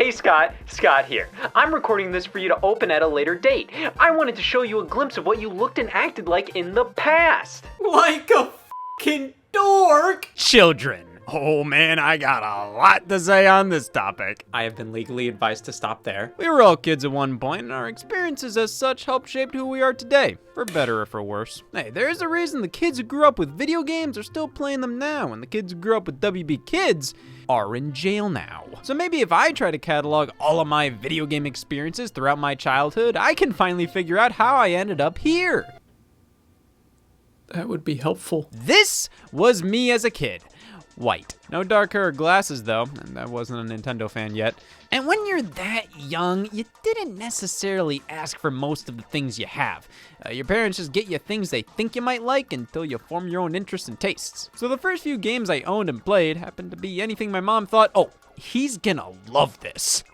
Hey Scott, Scott here. I'm recording this for you to open at a later date. I wanted to show you a glimpse of what you looked and acted like in the past. Like a f***ing dork! Children. Oh man, I got a lot to say on this topic. I have been legally advised to stop there. We were all kids at one point, and our experiences as such helped shape who we are today, for better or for worse. Hey, there's a reason the kids who grew up with video games are still playing them now, and the kids who grew up with WB Kids are in jail now. So maybe if I try to catalog all of my video game experiences throughout my childhood, I can finally figure out how I ended up here. That would be helpful. This was me as a kid. White. No dark hair or glasses though, and I wasn't a Nintendo fan yet. And when you're that young, you didn't necessarily ask for most of the things you have. Your parents just get you things they think you might like until you form your own interests and tastes. So the first few games I owned and played happened to be anything my mom thought, oh, he's gonna love this.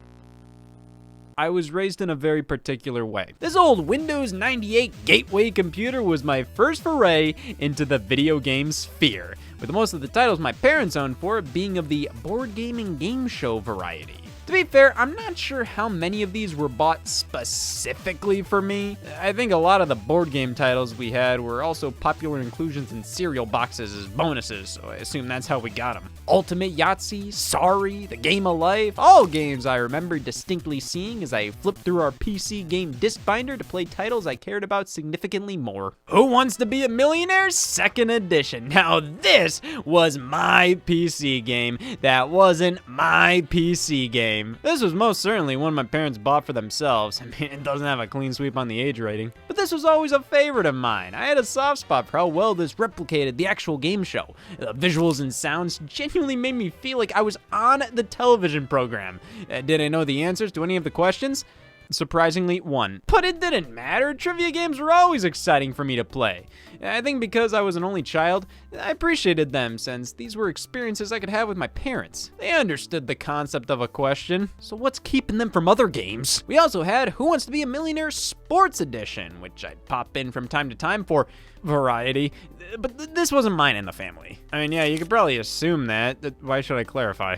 I was raised in a very particular way. This old Windows 98 gateway computer was my first foray into the video game sphere, with most of the titles my parents owned for it being of the board game and game show variety. To be fair, I'm not sure how many of these were bought specifically for me. I think a lot of the board game titles we had were also popular inclusions in cereal boxes as bonuses, so I assume that's how we got them. Ultimate Yahtzee, Sorry, The Game of Life, all games I remember distinctly seeing as I flipped through our PC game disc binder to play titles I cared about significantly more. Who Wants to Be a Millionaire? 2nd edition. Now this was my PC game. That wasn't my PC game. This was most certainly one my parents bought for themselves. I mean, it doesn't have a clean sweep on the age rating. But this was always a favorite of mine. I had a soft spot for how well this replicated the actual game show. The visuals and sounds genuinely made me feel like I was on the television program. Did I know the answers to any of the questions? Surprisingly, one. But it didn't matter. Trivia games were always exciting for me to play. I think because I was an only child, I appreciated them since these were experiences I could have with my parents. They understood the concept of a question, so what's keeping them from other games? We also had Who Wants to Be a Millionaire Sports Edition, which I'd pop in from time to time for variety, but this wasn't mine in the family. I mean, yeah, you could probably assume that. Why should I clarify?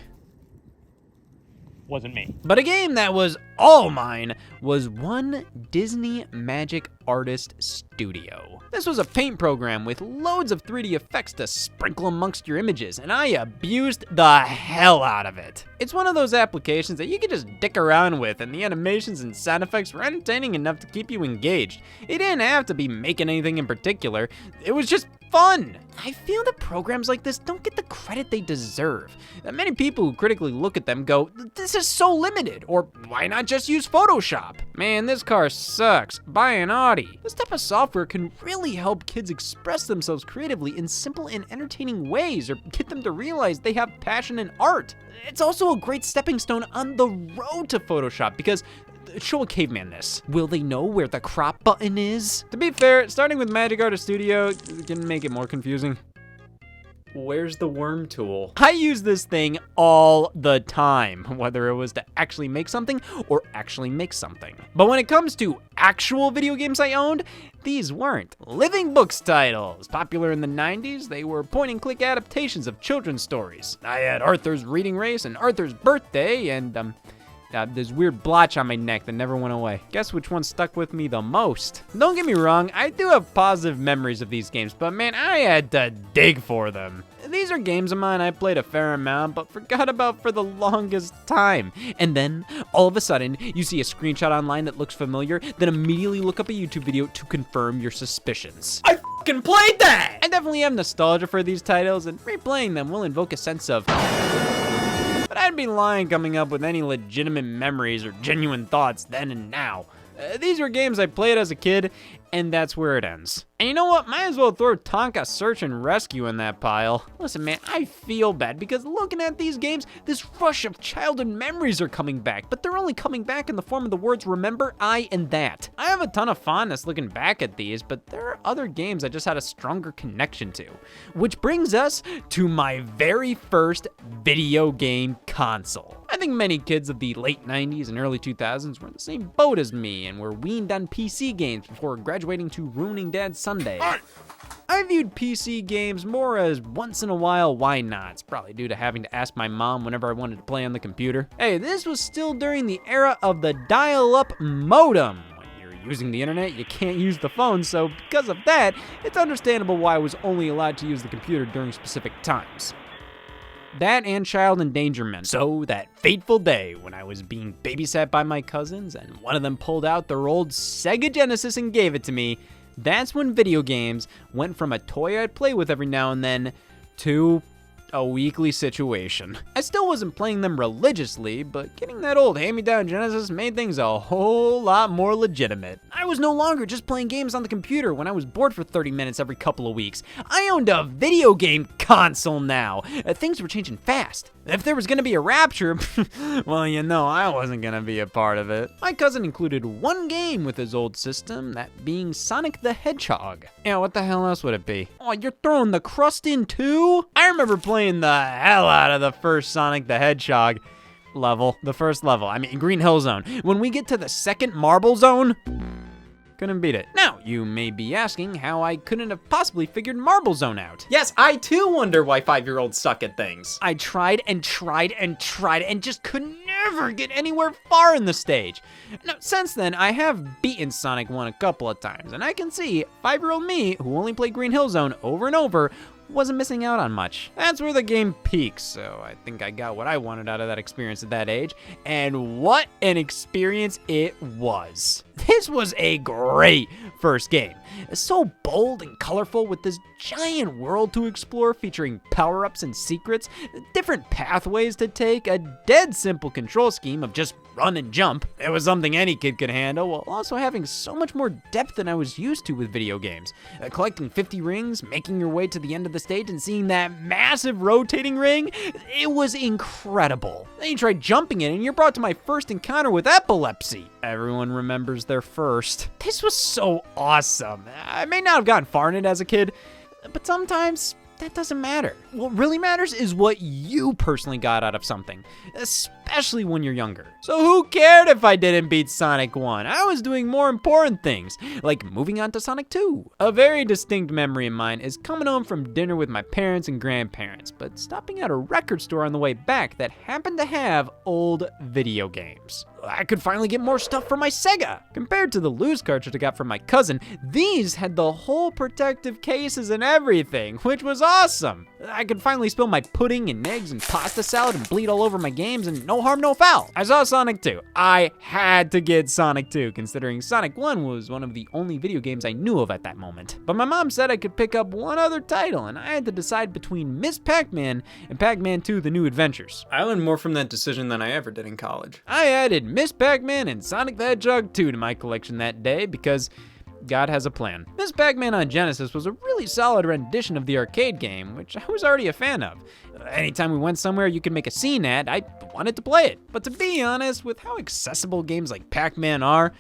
Wasn't me. But a game that was all mine was One Disney Magic Artist Studio. This was a paint program with loads of 3D effects to sprinkle amongst your images, and I abused the hell out of it. It's one of those applications that you can just dick around with, and the animations and sound effects were entertaining enough to keep you engaged. You didn't have to be making anything in particular, it was just fun. I feel that programs like this don't get the credit they deserve. That many people who critically look at them go, this is so limited, or why not just use Photoshop? Man, this car sucks, buy an Audi. This type of software can really help kids express themselves creatively in simple and entertaining ways, or get them to realize they have passion in art. It's also a great stepping stone on the road to Photoshop, because show a caveman this. Will they know where the crop button is? To be fair, starting with Magic Artist Studio can make it more confusing. Where's the worm tool? I use this thing all the time, whether it was to actually make something or actually make something. But when it comes to actual video games I owned, these weren't. Living Books titles. Popular in the 90s, they were point-and-click adaptations of children's stories. I had Arthur's Reading Race and Arthur's Birthday, and this weird blotch on my neck that never went away. Guess which one stuck with me the most? Don't get me wrong, I do have positive memories of these games, but man, I had to dig for them. These are games of mine I played a fair amount, but forgot about for the longest time. And then, all of a sudden, you see a screenshot online that looks familiar, then immediately look up a YouTube video to confirm your suspicions. I f***ing played that! I definitely have nostalgia for these titles, and replaying them will invoke a sense of... But I'd be lying coming up with any legitimate memories or genuine thoughts then and now. These were games I played as a kid, and that's where it ends. And you know what? Might as well throw Tonka Search and Rescue in that pile. Listen, man, I feel bad because looking at these games, this rush of childhood memories are coming back, but they're only coming back in the form of the words remember, I, and that. I have a ton of fondness looking back at these, but there are other games I just had a stronger connection to. Which brings us to my very first video game console. I think many kids of the late 90s and early 2000s were in the same boat as me and were weaned on PC games before graduating to ruining Dad's Sunday. I viewed PC games more as once in a while why nots, probably due to having to ask my mom whenever I wanted to play on the computer. Hey, this was still during the era of the dial-up modem. When you're using the internet, you can't use the phone, so because of that, it's understandable why I was only allowed to use the computer during specific times. That and child endangerment. So that fateful day when I was being babysat by my cousins and one of them pulled out their old Sega Genesis and gave it to me, that's when video games went from a toy I'd play with every now and then to a weekly situation. I still wasn't playing them religiously, but getting that old hand-me-down Genesis made things a whole lot more legitimate. I was no longer just playing games on the computer when I was bored for 30 minutes every couple of weeks. I owned a video game console now. Things were changing fast. If there was gonna be a rapture, well, you know, I wasn't gonna be a part of it. My cousin included one game with his old system, that being Sonic the Hedgehog. Yeah, what the hell else would it be? Oh, you're throwing the crust in too? I remember playing the hell out of the first Sonic the Hedgehog level. The first level, I mean Green Hill Zone. When we get to the second Marble Zone, couldn't beat it. Now, you may be asking how I couldn't have possibly figured Marble Zone out. Yes, I too wonder why 5-year-olds suck at things. I tried and tried and tried and just could never get anywhere far in the stage. Now, since then, I have beaten Sonic 1 a couple of times, and I can see 5-year-old me, who only played Green Hill Zone over and over, wasn't missing out on much. That's where the game peaks, so I think I got what I wanted out of that experience at that age, and what an experience it was. This was a great first game. So bold and colorful with this giant world to explore featuring power-ups and secrets, different pathways to take, a dead simple control scheme of just run and jump. It was something any kid could handle, while also having so much more depth than I was used to with video games. Collecting 50 rings, making your way to the end of the stage and seeing that massive rotating ring, it was incredible. Then you try jumping it and you're brought to my first encounter with epilepsy. Everyone remembers their first. This was so awesome. I may not have gotten far in it as a kid, but sometimes that doesn't matter. What really matters is what you personally got out of something, especially when you're younger. So who cared if I didn't beat Sonic 1? I was doing more important things, like moving on to Sonic 2. A very distinct memory of mine is coming home from dinner with my parents and grandparents, but stopping at a record store on the way back that happened to have old video games. I could finally get more stuff from my Sega. Compared to the loose cartridge I got from my cousin, these had the whole protective cases and everything, which was awesome. I could finally spill my pudding and eggs and pasta salad and bleed all over my games and no harm, no foul. I saw Sonic 2. I had to get Sonic 2, considering Sonic 1 was one of the only video games I knew of at that moment. But my mom said I could pick up one other title, and I had to decide between Ms. Pac-Man and Pac-Man 2: The New Adventures. I learned more from that decision than I ever did in college. I added Miss Pac-Man and Sonic the Hedgehog 2 to my collection that day because God has a plan. Miss Pac-Man on Genesis was a really solid rendition of the arcade game, which I was already a fan of. Anytime we went somewhere you could make a scene at, I wanted to play it. But to be honest, with how accessible games like Pac-Man are,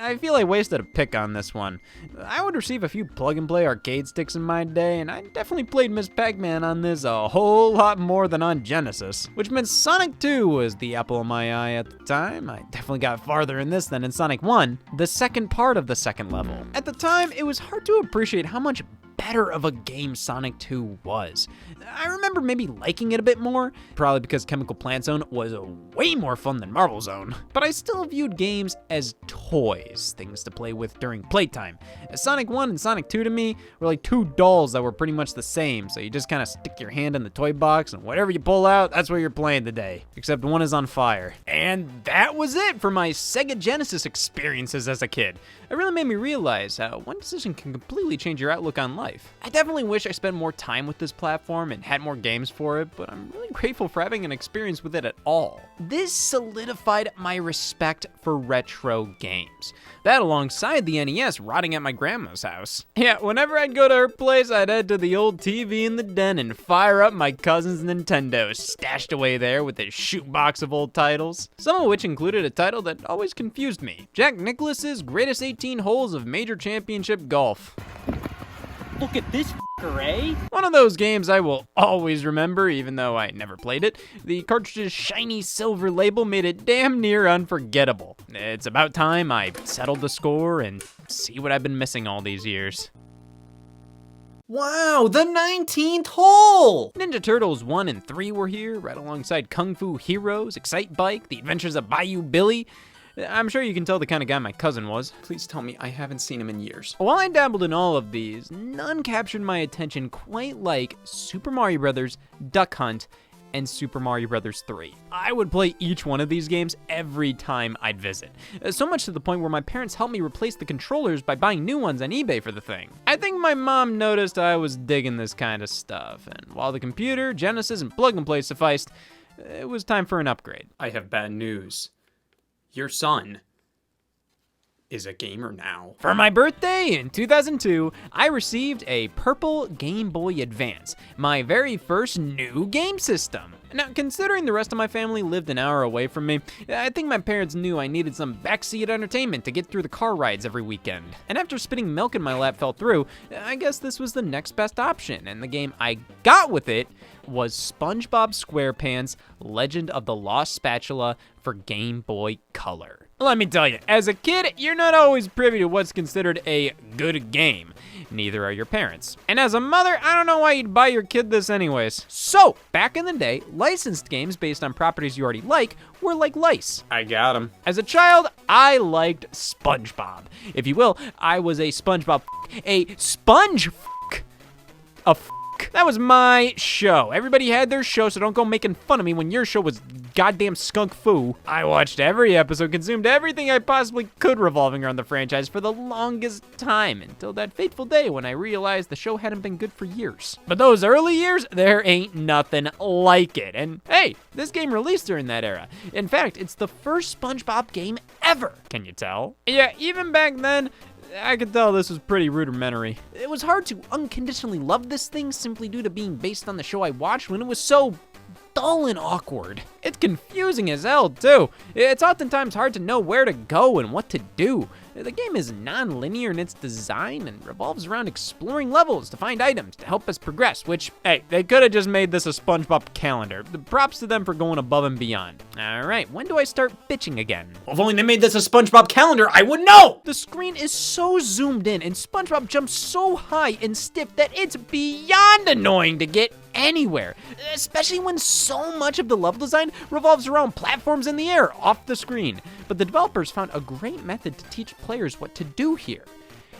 I feel I wasted a pick on this one. I would receive a few plug-and-play arcade sticks in my day, and I definitely played Miss Pac-Man on this a whole lot more than on Genesis, which meant Sonic 2 was the apple of my eye at the time. I definitely got farther in this than in Sonic 1, the second part of the second level. At the time, it was hard to appreciate how much better of a game Sonic 2 was. I remember maybe liking it a bit more, probably because Chemical Plant Zone was way more fun than Marble Zone. But I still viewed games as toys, things to play with during playtime. Sonic 1 and Sonic 2 to me were like two dolls that were pretty much the same, so you just kind of stick your hand in the toy box and whatever you pull out, that's what you're playing today. Except one is on fire. And that was it for my Sega Genesis experiences as a kid. It really made me realize how one decision can completely change your outlook on life. I definitely wish I spent more time with this platform and had more games for it, but I'm really grateful for having an experience with it at all. This solidified my respect for retro games. That alongside the NES rotting at my grandma's house. Yeah, whenever I'd go to her place, I'd head to the old TV in the den and fire up my cousin's Nintendo, stashed away there with a shoebox of old titles. Some of which included a title that always confused me: Jack Nicklaus's Greatest 18 Holes of Major Championship Golf. Look at this f***er, eh? One of those games I will always remember, even though I never played it. The cartridge's shiny silver label made it damn near unforgettable. It's about time I settled the score and see what I've been missing all these years. Wow, the 19th hole! Ninja Turtles 1 and 3 were here, right alongside Kung Fu Heroes, Excite Bike, The Adventures of Bayou Billy. I'm sure you can tell the kind of guy my cousin was. Please tell me I haven't seen him in years. While I dabbled in all of these, none captured my attention quite like Super Mario Bros., Duck Hunt, and Super Mario Bros. 3. I would play each one of these games every time I'd visit. So much to the point where my parents helped me replace the controllers by buying new ones on eBay for the thing. I think my mom noticed I was digging this kind of stuff, and while the computer, Genesis, and plug and play sufficed, it was time for an upgrade. I have bad news. Your son is a gamer now. For my birthday in 2002, I received a purple Game Boy Advance, my very first new game system. Now, considering the rest of my family lived an hour away from me, I think my parents knew I needed some backseat entertainment to get through the car rides every weekend. And after spitting milk in my lap fell through, I guess this was the next best option, and the game I got with it was SpongeBob SquarePants Legend of the Lost Spatula for Game Boy Color. Let me tell you, as a kid, you're not always privy to what's considered a good game. Neither are your parents. And as a mother, I don't know why you'd buy your kid this anyways. So, back in the day, licensed games based on properties you already like were like lice. I got him. As a child, I liked SpongeBob. If you will, I was a SpongeBob a sponge a That was my show. Everybody had their show, so don't go making fun of me when your show was goddamn skunk foo. I watched every episode, consumed everything I possibly could revolving around the franchise for the longest time, until that fateful day when I realized the show hadn't been good for years. But those early years, there ain't nothing like it. And hey, this game released during that era. In fact, it's the first SpongeBob game ever. Can you tell? Yeah, even back then, I could tell this was pretty rudimentary. It was hard to unconditionally love this thing simply due to being based on the show I watched when it was so dull and awkward. It's confusing as hell, too. It's oftentimes hard to know where to go and what to do. The game is non-linear in its design and revolves around exploring levels to find items to help us progress, which, hey, they could have just made this a SpongeBob calendar. Props to them for going above and beyond. All right, when do I start bitching again? If only they made this a SpongeBob calendar, I would know! The screen is so zoomed in and SpongeBob jumps so high and stiff that it's beyond annoying to get anywhere, especially when so much of the level design revolves around platforms in the air off the screen. But the developers found a great method to teach players what to do here.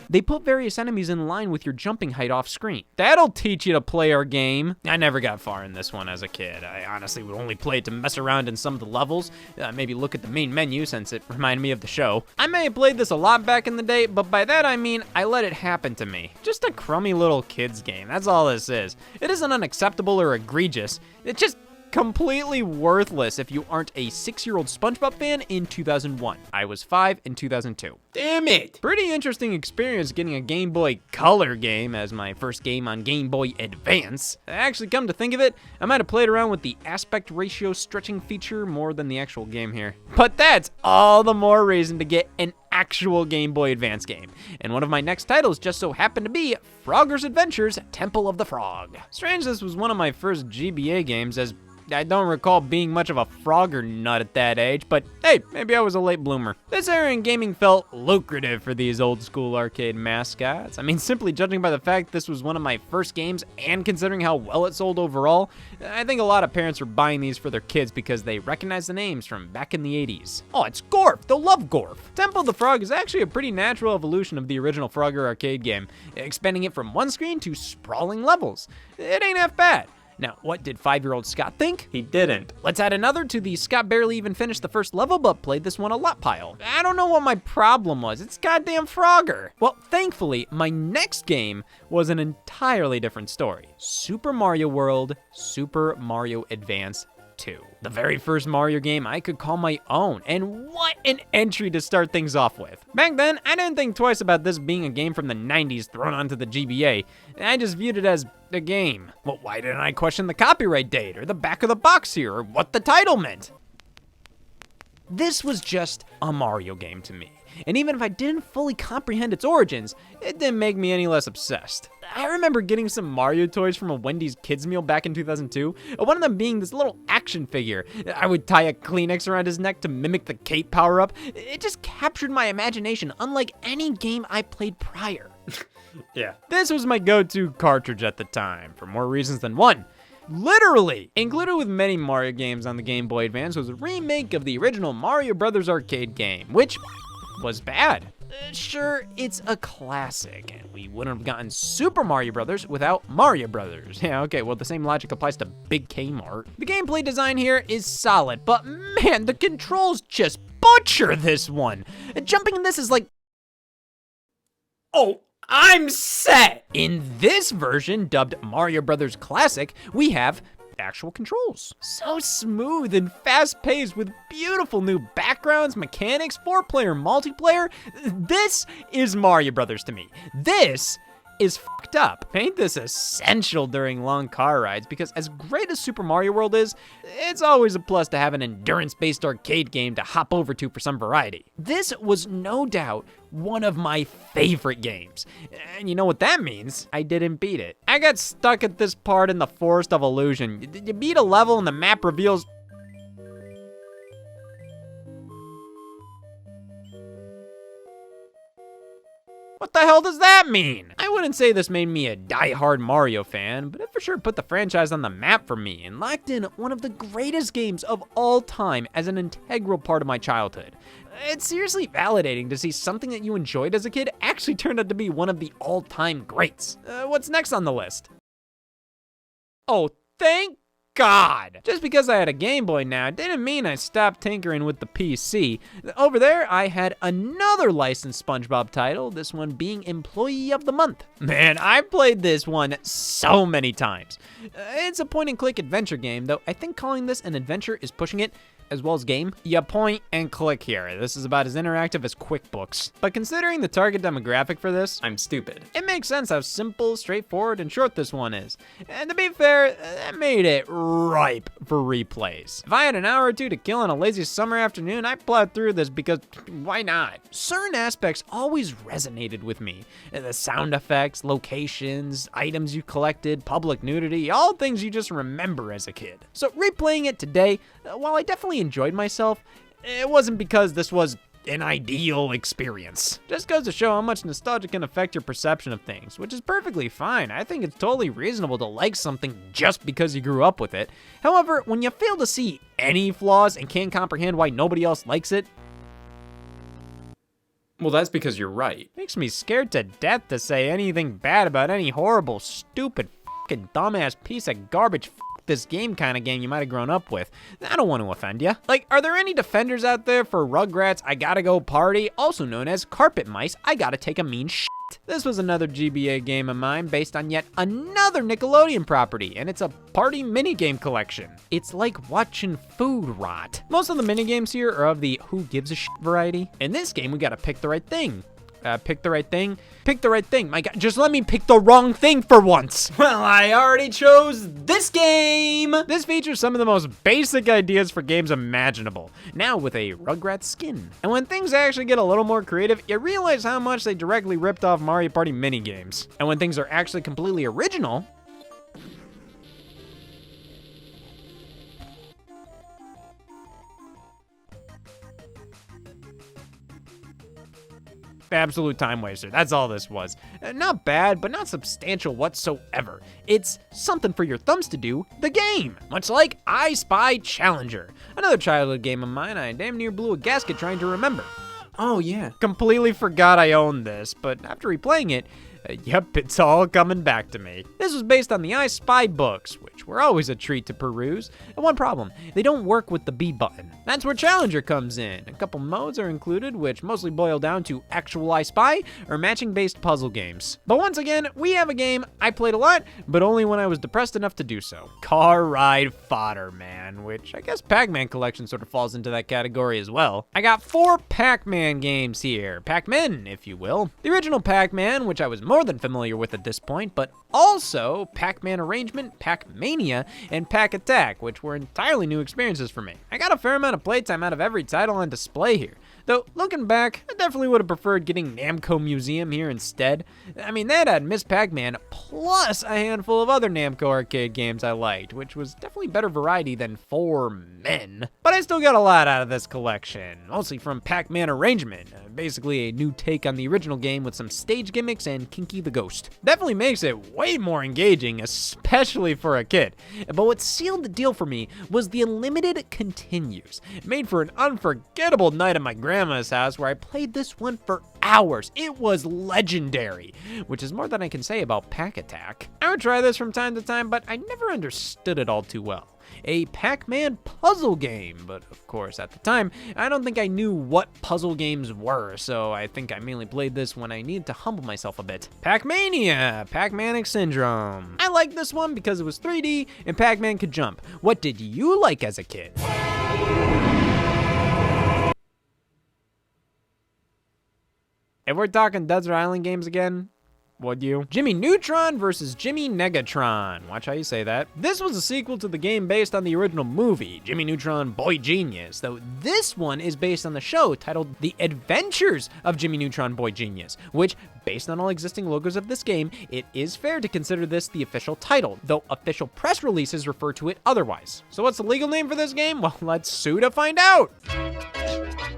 They put various enemies in line with your jumping height off screen. That'll teach you to play our game. I never got far in this one as a kid. I honestly would only play it to mess around in some of the levels, maybe look at the main menu since it reminded me of the show. I may have played this a lot back in the day, but by that I mean I let it happen to me. Just a crummy little kid's game, that's all this is. It isn't unacceptable or egregious, it's just completely worthless if you aren't a 6-year-old SpongeBob fan in 2001. I was 5 in 2002. Damn it! Pretty interesting experience getting a Game Boy Color game as my first game on Game Boy Advance. Actually, come to think of it, I might have played around with the aspect ratio stretching feature more than the actual game here. But that's all the more reason to get an actual Game Boy Advance game. And one of my next titles just so happened to be Frogger's Adventures Temple of the Frog. Strange this was one of my first GBA games, as I don't recall being much of a Frogger nut at that age, but hey, maybe I was a late bloomer. This era in gaming felt lucrative for these old school arcade mascots. I mean, simply judging by the fact this was one of my first games and considering how well it sold overall, I think a lot of parents were buying these for their kids because they recognize the names from back in the 80s. Oh, it's Gorf! They'll love Gorf! Temple of the Frog is actually a pretty natural evolution of the original Frogger arcade game, expanding it from one screen to sprawling levels. It ain't half bad. Now, what did 5-year-old Scott think? He didn't. Let's add another to the Scott barely even finished the first level but played this one a lot pile. I don't know what my problem was. It's goddamn Frogger. Well, thankfully, my next game was an entirely different story. Super Mario World, Super Mario Advance 2. The very first Mario game I could call my own, and what an entry to start things off with. Back then, I didn't think twice about this being a game from the 90s thrown onto the GBA. I just viewed it as a game. Well, why didn't I question the copyright date, or the back of the box here, or what the title meant? This was just a Mario game to me. And even if I didn't fully comprehend its origins, it didn't make me any less obsessed. I remember getting some Mario toys from a Wendy's kids meal back in 2002, one of them being this little action figure. I would tie a Kleenex around his neck to mimic the cape power-up. It just captured my imagination unlike any game I played prior. Yeah. This was my go-to cartridge at the time, for more reasons than one. Literally! Included with many Mario games on the Game Boy Advance was a remake of the original Mario Brothers arcade game, which was bad. Sure, it's a classic, and we wouldn't have gotten Super Mario Brothers without Mario Brothers. Yeah, okay, well, the same logic applies to Big Kmart. The gameplay design here is solid, but man, the controls just butcher this one. Jumping in this is like, Oh, I'm set! in this version, dubbed Mario Brothers Classic, we have actual controls. So smooth and fast-paced with beautiful new backgrounds, mechanics, 4-player multiplayer. This is Mario Brothers to me. This is fucked up. Ain't this essential during long car rides? Because as great as Super Mario World is, it's always a plus to have an endurance-based arcade game to hop over to for some variety. This was no doubt one of my favorite games. And you know what that means? I didn't beat it. I got stuck at this part in the Forest of Illusion. You beat a level and the map reveals what the hell does that mean? I wouldn't say this made me a die-hard Mario fan, but it for sure put the franchise on the map for me and locked in one of the greatest games of all time as an integral part of my childhood. It's seriously validating to see something that you enjoyed as a kid actually turned out to be one of the all-time greats. What's next on the list? Oh, thank God! Just because I had a Game Boy now didn't mean I stopped tinkering with the PC. Over there, I had another licensed SpongeBob title, this one being Employee of the Month. Man, I played this one so many times. It's a point-and-click adventure game, though I think calling this an adventure is pushing it, as well as game. You point and click here. This is about as interactive as QuickBooks. But considering the target demographic for this, I'm stupid. it makes sense how simple, straightforward, and short this one is. And to be fair, that made it ripe for replays. If I had an hour or two to kill on a lazy summer afternoon, I'd plow through this because why not? Certain aspects always resonated with me. The sound effects, locations, items you collected, public nudity, all things you just remember as a kid. So replaying it today, while I definitely enjoyed myself, it wasn't because this was an ideal experience. Just goes to show how much nostalgia can affect your perception of things, which is perfectly fine. I think it's totally reasonable to like something just because you grew up with it. However, when you fail to see any flaws and can't comprehend why nobody else likes it, Well, that's because you're right. makes me scared to death to say anything bad about any horrible, stupid, fucking dumbass piece of garbage this game kind of game you might have grown up with. I don't want to offend you. Like, are there any defenders out there for Rugrats I Gotta Go Party, also known as Carpet Mice I Gotta Take a Mean Shit? This was another GBA game of mine based on yet another Nickelodeon property, and it's a party minigame collection. It's like watching food rot. Most of the minigames here are of the who gives a shit variety. In this game, we gotta pick the right thing. Pick the right thing? Pick the right thing. My God, just let me pick the wrong thing for once. Well, I already chose this game! This features some of the most basic ideas for games imaginable, now with a Rugrats skin. And when things actually get a little more creative, you realize how much they directly ripped off Mario Party minigames. And when things are actually completely original, absolute time waster. That's all this was. Not bad, but not substantial whatsoever. It's something for your thumbs to do, the game. Much like I Spy Challenger, another childhood game of mine I damn near blew a gasket trying to remember. Oh, yeah. Completely forgot I owned this, but after replaying it, yep, it's all coming back to me. This was based on the I Spy books, which were always a treat to peruse. And one problem, they don't work with the B button. That's where Challenger comes in. A couple modes are included, which mostly boil down to actual I Spy or matching-based puzzle games. But once again, we have a game I played a lot, but only when I was depressed enough to do so. Car Ride Fodder Man, which I guess Pac-Man Collection sort of falls into that category as well. I got 4 Pac-Man games here. Pac-Men, if you will. The original Pac-Man, which I was most more than familiar with at this point, but also Pac-Man Arrangement, Pac-Mania, and Pac-Attack, which were entirely new experiences for me. I got a fair amount of playtime out of every title on display here. Though, looking back, I definitely would have preferred getting Namco Museum here instead. I mean, that had Miss Pac-Man, plus a handful of other Namco arcade games I liked, which was definitely better variety than 4 Men. But I still got a lot out of this collection, mostly from Pac-Man Arrangement, basically a new take on the original game with some stage gimmicks and Kinky the Ghost. Definitely makes it way more engaging, especially for a kid. But what sealed the deal for me was the Unlimited Continues. It made for an unforgettable night at my grandma's house where I played this one for hours. It was legendary, which is more than I can say about Pac-Attack. I would try this from time to time, but I never understood it all too well. A Pac-Man puzzle game, but of course at the time, I don't think I knew what puzzle games were, so I think I mainly played this when I needed to humble myself a bit. Pac-Mania, Pac-Manic Syndrome. I liked this one because it was 3D and Pac-Man could jump. What did you like as a kid? If we're talking Desert Island games again, would you? Jimmy Neutron versus Jimmy Negatron. Watch how you say that. This was a sequel to the game based on the original movie, Jimmy Neutron Boy Genius, though this one is based on the show titled The Adventures of Jimmy Neutron Boy Genius, which, based on all existing logos of this game, it is fair to consider this the official title, though official press releases refer to it otherwise. So what's the legal name for this game? Well, let's sue to find out.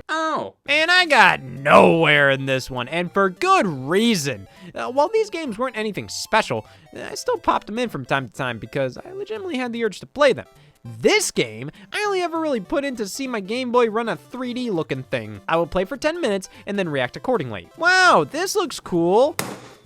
Oh, and I got nowhere in this one, and for good reason. While these games weren't anything special, I still popped them in from time to time because I legitimately had the urge to play them. This game, I only ever really put in to see my Game Boy run a 3D looking thing. I would play for 10 minutes and then react accordingly. Wow, this looks cool.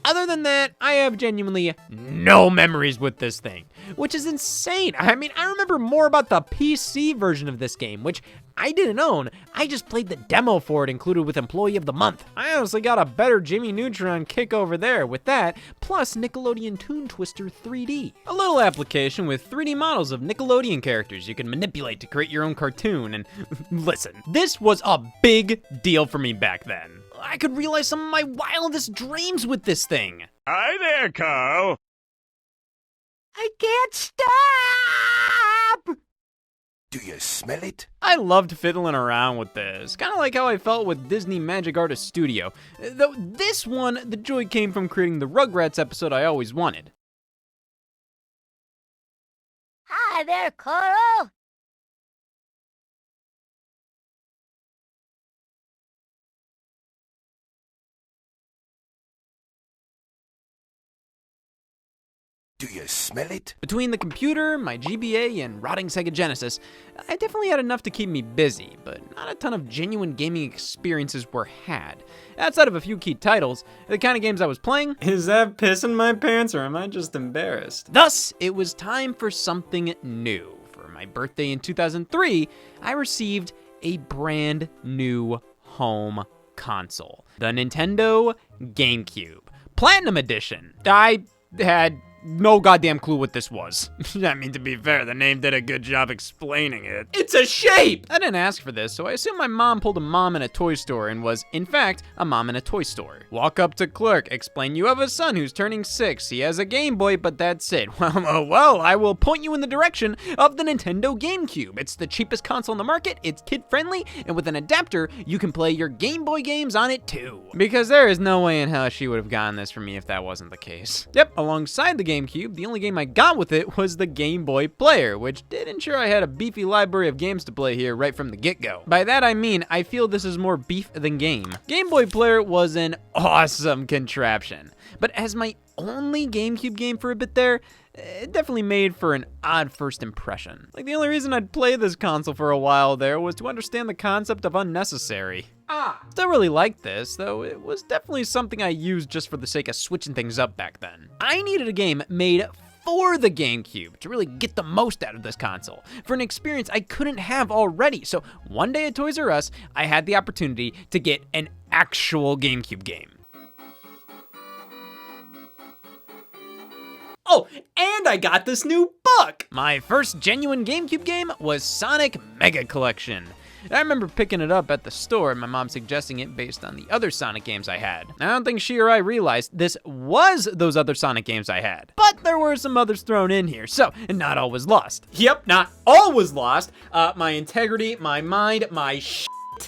Other than that, I have genuinely no memories with this thing, which is insane. I mean, I remember more about the PC version of this game, which I didn't own. I just played the demo for it included with Employee of the Month. I honestly got a better Jimmy Neutron kick over there with that, plus Nickelodeon Toon Twister 3D. A little application with 3D models of Nickelodeon characters you can manipulate to create your own cartoon, and listen, this was a big deal for me back then. I could realize some of my wildest dreams with this thing. Hi there, Carl. I can't stop! Do you smell it? I loved fiddling around with this, kind of like how I felt with Disney Magic Artist Studio. Though this one, the joy came from creating the Rugrats episode I always wanted. Hi there, Carl! Do you smell it? Between the computer, my GBA, and rotting Sega Genesis, I definitely had enough to keep me busy, but not a ton of genuine gaming experiences were had. Outside of a few key titles, the kind of games I was playing. Is that pissing my pants, or am I just embarrassed? Thus, it was time for something new. For my birthday in 2003, I received a brand new home console, the Nintendo GameCube Platinum Edition. I had no goddamn clue what this was. I mean, to be fair, the name did a good job explaining it. It's a shape! I didn't ask for this, so I assume my mom pulled a mom in a toy store and was, in fact, a mom in a toy store. Walk up to clerk, explain you have a son who's turning 6. He has a Game Boy, but that's it. Well, I will point you in the direction of the Nintendo GameCube. It's the cheapest console on the market, it's kid-friendly, and with an adapter, you can play your Game Boy games on it too. Because there is no way in hell she would have gotten this for me if that wasn't the case. Yep, alongside the GameCube, the only game I got with it was the Game Boy Player, which did ensure I had a beefy library of games to play here right from the get-go. By that I mean, I feel this is more beef than game. Game Boy Player was an awesome contraption, but as my only GameCube game for a bit there, it definitely made for an odd first impression. Like, the only reason I'd play this console for a while there was to understand the concept of unnecessary. Still really liked this, though it was definitely something I used just for the sake of switching things up back then. I needed a game made for the GameCube to really get the most out of this console, for an experience I couldn't have already. So one day at Toys R Us, I had the opportunity to get an actual GameCube game. Oh, and I got this new book! My first genuine GameCube game was Sonic Mega Collection. I remember picking it up at the store and my mom suggesting it based on the other Sonic games I had. I don't think she or I realized this was those other Sonic games I had, but there were some others thrown in here, so not all was lost. Yep, not all was lost. My integrity, my mind, my shit.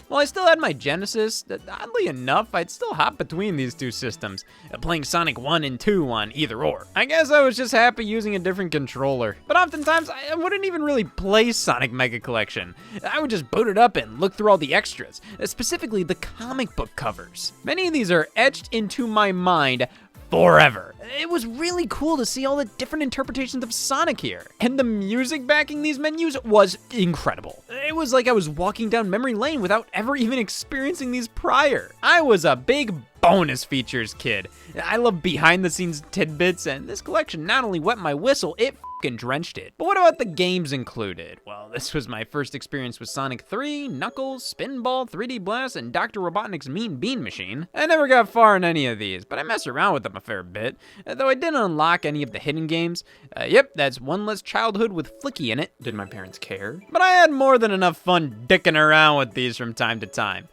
Well, I still had my Genesis. Oddly enough, I'd still hop between these two systems, playing Sonic 1 and 2 on either or. I guess I was just happy using a different controller. But oftentimes, I wouldn't even really play Sonic Mega Collection. I would just boot it up and look through all the extras, specifically the comic book covers. Many of these are etched into my mind forever. It was really cool to see all the different interpretations of Sonic here. And the music backing these menus was incredible. It was like I was walking down memory lane without ever even experiencing these prior. I was a big bonus features kid. I love behind the scenes tidbits, and this collection not only wet my whistle, it fucking drenched it. But what about the games included? Well, this was my first experience with Sonic 3, Knuckles, Spinball, 3D Blast, and Dr. Robotnik's Mean Bean Machine. I never got far in any of these, but I messed around with them a fair bit, though I didn't unlock any of the hidden games. Yep, that's one less childhood with Flicky in it. Did my parents care? But I had more than enough fun dicking around with these from time to time.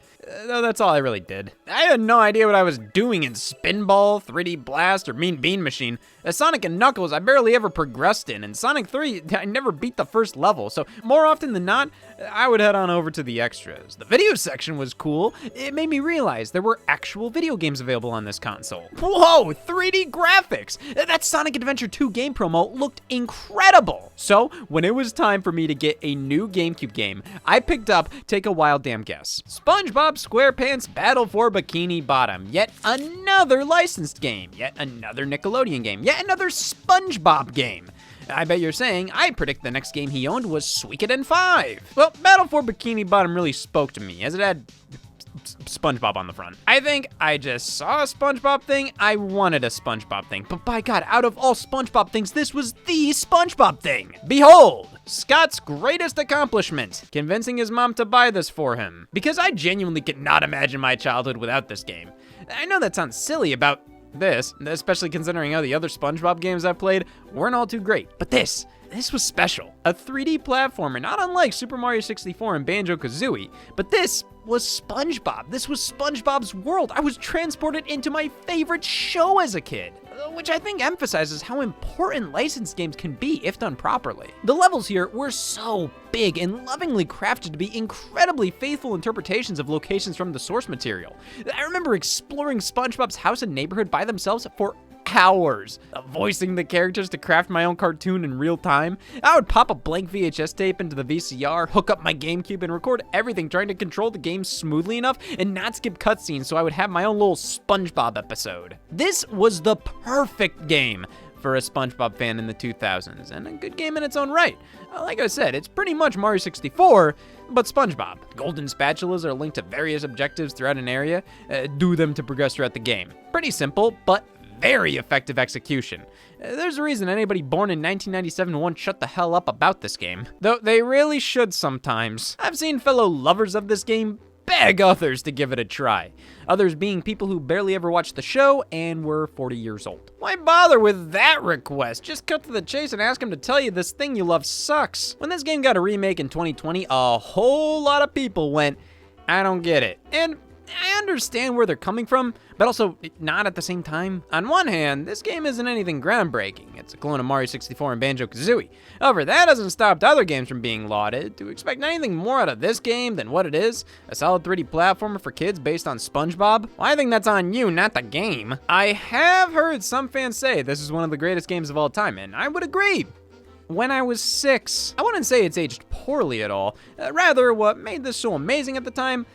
Though that's all I really did. I had no idea what I was doing in Spinball, 3D Blast, or Mean Bean Machine. Sonic and Knuckles I barely ever progressed in, and Sonic 3 I never beat the first level, so more often than not, I would head on over to the extras. The video section was cool. It made me realize there were actual video games available on this console. Whoa, 3D graphics! That Sonic Adventure 2 game promo looked incredible! So, when it was time for me to get a new GameCube game, I picked up, take a wild damn guess, SpongeBob SquarePants Battle for Bikini Bottom. Yet another licensed game. Yet another Nickelodeon game. Yet another SpongeBob game. I bet you're saying, I predict the next game he owned was Suikoden 5. Well, Battle for Bikini Bottom really spoke to me, as it had SpongeBob on the front. I think I just saw a SpongeBob thing, I wanted a SpongeBob thing, but by God, out of all SpongeBob things, this was the SpongeBob thing. Behold, Scott's greatest accomplishment, convincing his mom to buy this for him. Because I genuinely could not imagine my childhood without this game. I know that sounds silly about this, especially considering how the other SpongeBob games I've played weren't all too great, but this was special. A 3D platformer, not unlike Super Mario 64 and Banjo-Kazooie, but this was SpongeBob. This was SpongeBob's world. I was transported into my favorite show as a kid, which I think emphasizes how important licensed games can be if done properly. The levels here were so big and lovingly crafted to be incredibly faithful interpretations of locations from the source material. I remember exploring SpongeBob's house and neighborhood by themselves for hours, voicing the characters to craft my own cartoon in real time. I would pop a blank VHS tape into the VCR, hook up my GameCube, and record everything, trying to control the game smoothly enough and not skip cutscenes so I would have my own little SpongeBob episode. This was the perfect game for a SpongeBob fan in the 2000s, and a good game in its own right. Like I said, it's pretty much Mario 64, but SpongeBob. Golden spatulas are linked to various objectives throughout an area. Do them to progress throughout the game. Pretty simple, but very effective execution. There's a reason anybody born in 1997 won't shut the hell up about this game, though they really should sometimes. I've seen fellow lovers of this game beg others to give it a try. Others being people who barely ever watched the show and were 40 years old. Why bother with that request? Just cut to the chase and ask him to tell you this thing you love sucks. When this game got a remake in 2020, a whole lot of people went, I don't get it. And I understand where they're coming from, but also not at the same time. On one hand, this game isn't anything groundbreaking. It's a clone of Mario 64 and Banjo-Kazooie. However, that hasn't stopped other games from being lauded. To expect anything more out of this game than what it is, a solid 3D platformer for kids based on SpongeBob, well, I think that's on you, not the game. I have heard some fans say this is one of the greatest games of all time, and I would agree. When I was 6, I wouldn't say it's aged poorly at all. Rather, what made this so amazing at the time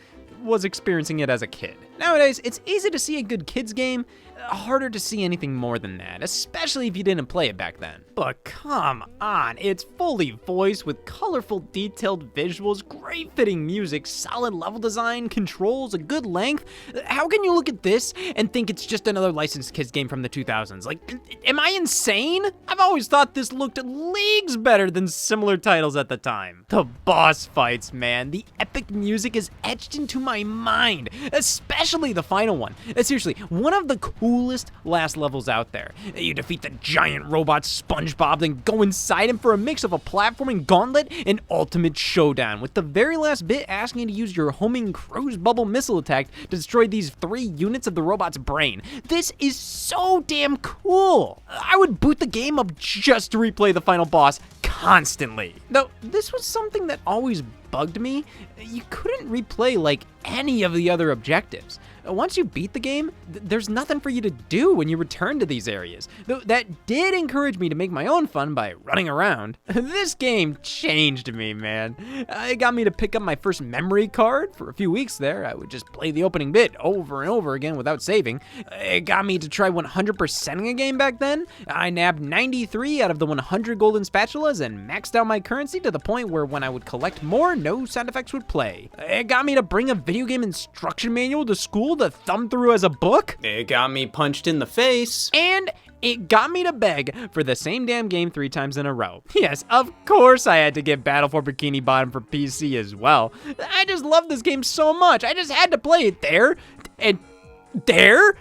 was experiencing it as a kid. Nowadays, it's easy to see a good kids game, harder to see anything more than that, especially if you didn't play it back then. But come on, it's fully voiced with colorful, detailed visuals, great fitting music, solid level design, controls, a good length. How can you look at this and think it's just another licensed kids game from the 2000s? Like, am I insane? I've always thought this looked leagues better than similar titles at the time. The boss fights, man, the epic music is etched into my mind, especially especially the final one. Seriously, one of the coolest last levels out there. You defeat the giant robot SpongeBob, then go inside him for a mix of a platforming gauntlet and ultimate showdown, with the very last bit asking you to use your homing cruise bubble missile attack to destroy these 3 units of the robot's brain. This is so damn cool. I would boot the game up just to replay the final boss constantly. Though this was something that always bugged me. You couldn't replay like any of the other objectives. Once you beat the game, there's nothing for you to do when you return to these areas. Though that did encourage me to make my own fun by running around. This game changed me, man. It got me to pick up my first memory card. For a few weeks there, I would just play the opening bit over and over again without saving. It got me to try 100%ing a game back then. I nabbed 93 out of the 100 golden spatulas and maxed out my currency to the point where when I would collect more, no sound effects would play. It got me to bring a video game instruction manual to school to thumb through as a book. It got me punched in the face. And it got me to beg for the same damn game 3 times in a row. Yes, of course I had to get Battle for Bikini Bottom for PC as well. I just love this game so much. I just had to play it there and there.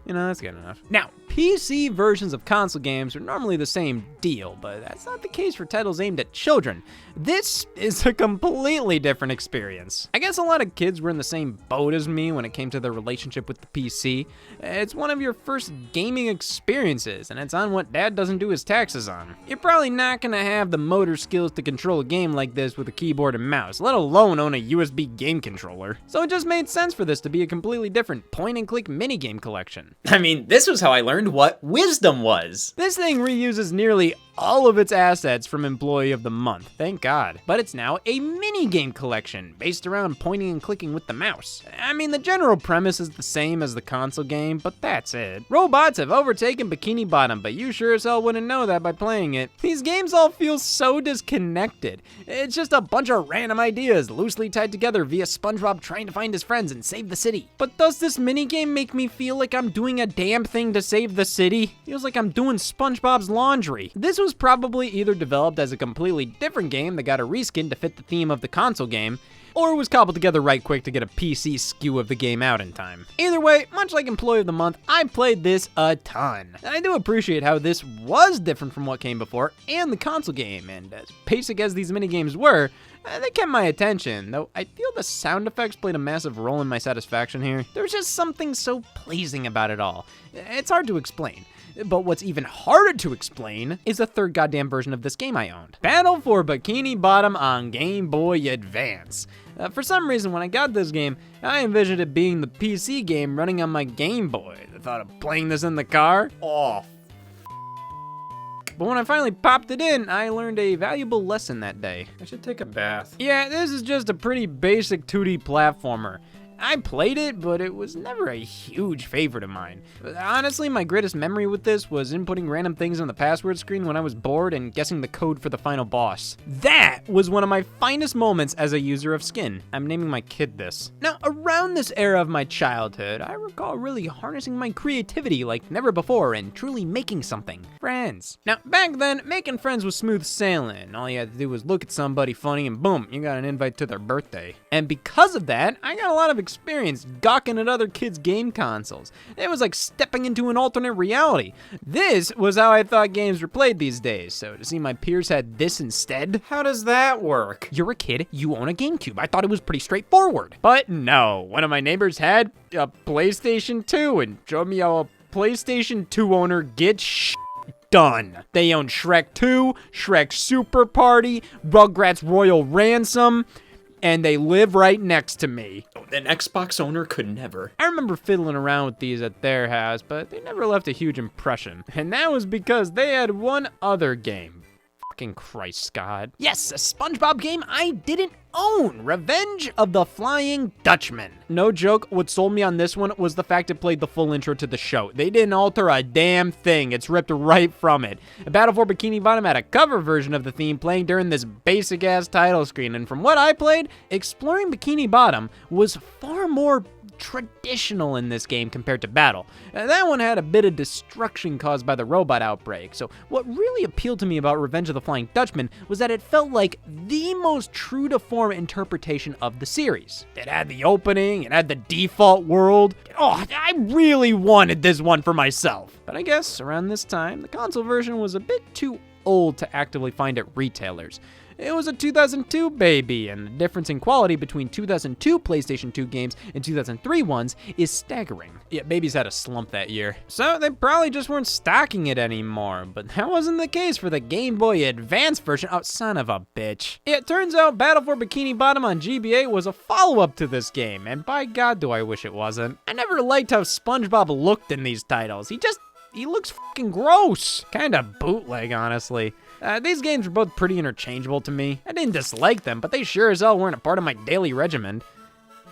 You know, that's good enough. Now, PC versions of console games are normally the same deal, but that's not the case for titles aimed at children. This is a completely different experience. I guess a lot of kids were in the same boat as me when it came to their relationship with the PC. It's one of your first gaming experiences, and it's on what dad doesn't do his taxes on. You're probably not gonna have the motor skills to control a game like this with a keyboard and mouse, let alone own a USB game controller. So it just made sense for this to be a completely different point-and-click minigame collection. I mean, this was how I learned what wisdom was. This thing reuses nearly all of its assets from Employee of the Month, thank God. But it's now a mini-game collection based around pointing and clicking with the mouse. I mean, the general premise is the same as the console game, but that's it. Robots have overtaken Bikini Bottom, but you sure as hell wouldn't know that by playing it. These games all feel so disconnected. It's just a bunch of random ideas loosely tied together via SpongeBob trying to find his friends and save the city. But does this minigame make me feel like I'm doing a damn thing to save the city? Feels like I'm doing SpongeBob's laundry. This was probably either developed as a completely different game that got a reskin to fit the theme of the console game, or was cobbled together right quick to get a PC skew of the game out in time. Either way, much like Employee of the Month, I played this a ton. And I do appreciate how this was different from what came before and the console game, and as basic as these minigames were, they kept my attention, though I feel the sound effects played a massive role in my satisfaction here. There's just something so pleasing about it all. It's hard to explain. But what's even harder to explain is the third goddamn version of this game I owned. Battle for Bikini Bottom on Game Boy Advance. For some reason, when I got this game, I envisioned it being the PC game running on my Game Boy. The thought of playing this in the car? Oh, but when I finally popped it in, I learned a valuable lesson that day. I should take a bath. Yeah, this is just a pretty basic 2D platformer. I played it, but it was never a huge favorite of mine. Honestly, my greatest memory with this was inputting random things on the password screen when I was bored and guessing the code for the final boss. That was one of my finest moments as a user of Skin. I'm naming my kid this. Now, around this era of my childhood, I recall really harnessing my creativity like never before and truly making something. Friends. Now, back then, making friends was smooth sailing. All you had to do was look at somebody funny and boom, you got an invite to their birthday. And because of that, I got a lot of experience gawking at other kids' game consoles. It was like stepping into an alternate reality. This was how I thought games were played these days, so to see my peers had this instead. How does that work? You're a kid, you own a GameCube. I thought it was pretty straightforward. But no, one of my neighbors had a PlayStation 2 and showed me how a PlayStation 2 owner gets done. They own Shrek 2, Shrek Super Party, Rugrats Royal Ransom, and they live right next to me. An Xbox owner could never. I remember fiddling around with these at their house, but they never left a huge impression. And that was because they had one other game. Fucking Christ, Scott. Yes, a SpongeBob game I didn't own. Revenge of the Flying Dutchman. No joke, what sold me on this one was the fact it played the full intro to the show. They didn't alter a damn thing. It's ripped right from it. Battle for Bikini Bottom had a cover version of the theme playing during this basic-ass title screen, and from what I played, exploring Bikini Bottom was far more traditional in this game compared to Battle. That one had a bit of destruction caused by the robot outbreak, so what really appealed to me about Revenge of the Flying Dutchman was that it felt like the most true-to-form interpretation of the series. It had the opening, it had the default world. Oh, I really wanted this one for myself. But I guess around this time, the console version was a bit too old to actively find at retailers. It was a 2002 baby, and the difference in quality between 2002 PlayStation 2 games and 2003 ones is staggering. Yeah, babies had a slump that year, so they probably just weren't stocking it anymore, but that wasn't the case for the Game Boy Advance version. Oh, son of a bitch. It turns out Battle for Bikini Bottom on GBA was a follow-up to this game, and by God do I wish it wasn't. I never liked how SpongeBob looked in these titles. He looks fucking gross. Kinda bootleg, honestly. These games were both pretty interchangeable to me. I didn't dislike them, but they sure as hell weren't a part of my daily regimen.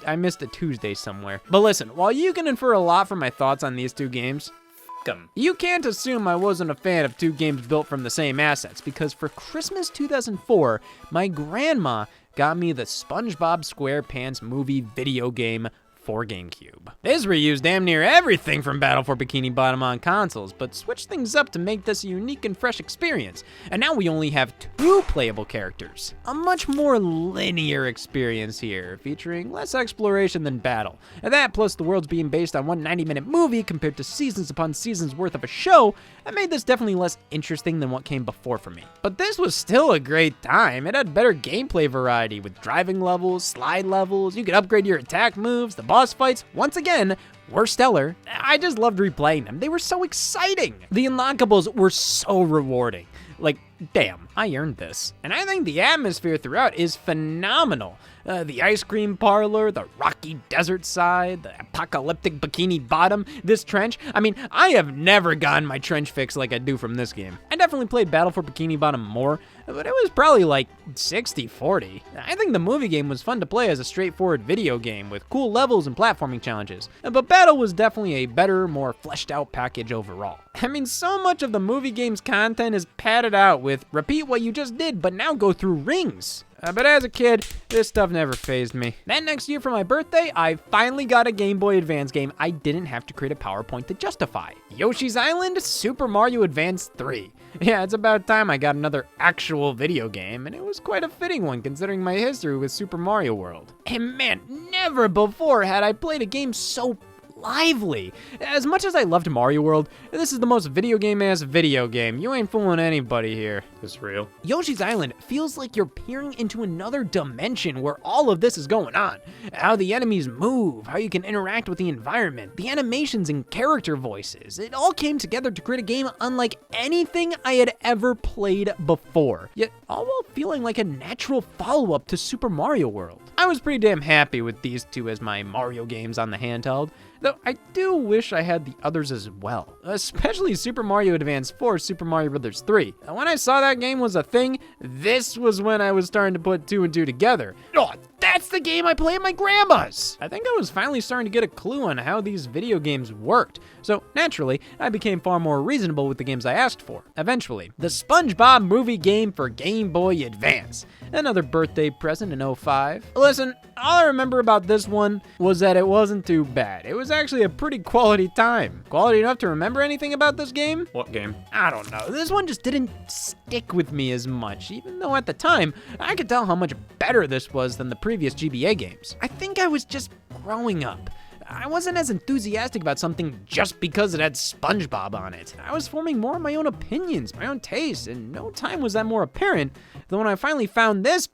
I missed a Tuesday somewhere. But listen, while you can infer a lot from my thoughts on these two games, f them. You can't assume I wasn't a fan of two games built from the same assets, because for Christmas 2004, my grandma got me the SpongeBob SquarePants movie video game for GameCube. This reused damn near everything from Battle for Bikini Bottom on consoles, but switched things up to make this a unique and fresh experience. And now we only have 2 playable characters. A much more linear experience here, featuring less exploration than Battle. And that, plus the worlds being based on one 90-minute movie compared to seasons upon seasons worth of a show, that made this definitely less interesting than what came before for me. But this was still a great time. It had better gameplay variety with driving levels, slide levels, you could upgrade your attack moves, the boss fights, once again, were stellar. I just loved replaying them. They were so exciting. The unlockables were so rewarding. Like, damn, I earned this. And I think the atmosphere throughout is phenomenal. The ice cream parlor, the rocky desert side, the apocalyptic Bikini Bottom, this trench. I mean, I have never gotten my trench fix like I do from this game. I definitely played Battle for Bikini Bottom more, but it was probably like 60-40. I think the movie game was fun to play as a straightforward video game with cool levels and platforming challenges, but Battle was definitely a better, more fleshed out package overall. I mean, so much of the movie game's content is padded out with repeat what you just did, but now go through rings. But as a kid, this stuff never fazed me. Then next year for my birthday, I finally got a Game Boy Advance game I didn't have to create a PowerPoint to justify. Yoshi's Island Super Mario Advance 3. Yeah, it's about time I got another actual video game, and it was quite a fitting one considering my history with Super Mario World. And man, never before had I played a game so lively. As much as I loved Mario World, this is the most video game-ass video game. You ain't fooling anybody here. It's real. Yoshi's Island feels like you're peering into another dimension where all of this is going on. How the enemies move, how you can interact with the environment, the animations and character voices. It all came together to create a game unlike anything I had ever played before, yet all while feeling like a natural follow-up to Super Mario World. I was pretty damn happy with these two as my Mario games on the handheld, though I do wish I had the others as well, especially Super Mario Advance 4, Super Mario Bros. 3. When I saw that game was a thing, this was when I was starting to put 2 and 2 together. Oh, that's the game I play at my grandma's! I think I was finally starting to get a clue on how these video games worked, so naturally, I became far more reasonable with the games I asked for. Eventually, the SpongeBob movie game for Game Boy Advance. Another birthday present in 05. Listen, all I remember about this one was that it wasn't too bad. It was actually a pretty quality time. Quality enough to remember anything about this game? What game? I don't know. This one just didn't stick with me as much, even though at the time, I could tell how much better this was than the previous GBA games. I think I was just growing up. I wasn't as enthusiastic about something just because it had SpongeBob on it. I was forming more of my own opinions, my own tastes, and no time was that more apparent than when I finally found this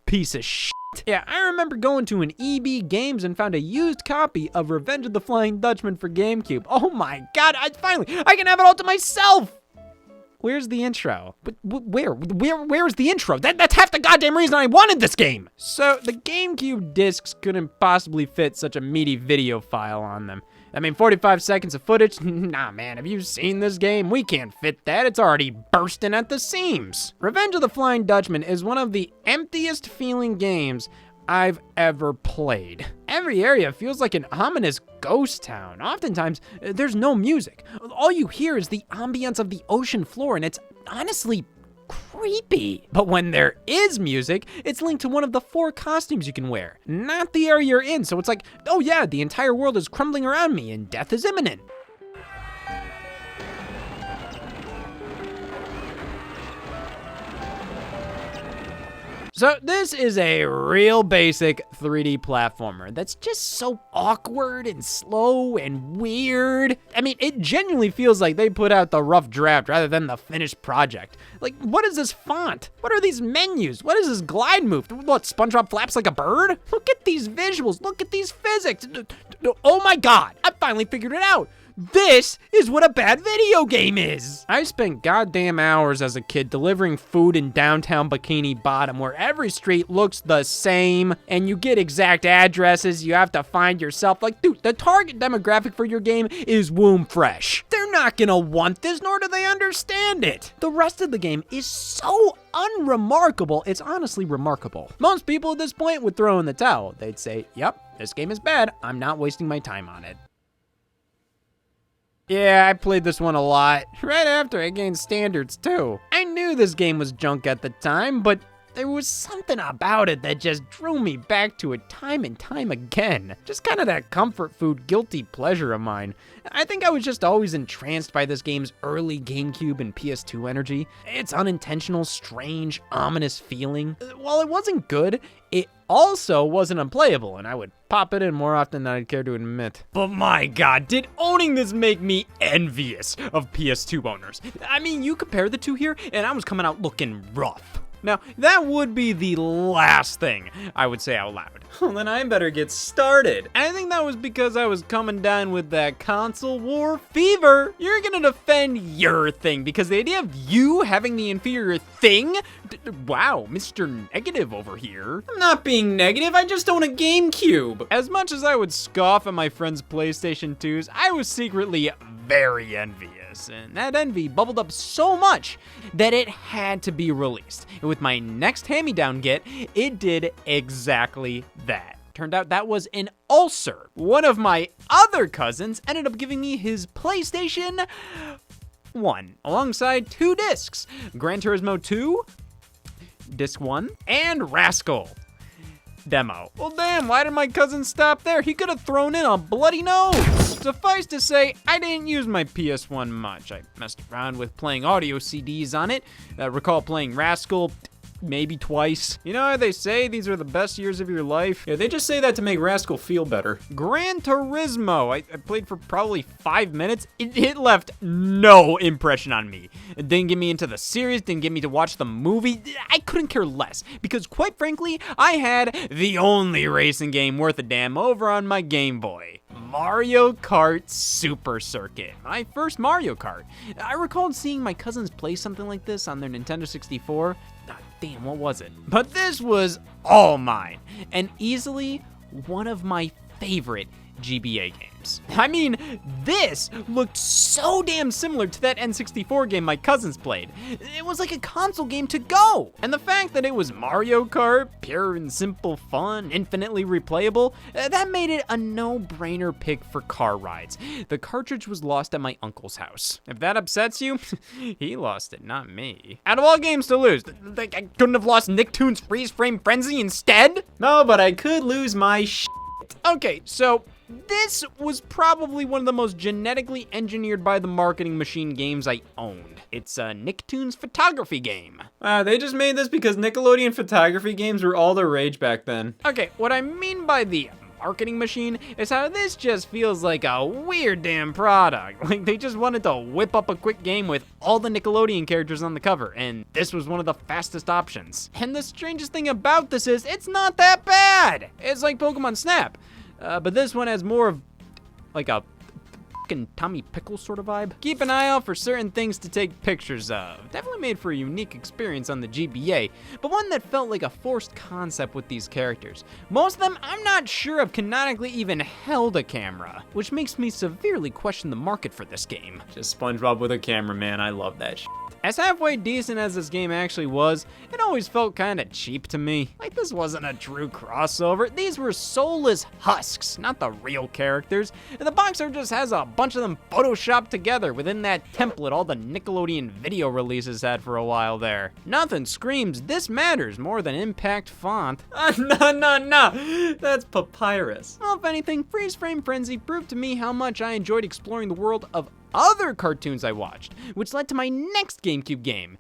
piece of shit. Yeah, I remember going to an EB Games and found a used copy of Revenge of the Flying Dutchman for GameCube. Oh my God, I can have it all to myself! Where's the intro? Where's the intro? That's half the goddamn reason I wanted this game! So, the GameCube discs couldn't possibly fit such a meaty video file on them. I mean, 45 seconds of footage? Nah, man, have you seen this game? We can't fit that. It's already bursting at the seams. Revenge of the Flying Dutchman is one of the emptiest feeling games I've ever played. Every area feels like an ominous ghost town. Oftentimes, there's no music. All you hear is the ambience of the ocean floor, and it's honestly creepy. But when there is music, it's linked to one of the 4 costumes you can wear, not the area you're in. So it's like, oh yeah, the entire world is crumbling around me and death is imminent. So this is a real basic 3D platformer that's just so awkward and slow and weird. I mean, it genuinely feels like they put out the rough draft rather than the finished project. Like, what is this font? What are these menus? What is this glide move? What, SpongeBob flaps like a bird? Look at these visuals. Look at these physics. Oh my God, I finally figured it out. This is what a bad video game is. I spent goddamn hours as a kid delivering food in downtown Bikini Bottom where every street looks the same and you get exact addresses you have to find yourself. Like, dude, the target demographic for your game is womb fresh. They're not gonna want this, nor do they understand it. The rest of the game is so unremarkable, it's honestly remarkable. Most people at this point would throw in the towel. They'd say, yep, this game is bad. I'm not wasting my time on it. Yeah, I played this one a lot, right after I gained standards too. I knew this game was junk at the time, but there was something about it that just drew me back to it time and time again. Just kind of that comfort food guilty pleasure of mine. I think I was just always entranced by this game's early GameCube and PS2 energy. Its unintentional, strange, ominous feeling. While it wasn't good, it also wasn't unplayable, and I would pop it in more often than I'd care to admit. But my God, did owning this make me envious of PS2 owners. I mean, you compare the two here, and I was coming out looking rough. Now, that would be the last thing I would say out loud. Well, then I better get started. And I think that was because I was coming down with that console war fever. You're gonna defend your thing because the idea of you having the inferior thing? Wow, Mr. Negative over here. I'm not being negative, I just own a GameCube. As much as I would scoff at my friend's PlayStation 2s, I was secretly very envious. And that envy bubbled up so much that it had to be released. And with my next hand-me-down get, it did exactly that. Turned out that was an ulcer. One of my other cousins ended up giving me his PlayStation 1 alongside 2 discs, Gran Turismo 2, disc 1, and Rascal demo. Well, damn, why did my cousin stop there? He could have thrown in a bloody nose. Suffice to say, I didn't use my PS1 much. I messed around with playing audio CDs on it. Recall playing Rascal maybe twice. You know how they say these are the best years of your life? Yeah, they just say that to make Rascal feel better. Gran Turismo, I played for probably 5 minutes. It left no impression on me. It didn't get me into the series, didn't get me to watch the movie. I couldn't care less because quite frankly, I had the only racing game worth a damn over on my Game Boy. Mario Kart Super Circuit, my first Mario Kart. I recalled seeing my cousins play something like this on their Nintendo 64. Damn, what was it? But this was all mine, and easily one of my favorite GBA games. I mean, this looked so damn similar to that N64 game my cousins played. It was like a console game to go. And the fact that it was Mario Kart, pure and simple fun, infinitely replayable, that made it a no-brainer pick for car rides. The cartridge was lost at my uncle's house. If that upsets you, he lost it, not me. Out of all games to lose, I couldn't have lost Nicktoons Freeze Frame Frenzy instead? No, but I could lose my Okay, so this was probably one of the most genetically engineered by the marketing machine games I owned. It's a Nicktoons photography game. They just made this because Nickelodeon photography games were all the rage back then. Okay, what I mean by the marketing machine is how this just feels like a weird damn product. Like they just wanted to whip up a quick game with all the Nickelodeon characters on the cover, and this was one of the fastest options. And the strangest thing about this is it's not that bad. It's like Pokemon Snap. But this one has more of like a fucking Tommy Pickles sort of vibe. Keep an eye out for certain things to take pictures of. Definitely made for a unique experience on the GBA, but one that felt like a forced concept with these characters. Most of them I'm not sure have canonically even held a camera, which makes me severely question the market for this game. Just SpongeBob with a camera, man. I love that shit. As halfway decent as this game actually was, it always felt kinda cheap to me. Like this wasn't a true crossover. These were soulless husks, not the real characters. And the box art just has a bunch of them photoshopped together within that template all the Nickelodeon video releases had for a while there. Nothing screams this matters more than Impact font. No. That's papyrus. Well, if anything, Freeze Frame Frenzy proved to me how much I enjoyed exploring the world of other cartoons I watched, which led to my next GameCube game.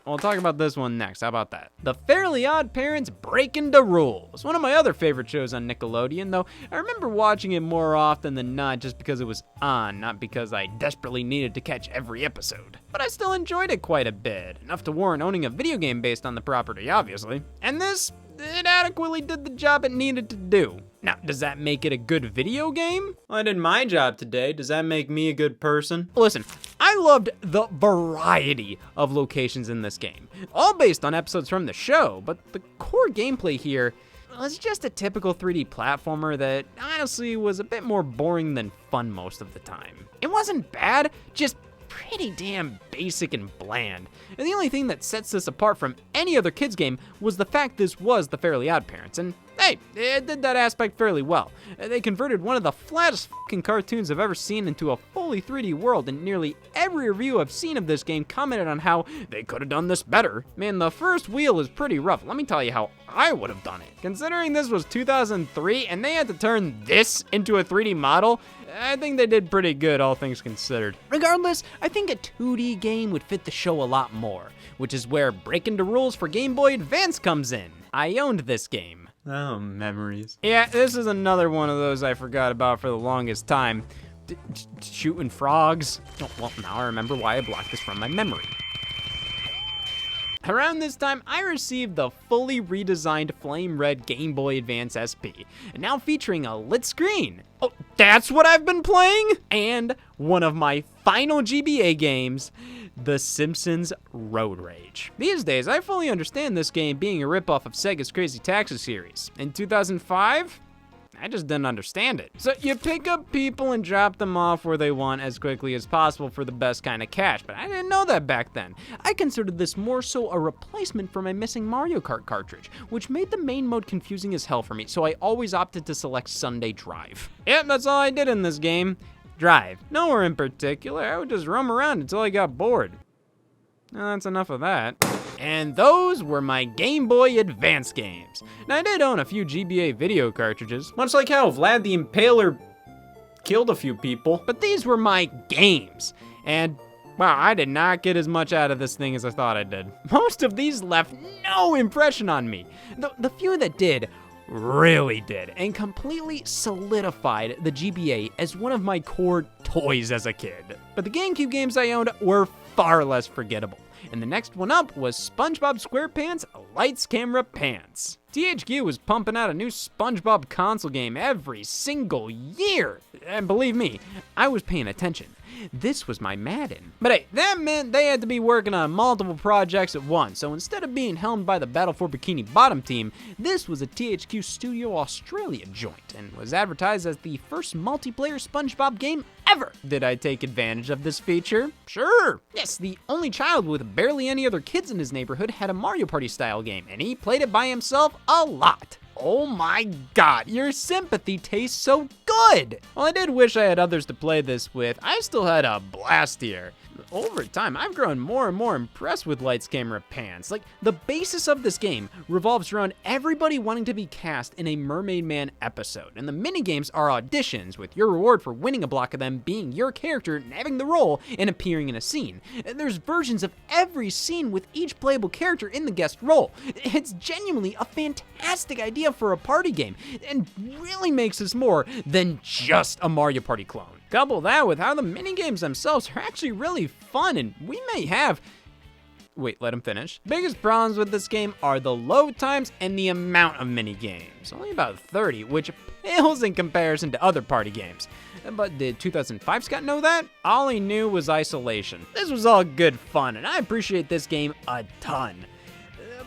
We'll talk about this one next, how about that? The Fairly Odd Parents Breaking the Rules. One of my other favorite shows on Nickelodeon, though I remember watching it more often than not just because it was on, not because I desperately needed to catch every episode. But I still enjoyed it quite a bit, enough to warrant owning a video game based on the property, obviously. And this, it adequately did the job it needed to do. Now, does that make it a good video game? Well, I did my job today. Does that make me a good person? Listen, I loved the variety of locations in this game, all based on episodes from the show, but the core gameplay here was just a typical 3D platformer that honestly was a bit more boring than fun most of the time. It wasn't bad, just pretty damn basic and bland. And the only thing that sets this apart from any other kids game was the fact this was the Fairly Odd Parents, and hey, it did that aspect fairly well. They converted one of the flattest fucking cartoons I've ever seen into a fully 3D world, and nearly every review I've seen of this game commented on how they could have done this better. Man, the first wheel is pretty rough. Let me tell you how I would have done it. Considering this was 2003 and they had to turn this into a 3D model, I think they did pretty good, all things considered. Regardless, I think a 2D game would fit the show a lot more, which is where Breaking the Rules for Game Boy Advance comes in. I owned this game. Oh, memories. Yeah, this is another one of those I forgot about for the longest time. Shooting frogs. Oh, well, now I remember why I blocked this from my memory. Around this time, I received the fully redesigned Flame Red Game Boy Advance SP, and now featuring a lit screen. Oh, that's what I've been playing? And one of my final GBA games, The Simpsons Road Rage. These days, I fully understand this game being a ripoff of Sega's Crazy Taxi series. In 2005, I just didn't understand it. So you pick up people and drop them off where they want as quickly as possible for the best kind of cash, but I didn't know that back then. I considered this more so a replacement for my missing Mario Kart cartridge, which made the main mode confusing as hell for me, so I always opted to select Sunday Drive. Yep, that's all I did in this game. Drive. Nowhere in particular, I would just roam around until I got bored. That's enough of that. And those were my Game Boy Advance games. Now, I did own a few GBA video cartridges, Much like how Vlad the Impaler killed a few people. but these were my games. And, wow, I did not get as much out of this thing as I thought I did. Most of these left no impression on me. The few that did, really did, and completely solidified the GBA as one of my core toys as a kid. But the GameCube games I owned were far less forgettable. And the next one up was SpongeBob SquarePants Lights Camera Pants. THQ was pumping out a new SpongeBob console game every single year. And believe me, I was paying attention. This was my Madden. But hey, that meant they had to be working on multiple projects at once, so instead of being helmed by the Battle for Bikini Bottom team, this was a THQ Studio Australia joint, and was advertised as the first multiplayer SpongeBob game ever. Did I take advantage of this feature? Sure. Yes, the only child with barely any other kids in his neighborhood had a Mario Party style game, and he played it by himself a lot. Oh my god, your sympathy tastes so good! While I did wish I had others to play this with, I still had a blast here. Over time, I've grown more and more impressed with Lights Camera Pants. Like, the basis of this game revolves around everybody wanting to be cast in a Mermaid Man episode, and the minigames are auditions, with your reward for winning a block of them being your character and having the role and appearing in a scene. There's versions of every scene with each playable character in the guest role. It's genuinely a fantastic idea for a party game, and really makes this more than just a Mario Party clone. Couple that with how the minigames themselves are actually really fun, and we may have... Wait, let him finish. Biggest problems with this game are the load times and the amount of minigames. Only about 30, which pales in comparison to other party games. But did 2005 Scott know that? All he knew was isolation. This was all good fun, and I appreciate this game a ton.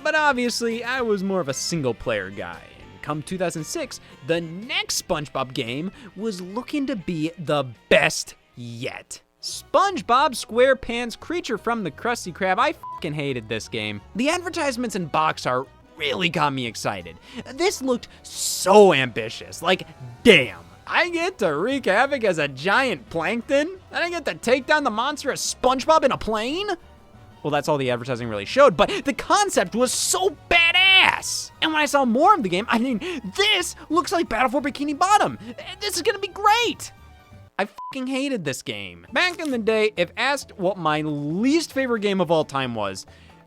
But obviously, I was more of a single-player guy. Come 2006, the next SpongeBob game was looking to be the best yet. SpongeBob SquarePants Creature from the Krusty Krab. I fucking hated this game. The advertisements and box art really got me excited. This looked so ambitious. Like, damn. I get to wreak havoc as a giant plankton? And I get to take down the monster as SpongeBob in a plane? Well, that's all the advertising really showed, but the concept was so badass. And when I saw more of the game, I mean, this looks like Battle for Bikini Bottom. This is gonna be great. I fucking hated this game. Back in the day, if asked what my least favorite game of all time was,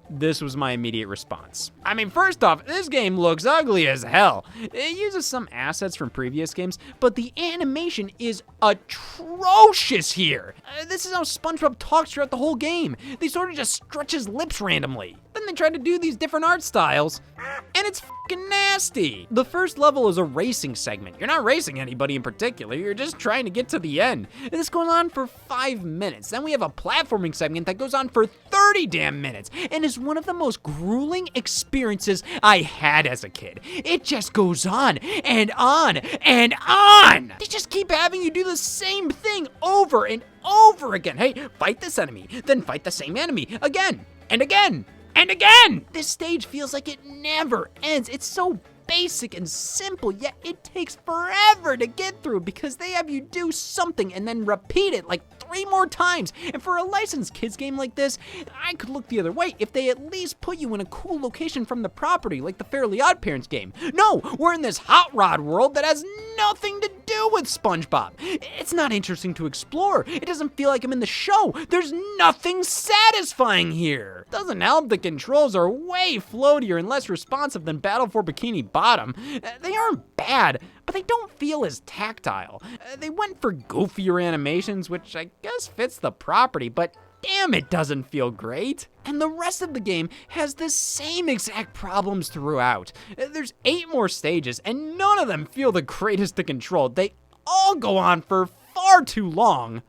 this was my immediate response. I mean, first off, this game looks ugly as hell. It uses some assets from previous games, but the animation is atrocious here. This is how SpongeBob talks throughout the whole game. They sort of just stretch his lips randomly. Then they try to do these different art styles, and it's fucking nasty. The first level is a racing segment. You're not racing anybody in particular, you're just trying to get to the end. And this goes on for 5 minutes. Then we have a platforming segment that goes on for 30 damn minutes, and is one of the most grueling experiences I had as a kid. It just goes on and on and on. They just keep having you do the same thing over and over again. Hey, fight this enemy, then fight the same enemy again and again and again. This stage feels like it never ends. It's so basic and simple, yet it takes forever to get through because they have you do something and then repeat it like 3 more times. And for a licensed kids game like this, I could look the other way if they at least put you in a cool location from the property, like the Fairly OddParents game. No, we're in this hot rod world that has nothing to do with SpongeBob. It's not interesting to explore. It doesn't feel like I'm in the show. There's nothing satisfying here. Doesn't help the controls are way floatier and less responsive than Battle for Bikini Bottom. They aren't bad, but they don't feel as tactile. They went for goofier animations, which I guess fits the property, but damn, it doesn't feel great. And the rest of the game has the same exact problems throughout. There's 8 more stages, and none of them feel the greatest to control. They all go on for far too long.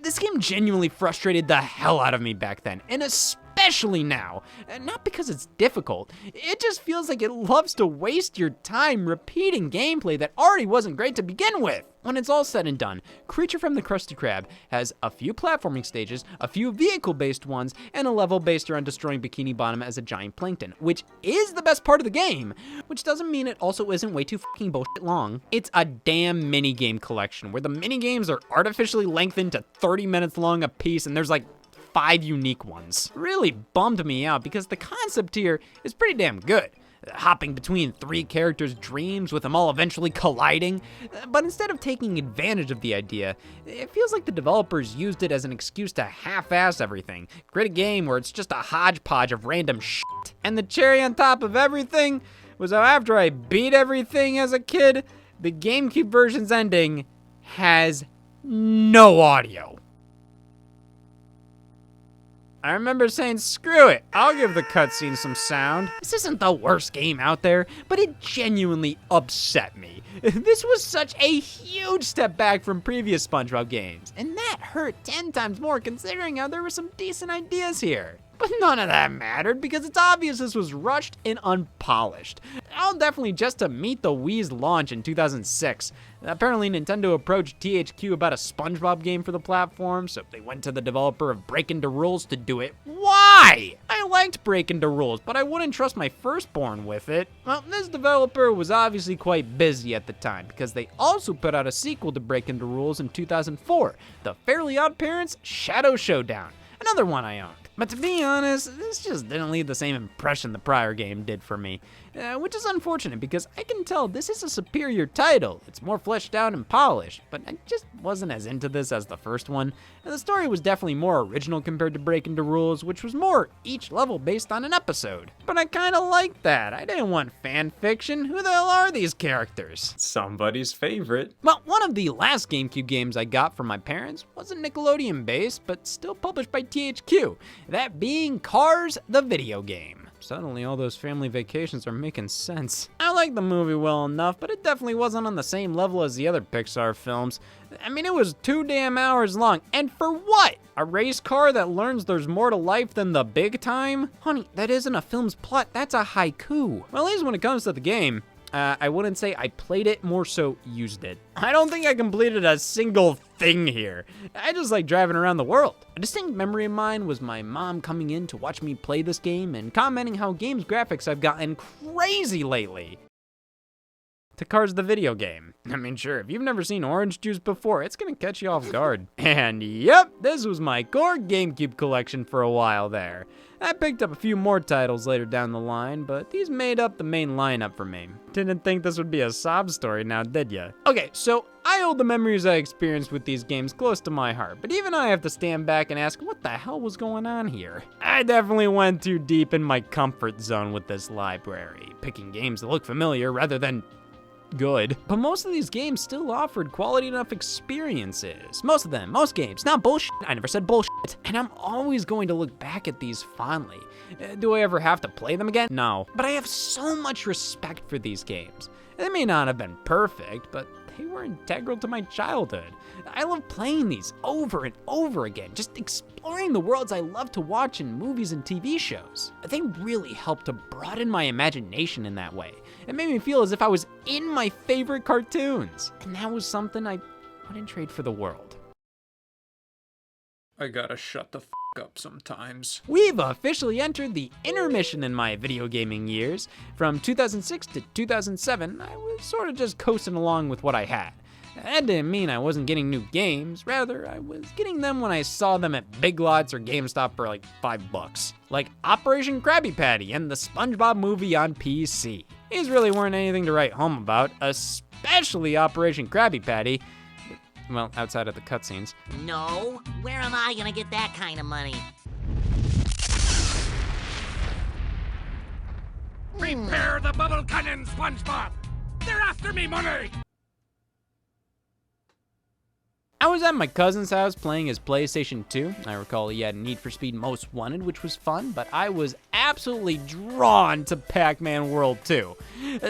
This game genuinely frustrated the hell out of me back then, and especially now. Not because it's difficult, it just feels like it loves to waste your time repeating gameplay that already wasn't great to begin with. When it's all said and done, Creature from the Krusty Krab has a few platforming stages, a few vehicle-based ones, and a level based around destroying Bikini Bottom as a giant plankton, which is the best part of the game, which doesn't mean it also isn't way too fucking bullshit long. It's a damn minigame collection where the minigames are artificially lengthened to 30 minutes long a piece, and there's like 5 unique ones. Really bummed me out because the concept here is pretty damn good. Hopping between 3 characters' dreams with them all eventually colliding. But instead of taking advantage of the idea, it feels like the developers used it as an excuse to half-ass everything. Create a game where it's just a hodgepodge of random shit. And the cherry on top of everything was how after I beat everything as a kid, the GameCube version's ending has no audio. I remember saying, screw it, I'll give the cutscene some sound. This isn't the worst game out there, but it genuinely upset me. This was such a huge step back from previous SpongeBob games, and that hurt 10 times more considering how there were some decent ideas here. But none of that mattered because it's obvious this was rushed and unpolished. All definitely just to meet the Wii's launch in 2006. Apparently Nintendo approached THQ about a SpongeBob game for the platform, so they went to the developer of Breakin' Da Rules to do it. Why? I liked Breakin' Da Rules, but I wouldn't trust my firstborn with it. Well, this developer was obviously quite busy at the time because they also put out a sequel to Breakin' Da Rules in 2004, The Fairly OddParents Shadow Showdown, another one I owned. But to be honest, this just didn't leave the same impression the prior game did for me, which is unfortunate because I can tell this is a superior title. It's more fleshed out and polished, but I just wasn't as into this as the first one. And the story was definitely more original compared to Breakin' Da Rules, which was more each level based on an episode. But I kinda liked that. I didn't want fan fiction. Who the hell are these characters? Somebody's favorite. Well, one of the last GameCube games I got from my parents wasn't Nickelodeon based, but still published by THQ. That being Cars, the video game. Suddenly all those family vacations are making sense. I liked the movie well enough, but it definitely wasn't on the same level as the other Pixar films. I mean, it was 2 damn hours long, and for what? A race car that learns there's more to life than the big time? Honey, that isn't a film's plot, that's a haiku. Well, at least when it comes to the game, I wouldn't say I played it, more so used it. I don't think I completed a single thing here. I just like driving around the world. A distinct memory of mine was my mom coming in to watch me play this game and commenting how game's graphics have gotten crazy lately. To Cars the video game. I mean, sure, if you've never seen Orange Juice before, it's gonna catch you off guard. And yep, this was my core GameCube collection for a while there. I picked up a few more titles later down the line, but these made up the main lineup for me. Didn't think this would be a sob story now, did ya? Okay, so I hold the memories I experienced with these games close to my heart, but even I have to stand back and ask, what the hell was going on here? I definitely went too deep in my comfort zone with this library, picking games that look familiar rather than good. But most of these games still offered quality enough experiences. Most of them, most games, not bullshit. I never said bullshit. And I'm always going to look back at these fondly. Do I ever have to play them again? No. But I have so much respect for these games. They may not have been perfect, but they were integral to my childhood. I love playing these over and over again, just exploring the worlds I love to watch in movies and TV shows. They really helped to broaden my imagination in that way. It made me feel as if I was in my favorite cartoons. And that was something I wouldn't trade for the world. I gotta shut the f up sometimes. We've officially entered the intermission in my video gaming years. From 2006 to 2007, I was sort of just coasting along with what I had. That didn't mean I wasn't getting new games, rather I was getting them when I saw them at Big Lots or GameStop for like $5. Like Operation Krabby Patty and the SpongeBob movie on PC. These really weren't anything to write home about, especially Operation Krabby Patty. Well, outside of the cutscenes. No, where am I gonna get that kind of money? Prepare the bubble cannon, SpongeBob! They're after me money! I was at my cousin's house playing his PlayStation 2. I recall he had Need for Speed Most Wanted, which was fun, but I was absolutely drawn to Pac-Man World 2.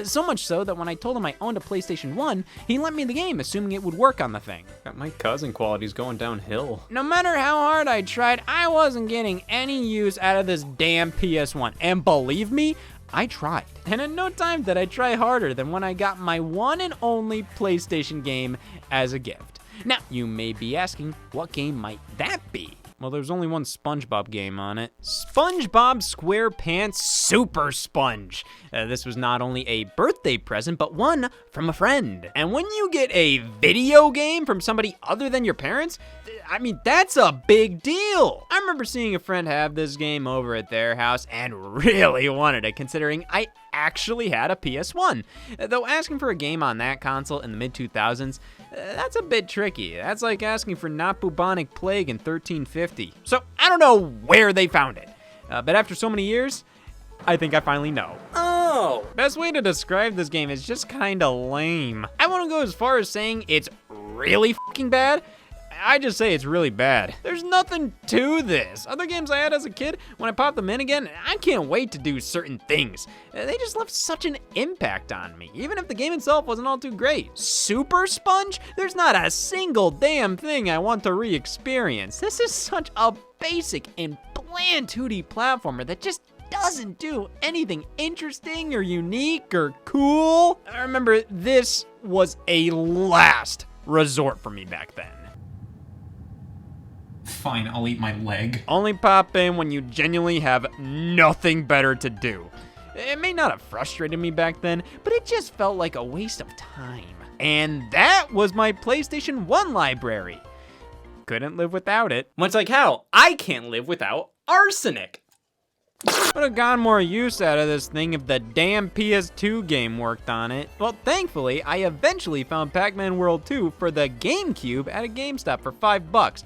So much so that when I told him I owned a PlayStation 1, he lent me the game, assuming it would work on the thing. Got my cousin quality's going downhill. No matter how hard I tried, I wasn't getting any use out of this damn PS1. And believe me, I tried. And in no time did I try harder than when I got my one and only PlayStation game as a gift. Now, you may be asking, what game might that be? Well, there's only one SpongeBob game on it. SpongeBob SquarePants Super Sponge. This was not only a birthday present, but one from a friend. And when you get a video game from somebody other than your parents, I mean, that's a big deal. I remember seeing a friend have this game over at their house and really wanted it, considering I actually had a PS1. Though asking for a game on that console in the mid-2000s, that's a bit tricky. That's like asking for not bubonic plague in 1350. So I don't know where they found it. But after so many years, I think I finally know. Oh! Best way to describe this game is just kinda lame. I wanna go as far as saying it's really fucking bad. I just say it's really bad. There's nothing to this. Other games I had as a kid, when I pop them in again, I can't wait to do certain things. They just left such an impact on me, even if the game itself wasn't all too great. Super Sponge? There's not a single damn thing I want to re-experience. This is such a basic and bland 2D platformer that just doesn't do anything interesting or unique or cool. I remember this was a last resort for me back then. Fine, I'll eat my leg. Only pop in when you genuinely have nothing better to do. It may not have frustrated me back then, but it just felt like a waste of time. And that was my PlayStation 1 library. Couldn't live without it. Much like how I can't live without arsenic. Would have gotten more use out of this thing if the damn PS2 game worked on it. Well, thankfully, I eventually found Pac-Man World 2 for the GameCube at a GameStop for $5.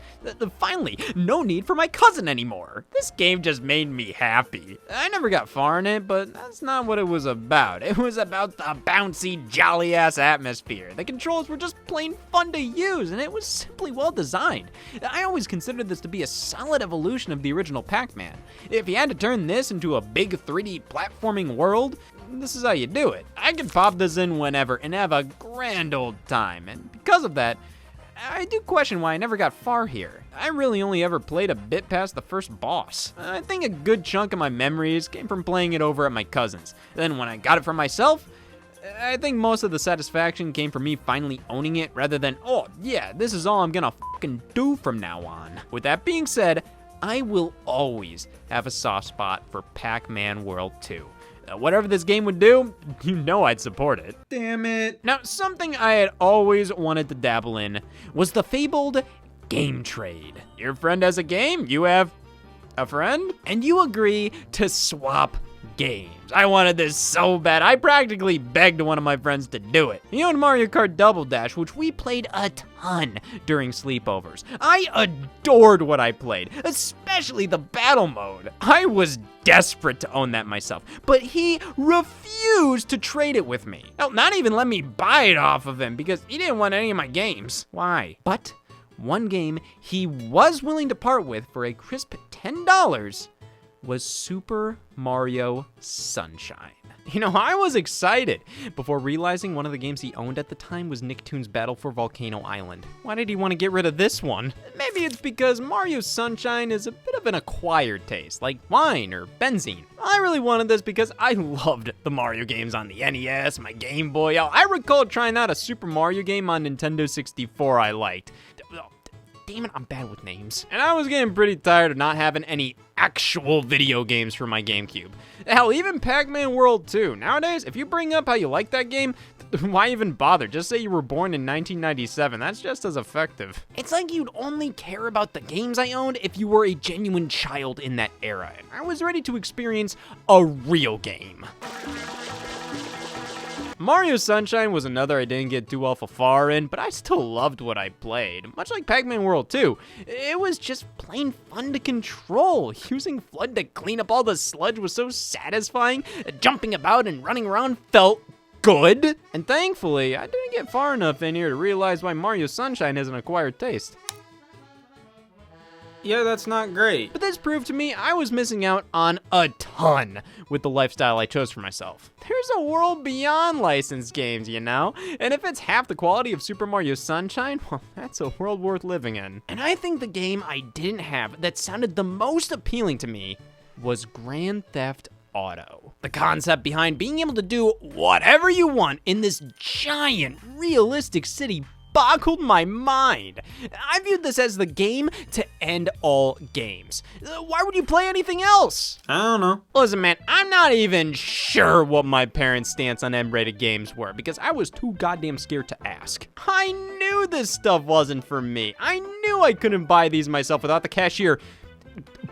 Finally, no need for my cousin anymore. This game just made me happy. I never got far in it, but that's not what it was about. It was about the bouncy, jolly-ass atmosphere. The controls were just plain fun to use, and it was simply well designed. I always considered this to be a solid evolution of the original Pac-Man. If you had to turn this into a big 3D platforming world, this is how you do it. I can pop this in whenever and have a grand old time, and because of that, I do question why I never got far here. I really only ever played a bit past the first boss. I think a good chunk of my memories came from playing it over at my cousin's. Then when I got it for myself, I think most of the satisfaction came from me finally owning it rather than, oh yeah, this is all I'm gonna fucking do from now on. With that being said, I will always have a soft spot for Pac-Man World 2. Whatever this game would do, you know I'd support it. Damn it. Now, something I had always wanted to dabble in was the fabled game trade. Your friend has a game, you have a friend, and you agree to swap games. I wanted this so bad, I practically begged one of my friends to do it. He owned Mario Kart Double Dash, which we played a ton during sleepovers. I adored what I played, especially the battle mode. I was desperate to own that myself, but he refused to trade it with me. Hell, not even let me buy it off of him because he didn't want any of my games. Why? But one game he was willing to part with for a crisp $10 was Super Mario Sunshine. You know, I was excited before realizing one of the games he owned at the time was Nicktoons Battle for Volcano Island. Why did he want to get rid of this one? Maybe it's because Mario Sunshine is a bit of an acquired taste, like wine or benzene. I really wanted this because I loved the Mario games on the NES, my Game Boy. I recall trying out a Super Mario game on Nintendo 64 I liked. Damn it, I'm bad with names. And I was getting pretty tired of not having any actual video games for my GameCube. Hell, even Pac-Man World 2. Nowadays, if you bring up how you like that game, why even bother? Just say you were born in 1997. That's just as effective. It's like you'd only care about the games I owned if you were a genuine child in that era. And I was ready to experience a real game. Mario Sunshine was another I didn't get too awful far in, but I still loved what I played. Much like Pac-Man World 2, it was just plain fun to control. Using FLUDD to clean up all the sludge was so satisfying. Jumping about and running around felt good. And thankfully, I didn't get far enough in here to realize why Mario Sunshine is an acquired taste. Yeah, that's not great. But this proved to me I was missing out on a ton with the lifestyle I chose for myself. There's a world beyond licensed games, you know? And if it's half the quality of Super Mario Sunshine, well, that's a world worth living in. And I think the game I didn't have that sounded the most appealing to me was Grand Theft Auto. The concept behind being able to do whatever you want in this giant, realistic city boggled my mind. I viewed this as the game to end all games. Why would you play anything else? I don't know. Listen, man, I'm not even sure what my parents' stance on M-rated games were because I was too goddamn scared to ask. I knew this stuff wasn't for me. I knew I couldn't buy these myself without the cashier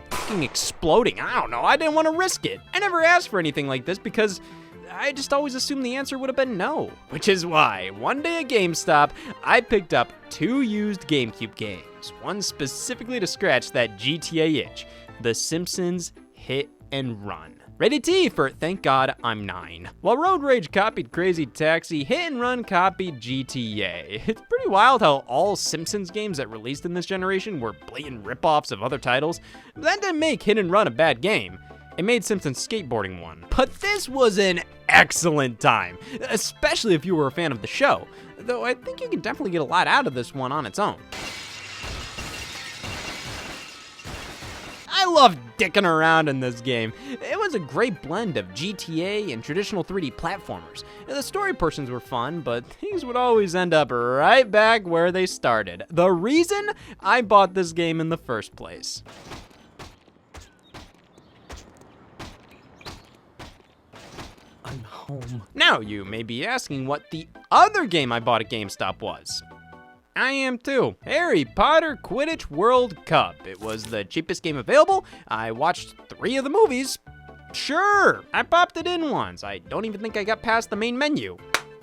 fucking exploding. I don't know. I didn't want to risk it. I never asked for anything like this because I just always assumed the answer would have been no. Which is why, one day at GameStop, I picked up 2 used GameCube games. One specifically to scratch that GTA itch, The Simpsons Hit and Run. Rated T for Thank God I'm 9. While Road Rage copied Crazy Taxi, Hit and Run copied GTA. It's pretty wild how all Simpsons games that released in this generation were blatant ripoffs of other titles. But that didn't make Hit and Run a bad game. It made Simpsons skateboarding one. But this was an excellent time, especially if you were a fan of the show. Though I think you can definitely get a lot out of this one on its own. I loved dicking around in this game. It was a great blend of GTA and traditional 3D platformers. The story portions were fun, but things would always end up right back where they started. The reason I bought this game in the first place. I'm home. Now you may be asking what the other game I bought at GameStop was. I am too. Harry Potter Quidditch World Cup. It was the cheapest game available. I watched 3 of the movies. Sure, I popped it in once. I don't even think I got past the main menu.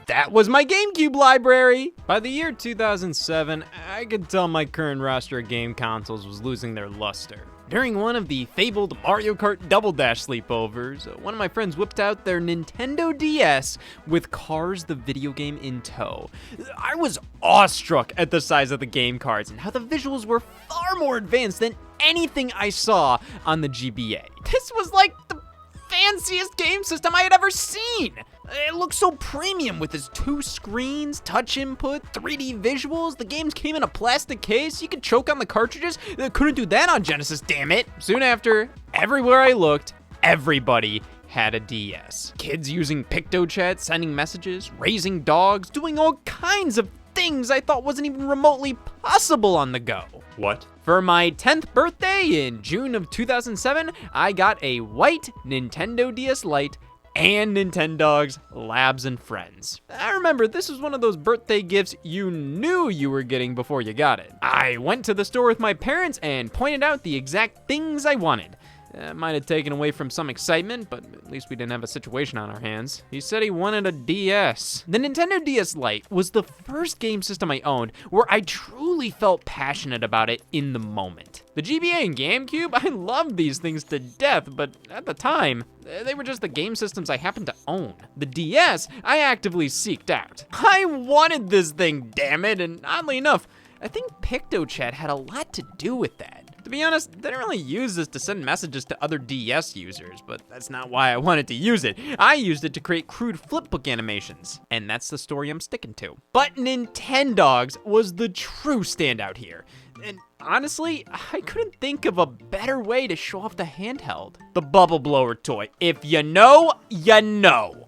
That was my GameCube library. By the year 2007, I could tell my current roster of game consoles was losing their luster. During one of the fabled Mario Kart Double Dash sleepovers, one of my friends whipped out their Nintendo DS with Cars the video game in tow. I was awestruck at the size of the game cards and how the visuals were far more advanced than anything I saw on the GBA. This was like the fanciest game system I had ever seen. It looked so premium with its 2 screens, touch input, 3D visuals. The games came in a plastic case. You could choke on the cartridges. They couldn't do that on Genesis, damn it. Soon after, everywhere I looked, everybody had a DS. Kids using PictoChat, sending messages, raising dogs, doing all kinds of things I thought wasn't even remotely possible on the go. What? For my 10th birthday in June of 2007, I got a white Nintendo DS Lite and Nintendogs Labs and Friends. I remember this was one of those birthday gifts you knew you were getting before you got it. I went to the store with my parents and pointed out the exact things I wanted. That might have taken away from some excitement, but at least we didn't have a situation on our hands. He said he wanted a DS. The Nintendo DS Lite was the first game system I owned where I truly felt passionate about it in the moment. The GBA and GameCube, I loved these things to death, but at the time, they were just the game systems I happened to own. The DS, I actively seeked out. I wanted this thing, damn it, and oddly enough, I think PictoChat had a lot to do with that. To be honest, I didn't really use this to send messages to other DS users, but that's not why I wanted to use it. I used it to create crude flipbook animations, and that's the story I'm sticking to. But Nintendogs was the true standout here. And honestly, I couldn't think of a better way to show off the handheld. The bubble blower toy. If you know, you know.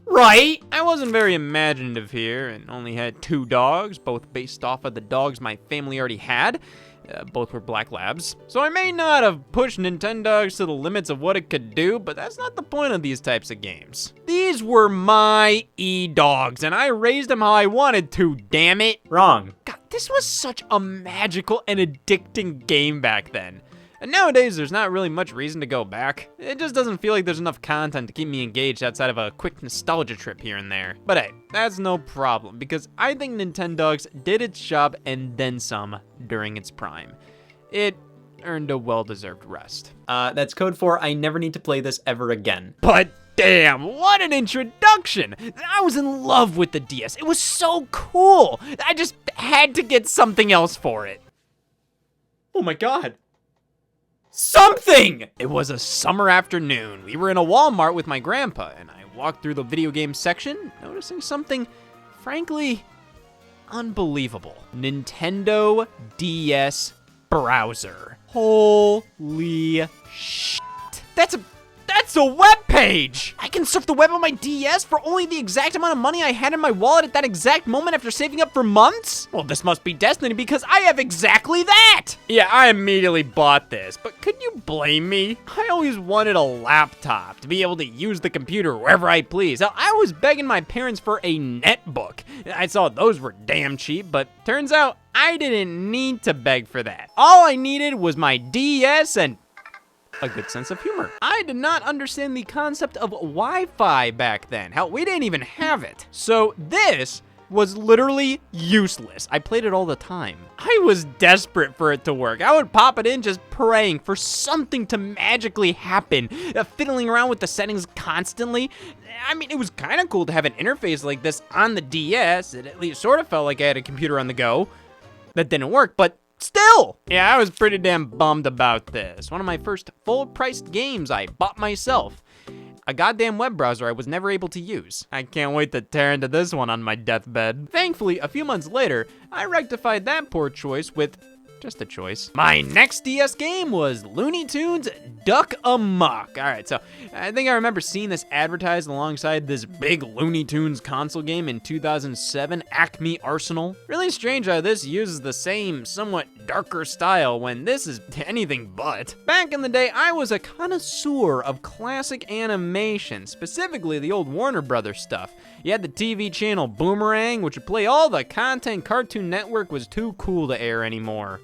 Right? I wasn't very imaginative here and only had 2 dogs, both based off of the dogs my family already had. Both were black labs. So I may not have pushed Nintendogs to the limits of what it could do, but that's not the point of these types of games. These were my E-dogs, and I raised them how I wanted to, damn it. Wrong. God, this was such a magical and addicting game back then. And nowadays, there's not really much reason to go back. It just doesn't feel like there's enough content to keep me engaged outside of a quick nostalgia trip here and there. But hey, that's no problem, because I think Nintendogs did its job and then some during its prime. It earned a well-deserved rest. That's code for I never need to play this ever again. But damn, what an introduction! I was in love with the DS. It was so cool! I just had to get something else for it. Oh my god. Something! It was a summer afternoon. We were in a Walmart with my grandpa, and I walked through the video game section, noticing something, frankly, unbelievable. Nintendo DS browser. Holy shit. That's a web page! I can surf the web on my DS for only the exact amount of money I had in my wallet at that exact moment after saving up for months? Well, this must be destiny because I have exactly that! Yeah, I immediately bought this, but could you blame me? I always wanted a laptop to be able to use the computer wherever I please. I was begging my parents for a netbook. I saw those were damn cheap, but turns out I didn't need to beg for that. All I needed was my DS and a good sense of humor. I did not understand the concept of Wi-Fi back then. Hell, we didn't even have it. So this was literally useless. I played it all the time. I was desperate for it to work. I would pop it in just praying for something to magically happen, fiddling around with the settings constantly. I mean, it was kind of cool to have an interface like this on the DS. It at least sort of felt like I had a computer on the go. That didn't work, but still! Yeah, I was pretty damn bummed about this. One of my first full-priced games I bought myself. A goddamn web browser I was never able to use. I can't wait to tear into this one on my deathbed. Thankfully, a few months later, I rectified that poor choice with just a choice. My next DS game was Looney Tunes Duck Amuck. All right, so I think I remember seeing this advertised alongside this big Looney Tunes console game in 2007, Acme Arsenal. Really strange how this uses the same, somewhat darker style when this is anything but. Back in the day, I was a connoisseur of classic animation, specifically the old Warner Brothers stuff. You had the TV channel Boomerang, which would play all the content Cartoon Network was too cool to air anymore.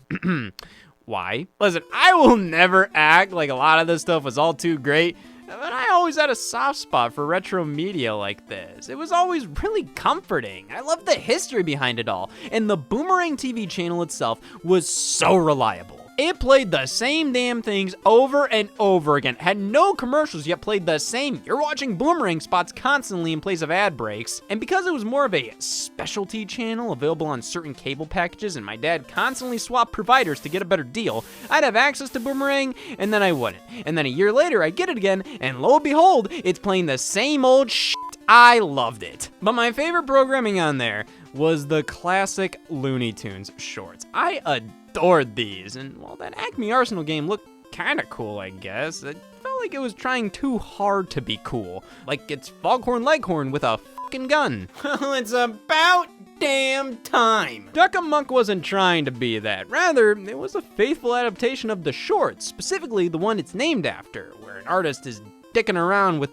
Why? Listen, I will never act like a lot of this stuff was all too great, but I always had a soft spot for retro media like this. It was always really comforting. I loved the history behind it all, and the Boomerang TV channel itself was so reliable. It played the same damn things over and over again, had no commercials, yet played the same "you're watching Boomerang" spots constantly in place of ad breaks. And because it was more of a specialty channel available on certain cable packages and my dad constantly swapped providers to get a better deal, I'd have access to Boomerang and then I wouldn't. And then a year later I'd get it again and lo and behold, it's playing the same old shit. I loved it. But my favorite programming on there was the classic Looney Tunes shorts. I adored these, and while that Acme Arsenal game looked kinda cool, I guess, it felt like it was trying too hard to be cool. Like it's Foghorn Leghorn with a fucking gun. Well, it's about damn time. Duck Amuck wasn't trying to be that. Rather, it was a faithful adaptation of the short, specifically the one it's named after, where an artist is dicking around with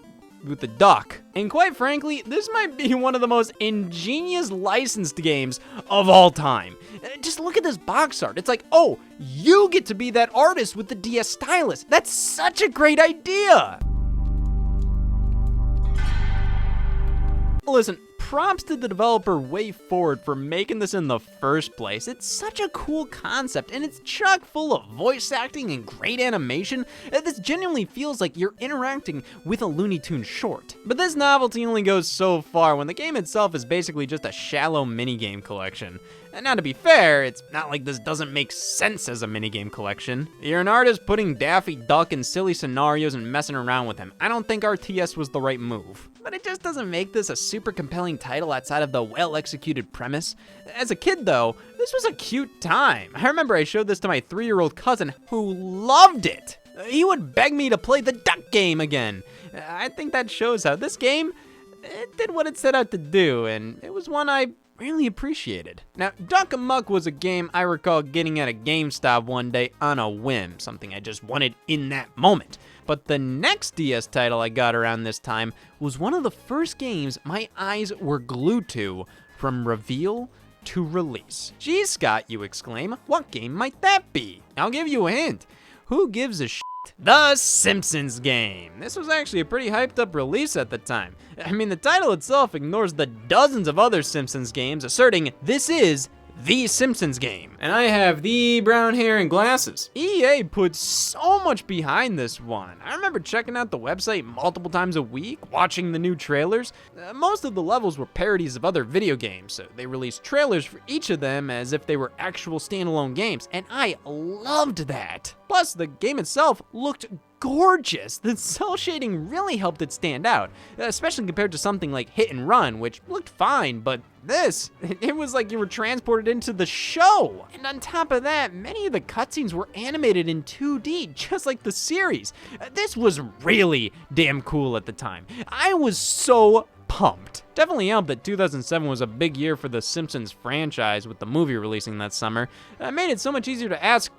the duck. And quite frankly, this might be one of the most ingenious licensed games of all time. Just look at this box art. It's like, oh, you get to be that artist with the DS stylus. That's such a great idea. Listen, props to the developer WayForward for making this in the first place. It's such a cool concept, and it's chock full of voice acting and great animation. This genuinely feels like you're interacting with a Looney Tunes short. But this novelty only goes so far when the game itself is basically just a shallow minigame collection. And now to be fair, it's not like this doesn't make sense as a minigame collection. You're an artist putting Daffy Duck in silly scenarios and messing around with him. I don't think RTS was the right move. But it just doesn't make this a super compelling title outside of the well-executed premise. As a kid though, this was a cute time. I remember I showed this to my 3-year-old cousin who loved it. He would beg me to play the duck game again. I think that shows how this game, it did what it set out to do, and it was one I really appreciated. Now, Duck Amuck was a game I recall getting at a GameStop one day on a whim, something I just wanted in that moment. But the next DS title I got around this time was one of the first games my eyes were glued to from reveal to release. Geez, Scott, you exclaim, what game might that be? I'll give you a hint. Who gives a shit? The Simpsons game. This was actually a pretty hyped up release at the time. I mean, the title itself ignores the dozens of other Simpsons games asserting this is the Simpsons game. And I have the brown hair and glasses. EA put so much behind this one. I remember checking out the website multiple times a week, watching the new trailers. Most of the levels were parodies of other video games, so they released trailers for each of them as if they were actual standalone games, and I loved that. Plus, the game itself looked gorgeous. The cell shading really helped it stand out, especially compared to something like Hit and Run, which looked fine, but this, it was like you were transported into the show. And on top of that, many of the cutscenes were animated in 2D, just like the series. This was really damn cool at the time. I was so pumped. Definitely helped that 2007 was a big year for the Simpsons franchise with the movie releasing that summer. It made it so much easier to ask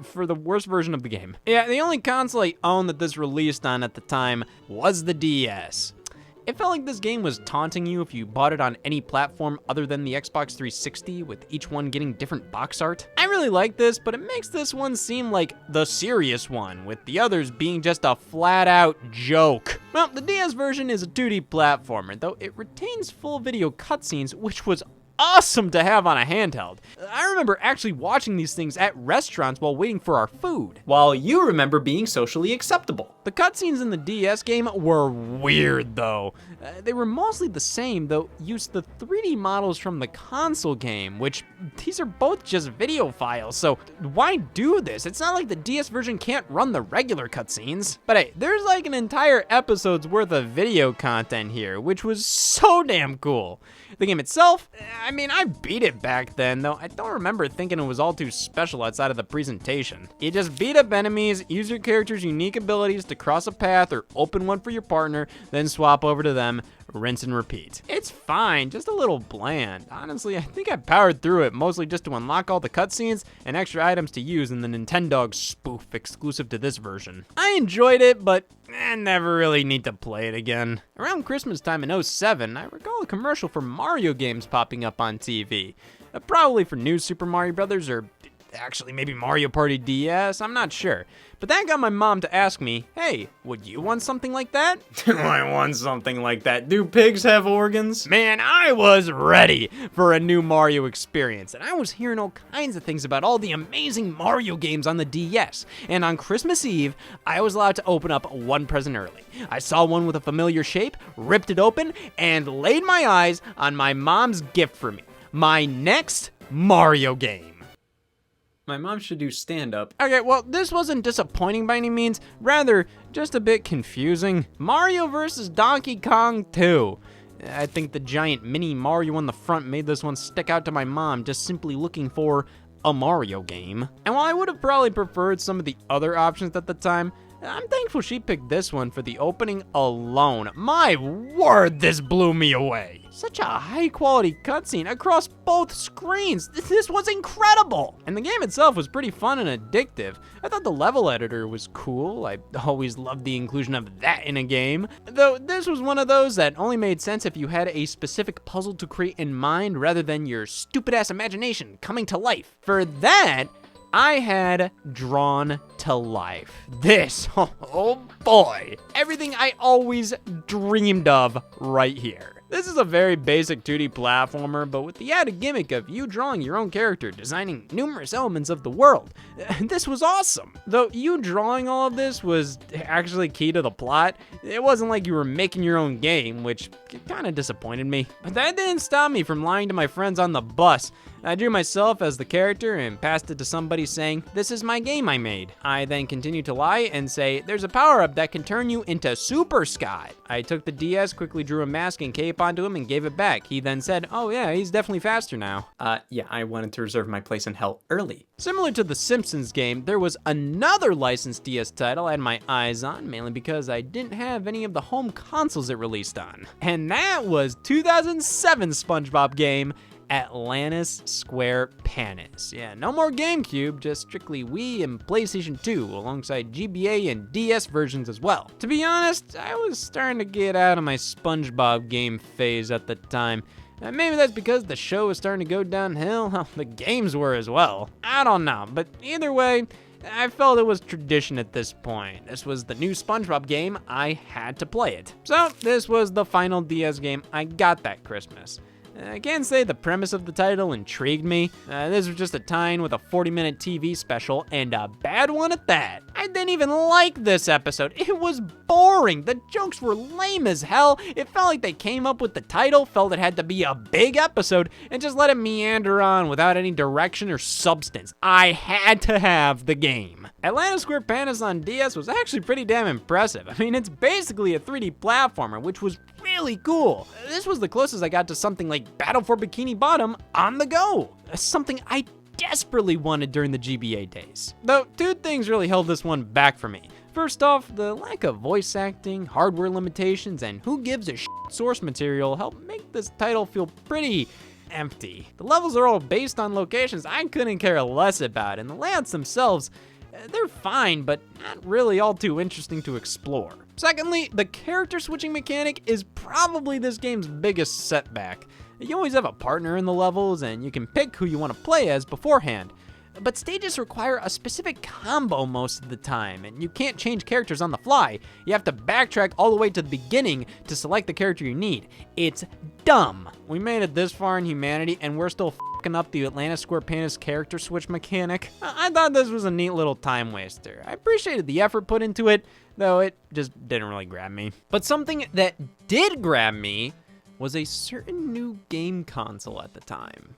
for the worst version of the game. Yeah, the only console I owned that this released on at the time was the DS. It felt like this game was taunting you if you bought it on any platform other than the Xbox 360, with each one getting different box art. I really like this, but it makes this one seem like the serious one, with the others being just a flat-out joke. Well, the DS version is a 2D platformer, though it retains full video cutscenes, which was awesome to have on a handheld. I remember actually watching these things at restaurants while waiting for our food. While you remember being socially acceptable. The cutscenes in the DS game were weird though. They were mostly the same, though used the 3D models from the console game, which these are both just video files, so why do this? It's not like the DS version can't run the regular cutscenes. But hey, there's like an entire episode's worth of video content here, which was so damn cool. The game itself, I mean, I beat it back then, though I don't remember thinking it was all too special outside of the presentation. You just beat up enemies, use your character's unique abilities to cross a path or open one for your partner, then swap over to them, rinse and repeat. It's fine, just a little bland. Honestly, I think I powered through it mostly just to unlock all the cutscenes and extra items to use in the Nintendog spoof exclusive to this version. I enjoyed it, but I never really need to play it again. Around Christmas time in 07, I recall a commercial for Mario games popping up on TV. Probably for New Super Mario Brothers, or actually maybe Mario Party DS, I'm not sure. But that got my mom to ask me, hey, would you want something like that? Do I want something like that? Do pigs have organs? Man, I was ready for a new Mario experience, and I was hearing all kinds of things about all the amazing Mario games on the DS. And on Christmas Eve, I was allowed to open up one present early. I saw one with a familiar shape, ripped it open, and laid my eyes on my mom's gift for me. My next Mario game. My mom should do stand-up. Okay, well, this wasn't disappointing by any means, rather, just a bit confusing. Mario vs. Donkey Kong 2. I think the giant mini Mario on the front made this one stick out to my mom, just simply looking for a Mario game. And while I would have probably preferred some of the other options at the time, I'm thankful she picked this one for the opening alone. My word, this blew me away. Such a high quality cutscene across both screens. This was incredible. And the game itself was pretty fun and addictive. I thought the level editor was cool. I always loved the inclusion of that in a game. Though this was one of those that only made sense if you had a specific puzzle to create in mind rather than your stupid ass imagination coming to life. For that, I had Drawn to Life. This, oh boy, everything I always dreamed of right here. This is a very basic 2D platformer, but with the added gimmick of you drawing your own character, designing numerous elements of the world. This was awesome. Though you drawing all of this was actually key to the plot, it wasn't like you were making your own game, which kind of disappointed me. But that didn't stop me from lying to my friends on the bus. I drew myself as the character and passed it to somebody saying, "This is my game I made." I then continued to lie and say, "There's a power-up that can turn you into Super Scott." I took the DS, quickly drew a mask and cape onto him and gave it back. He then said, "Oh yeah, he's definitely faster now." Yeah, I wanted to reserve my place in hell early. Similar to the Simpsons game, there was another licensed DS title I had my eyes on, mainly because I didn't have any of the home consoles it released on. And that was 2007 SpongeBob game, Atlantis Square Panis. Yeah, no more GameCube, just strictly Wii and PlayStation 2, alongside GBA and DS versions as well. To be honest, I was starting to get out of my SpongeBob game phase at the time. Maybe that's because the show was starting to go downhill. Well, the games were as well. I don't know, but either way, I felt it was tradition at this point. This was the new SpongeBob game, I had to play it. So this was the final DS game I got that Christmas. I can't say the premise of the title intrigued me. This was just a tie-in with a 40-minute TV special, and a bad one at that. I didn't even like this episode. It was boring. The jokes were lame as hell. It felt like they came up with the title, felt it had to be a big episode, and just let it meander on without any direction or substance. I had to have the game. Atlantis Square Panis on DS was actually pretty damn impressive. I mean, it's basically a 3D platformer, which was really cool. This was the closest I got to something like Battle for Bikini Bottom on the go. Something I desperately wanted during the GBA days. Though, two things really held this one back for me. First off, the lack of voice acting, hardware limitations, and who gives a shit source material helped make this title feel pretty empty. The levels are all based on locations I couldn't care less about, and the layouts themselves, they're fine, but not really all too interesting to explore. Secondly, the character switching mechanic is probably this game's biggest setback. You always have a partner in the levels, and you can pick who you want to play as beforehand. But stages require a specific combo most of the time, and you can't change characters on the fly. You have to backtrack all the way to the beginning to select the character you need. It's dumb. We made it this far in humanity, and we're still f***ing up the Atlantis Square Panis character switch mechanic. I thought this was a neat little time waster. I appreciated the effort put into it, though it just didn't really grab me. But something that did grab me was a certain new game console at the time.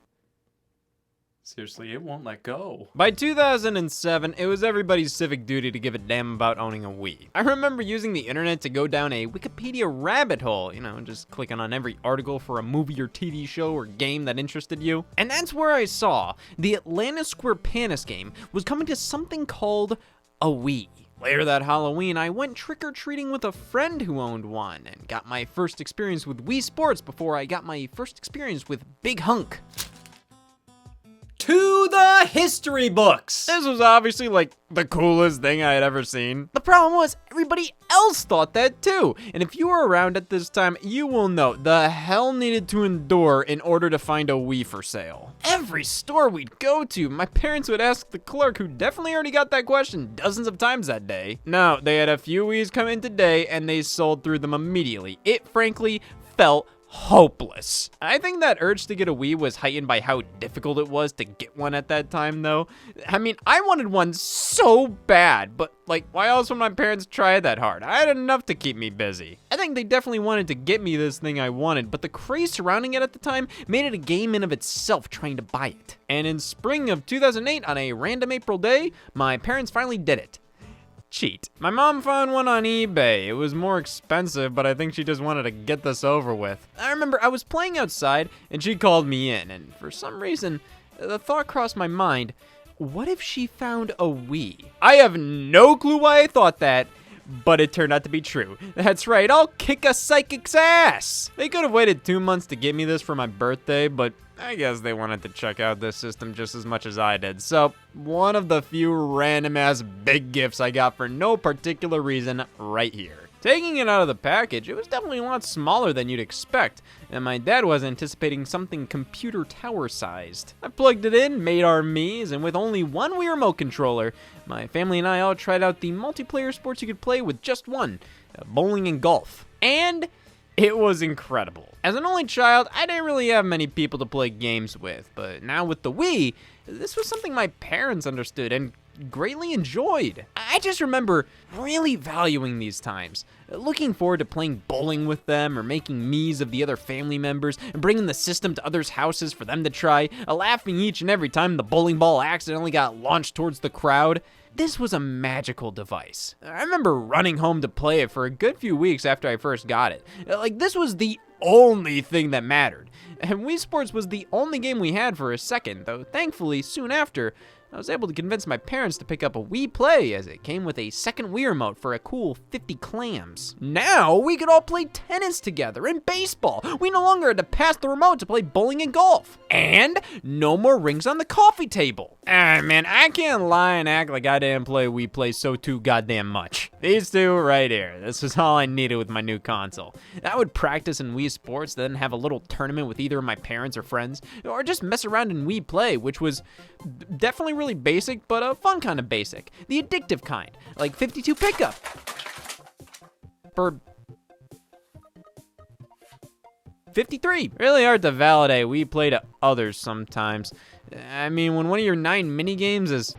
Seriously, it won't let go. By 2007, it was everybody's civic duty to give a damn about owning a Wii. I remember using the internet to go down a Wikipedia rabbit hole, just clicking on every article for a movie or TV show or game that interested you. And that's where I saw the Atlantis Square Panis game was coming to something called a Wii. Later that Halloween, I went trick-or-treating with a friend who owned one and got my first experience with Wii Sports before I got my first experience with Big Hunk. To the history books! This was obviously like the coolest thing I had ever seen. The problem was everybody else thought that too. And if you were around at this time, you will know the hell needed to endure in order to find a Wii for sale. Every store we'd go to, my parents would ask the clerk, who definitely already got that question dozens of times that day. No, they had a few Wiis come in today and they sold through them immediately. It frankly felt hopeless. I think that urge to get a Wii was heightened by how difficult it was to get one at that time though. I mean, I wanted one so bad, but why else would my parents try that hard? I had enough to keep me busy. I think they definitely wanted to get me this thing I wanted, but the craze surrounding it at the time made it a game in of itself trying to buy it. And in spring of 2008, on a random April day, my parents finally did it. Cheat. My mom found one on eBay. It was more expensive, but I think she just wanted to get this over with. I remember I was playing outside and she called me in, and for some reason, the thought crossed my mind, what if she found a Wii? I have no clue why I thought that, but it turned out to be true. That's right, I'll kick a psychic's ass. They could have waited 2 months to get me this for my birthday, but I guess they wanted to check out this system just as much as I did. So, one of the few random ass big gifts I got for no particular reason right here. Taking it out of the package, it was definitely a lot smaller than you'd expect, and my dad was anticipating something computer tower sized. I plugged it in, made our Miis, and with only one Wii remote controller, my family and I all tried out the multiplayer sports you could play with just one, bowling and golf. And it was incredible. As an only child, I didn't really have many people to play games with, but now with the Wii, this was something my parents understood and greatly enjoyed. I just remember really valuing these times, looking forward to playing bowling with them or making Miis of the other family members and bringing the system to others' houses for them to try, laughing each and every time the bowling ball accidentally got launched towards the crowd. This was a magical device. I remember running home to play it for a good few weeks after I first got it. Like, this was the only thing that mattered. And Wii Sports was the only game we had for a second, though thankfully, soon after, I was able to convince my parents to pick up a Wii Play as it came with a second Wii remote for a cool 50 clams. Now we could all play tennis together and baseball. We no longer had to pass the remote to play bowling and golf. And no more rings on the coffee table. Man, I can't lie and act like I didn't play Wii Play so too goddamn much. These two right here, this was all I needed with my new console. I would practice in Wii Sports, then have a little tournament with either of my parents or friends, or just mess around in Wii Play, which was definitely really basic, but a fun kind of basic. The addictive kind, like 52 pickup. For 53. Really hard to validate. We play to others sometimes. I mean, when one of your 9 mini games is...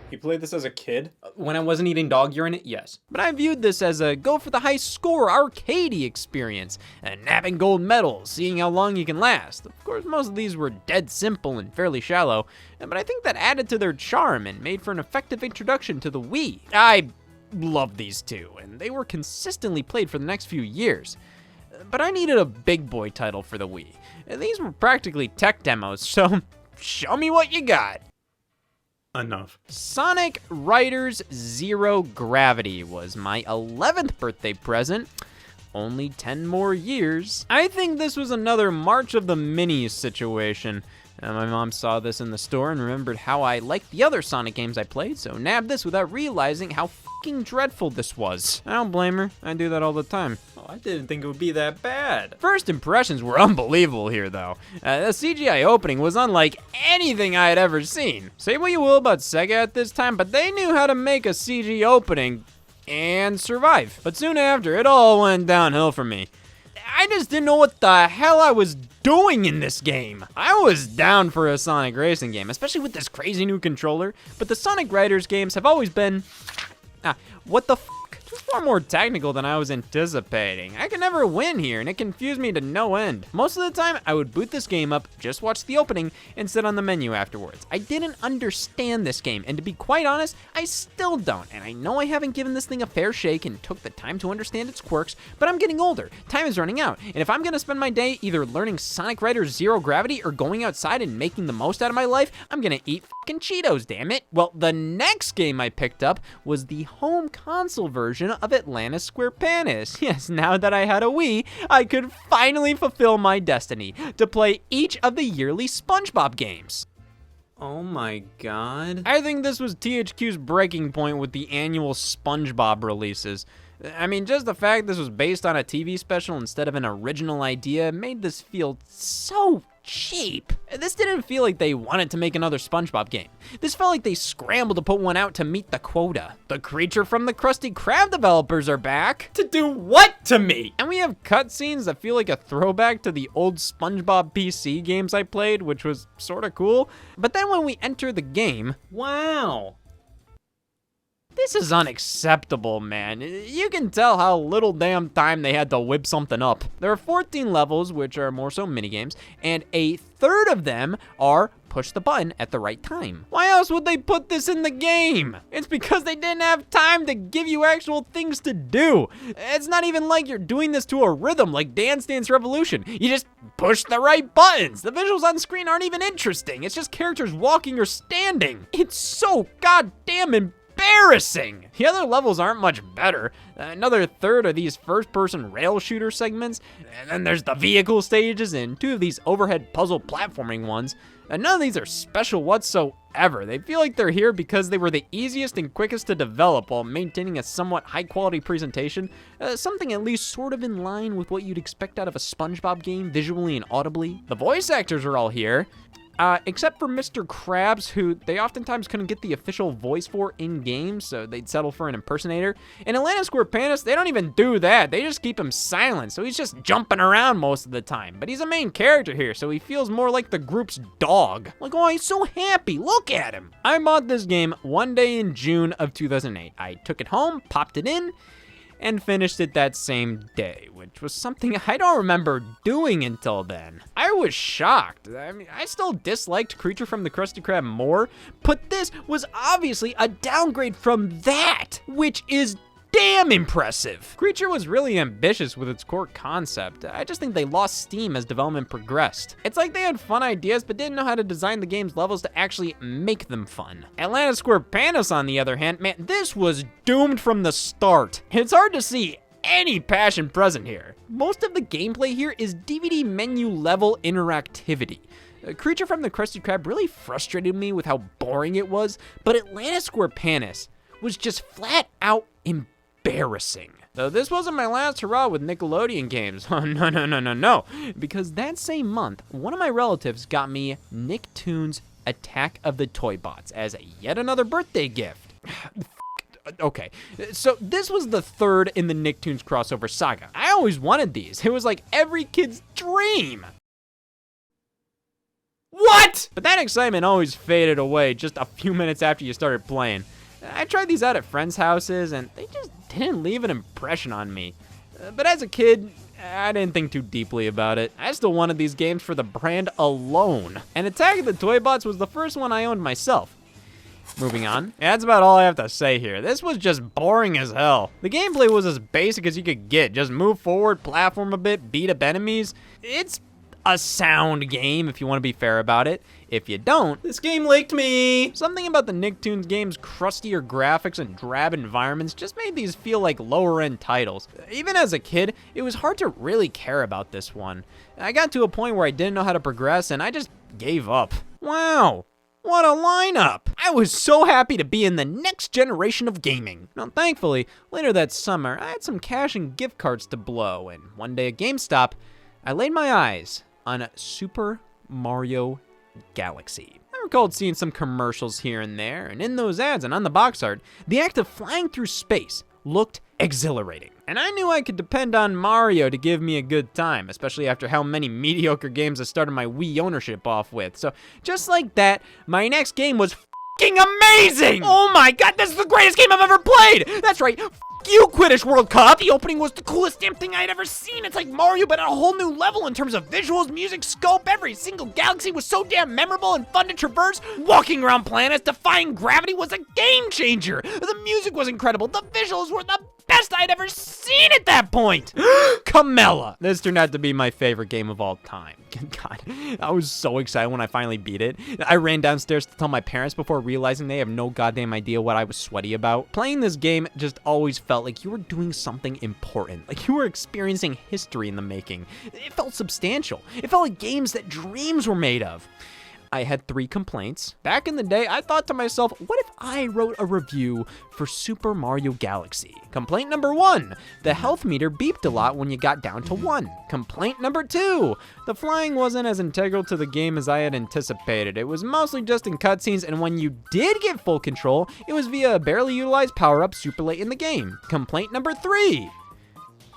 You played this as a kid? When I wasn't eating dog urine? Yes. But I viewed this as a go for the high score arcadey experience, and nabbing gold medals, seeing how long you can last. Of course, most of these were dead simple and fairly shallow, but I think that added to their charm and made for an effective introduction to the Wii. I love these two, and they were consistently played for the next few years. But I needed a big boy title for the Wii, and these were practically tech demos, so show me what you got. Enough. Sonic Riders Zero Gravity was my 11th birthday present. Only 10 more years. I think this was another March of the Minis situation. My mom saw this in the store and remembered how I liked the other Sonic games I played, so nabbed this without realizing how fucking dreadful this was. I don't blame her. I do that all the time. Oh, I didn't think it would be that bad. First impressions were unbelievable here, though. The CGI opening was unlike anything I had ever seen. Say what you will about Sega at this time, but they knew how to make a CG opening and survive. But soon after, it all went downhill for me. I just didn't know what the hell I was doing in this game. I was down for a Sonic racing game, especially with this crazy new controller, but the Sonic Riders games have always been... what the f***? Just far more technical than I was anticipating. I could never win here, and it confused me to no end. Most of the time, I would boot this game up, just watch the opening, and sit on the menu afterwards. I didn't understand this game, and to be quite honest, I still don't. And I know I haven't given this thing a fair shake and took the time to understand its quirks, but I'm getting older. Time is running out, and if I'm gonna spend my day either learning Sonic Riders Zero Gravity or going outside and making the most out of my life, I'm gonna eat fucking Cheetos, damn it. Well, the next game I picked up was the home console version of Atlantis Square Panis. Yes, now that I had a Wii, I could finally fulfill my destiny to play each of the yearly SpongeBob games. Oh my god. I think this was THQ's breaking point with the annual SpongeBob releases. I mean, just the fact this was based on a TV special instead of an original idea made this feel so cheap. This didn't feel like they wanted to make another SpongeBob game. This felt like they scrambled to put one out to meet the quota. The creature from the Krusty Krab developers are back. To do what to me? And we have cutscenes that feel like a throwback to the old SpongeBob PC games I played, which was sorta cool. But then when we enter the game, Wow. this is unacceptable, man. You can tell how little damn time they had to whip something up. There are 14 levels, which are more so minigames, and a third of them are push the button at the right time. Why else would they put this in the game? It's because they didn't have time to give you actual things to do. It's not even like you're doing this to a rhythm like Dance Dance Revolution. You just push the right buttons. The visuals on screen aren't even interesting. It's just characters walking or standing. It's so goddamn embarrassing. The other levels aren't much better. Another third are these first-person rail shooter segments, and then there's the vehicle stages and 2 of these overhead puzzle platforming ones. And none of these are special whatsoever. They feel like they're here because they were the easiest and quickest to develop while maintaining a somewhat high-quality presentation, something at least sort of in line with what you'd expect out of a SpongeBob game visually and audibly. The voice actors are all here. Except for Mr. Krabs, who they oftentimes couldn't get the official voice for in-game, so they'd settle for an impersonator. In Atlantis Square Panis, they don't even do that. They just keep him silent, so he's just jumping around most of the time. But he's a main character here, so he feels more like the group's dog. Like, oh, he's so happy. Look at him. I bought this game one day in June of 2008. I took it home, popped it in, and finished it that same day, which was something I don't remember doing until then. I was shocked. I mean, I still disliked Creature from the Krusty Krab more, but this was obviously a downgrade from that, which is damn impressive. Creature was really ambitious with its core concept. I just think they lost steam as development progressed. It's like they had fun ideas but didn't know how to design the game's levels to actually make them fun. Atlantis Square Panis, on the other hand, man, this was doomed from the start. It's hard to see any passion present here. Most of the gameplay here is DVD menu level interactivity. Creature from the Krusty Krab really frustrated me with how boring it was, but Atlantis Square Panis was just flat out embarrassing. Though this wasn't my last hurrah with Nickelodeon games. Oh, no. Because that same month, one of my relatives got me Nicktoons Attack of the Toy Bots as yet another birthday gift. Okay, so this was the third in the Nicktoons crossover saga. I always wanted these. It was like every kid's dream. What? But that excitement always faded away just a few minutes after you started playing. I tried these out at friends' houses, and they just didn't leave an impression on me. But as a kid, I didn't think too deeply about it. I still wanted these games for the brand alone. And Attack of the Toy Bots was the first one I owned myself. Moving on. Yeah, that's about all I have to say here. This was just boring as hell. The gameplay was as basic as you could get. Just move forward, platform a bit, beat up enemies. It's a sound game if you want to be fair about it. If you don't, this game licked me. Something about the Nicktoons game's crustier graphics and drab environments just made these feel like lower end titles. Even as a kid, it was hard to really care about this one. I got to a point where I didn't know how to progress and I just gave up. Wow. What a lineup! I was so happy to be in the next generation of gaming. Now, thankfully, later that summer, I had some cash and gift cards to blow, and one day at GameStop, I laid my eyes on Super Mario Galaxy. I recalled seeing some commercials here and there, and in those ads and on the box art, the act of flying through space looked exhilarating. And I knew I could depend on Mario to give me a good time, especially after how many mediocre games I started my Wii ownership off with. So just like that, my next game was f***ing amazing! Oh my god, this is the greatest game I've ever played! That's right, you, Quidditch World Cup! The opening was the coolest damn thing I'd ever seen. It's like Mario, but at a whole new level in terms of visuals, music, scope. Every single galaxy was so damn memorable and fun to traverse. Walking around planets, defying gravity was a game changer. The music was incredible. The visuals were the best I'd ever seen at that point. Camella. This turned out to be my favorite game of all time. God, I was so excited when I finally beat it. I ran downstairs to tell my parents before realizing they have no goddamn idea what I was sweaty about. Playing this game just always felt like you were doing something important, like you were experiencing history in the making. It felt substantial. It felt like games that dreams were made of. I had 3 complaints. Back in the day, I thought to myself, what if I wrote a review for Super Mario Galaxy? Complaint number 1, the health meter beeped a lot when you got down to 1. Complaint number 2, the flying wasn't as integral to the game as I had anticipated. It was mostly just in cutscenes, and when you did get full control, it was via a barely utilized power-up super late in the game. Complaint number 3,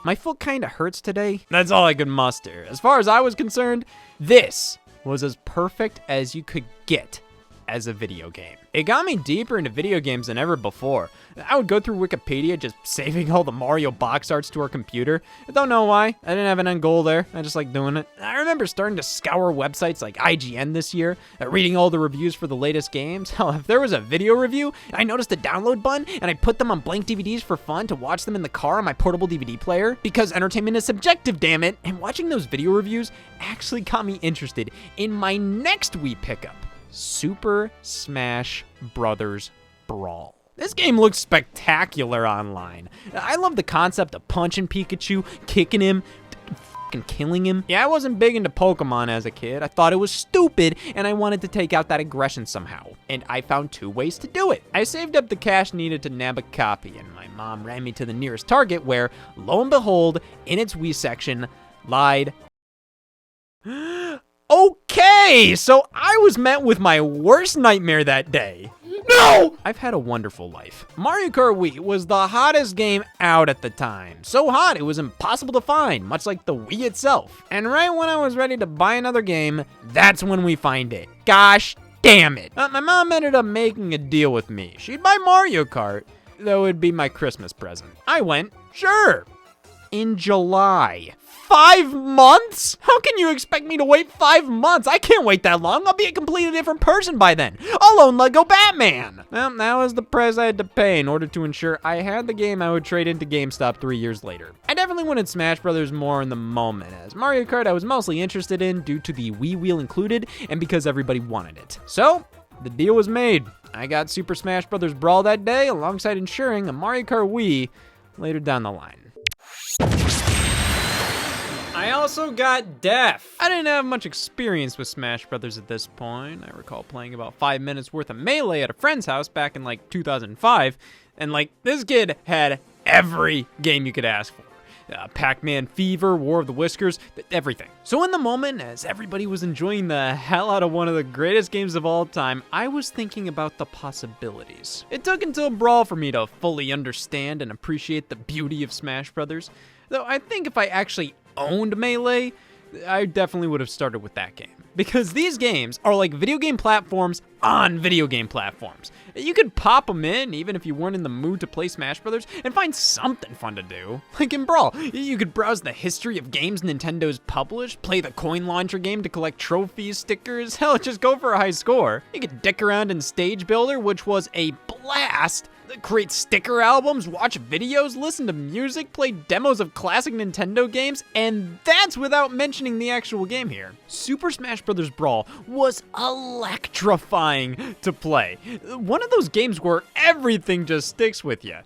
my foot kinda hurts today. That's all I could muster. As far as I was concerned, this was as perfect as you could get as a video game. It got me deeper into video games than ever before. I would go through Wikipedia just saving all the Mario box arts to our computer. I don't know why. I didn't have an end goal there. I just like doing it. I remember starting to scour websites like IGN this year, reading all the reviews for the latest games. Hell, if there was a video review, I noticed a download button and I put them on blank DVDs for fun to watch them in the car on my portable DVD player, because entertainment is subjective, damn it. And watching those video reviews actually got me interested in my next Wii pickup, Super Smash Bros. Brawl. This game looks spectacular online. I love the concept of punching Pikachu, kicking him, and killing him. Yeah, I wasn't big into Pokemon as a kid. I thought it was stupid, and I wanted to take out that aggression somehow. And I found 2 ways to do it. I saved up the cash needed to nab a copy, and my mom ran me to the nearest Target where, lo and behold, in its Wii section, lied. Okay, so I was met with my worst nightmare that day. No! I've had a wonderful life. Mario Kart Wii was the hottest game out at the time. So hot, it was impossible to find, much like the Wii itself. And right when I was ready to buy another game, that's when we find it. Gosh damn it. My mom ended up making a deal with me. She'd buy Mario Kart, though it'd be my Christmas present. I went, sure. In July. 5 months? How can you expect me to wait 5 months? I can't wait that long. I'll be a completely different person by then. I'll own Lego Batman. Well, that was the price I had to pay in order to ensure I had the game I would trade into GameStop 3 years later. I definitely wanted Smash Bros. More in the moment, as Mario Kart I was mostly interested in due to the Wii wheel included and because everybody wanted it. So, the deal was made. I got Super Smash Bros. Brawl that day alongside ensuring a Mario Kart Wii later down the line. I also got deaf. I didn't have much experience with Smash Brothers at this point. I recall playing about 5 minutes worth of Melee at a friend's house back in like 2005, and like this kid had every game you could ask for. Pac-Man Fever, War of the Whiskers, everything. So in the moment, as everybody was enjoying the hell out of one of the greatest games of all time, I was thinking about the possibilities. It took until Brawl for me to fully understand and appreciate the beauty of Smash Brothers. Though I think if I actually owned Melee, I definitely would have started with that game. Because these games are like video game platforms on video game platforms. You could pop them in even if you weren't in the mood to play Smash Brothers and find something fun to do. Like in Brawl, you could browse the history of games Nintendo's published, play the coin launcher game to collect trophies, stickers, hell, just go for a high score. You could dick around in Stage Builder, which was a blast. Create sticker albums, watch videos, listen to music, play demos of classic Nintendo games, and that's without mentioning the actual game here. Super Smash Bros. Brawl was electrifying to play. One of those games where everything just sticks with you.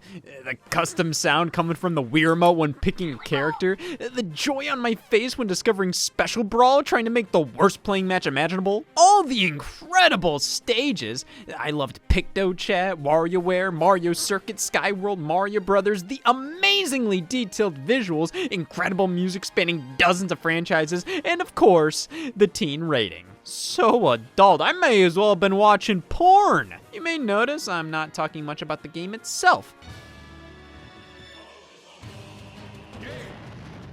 The custom sound coming from the Wii remote when picking a character, the joy on my face when discovering Special Brawl, trying to make the worst playing match imaginable, all the incredible stages. I loved PictoChat, WarioWare, Mario Circuit, Skyworld, Mario Brothers, the amazingly detailed visuals, incredible music spanning dozens of franchises, and of course, the teen rating. So adult, I may as well have been watching porn. You may notice I'm not talking much about the game itself.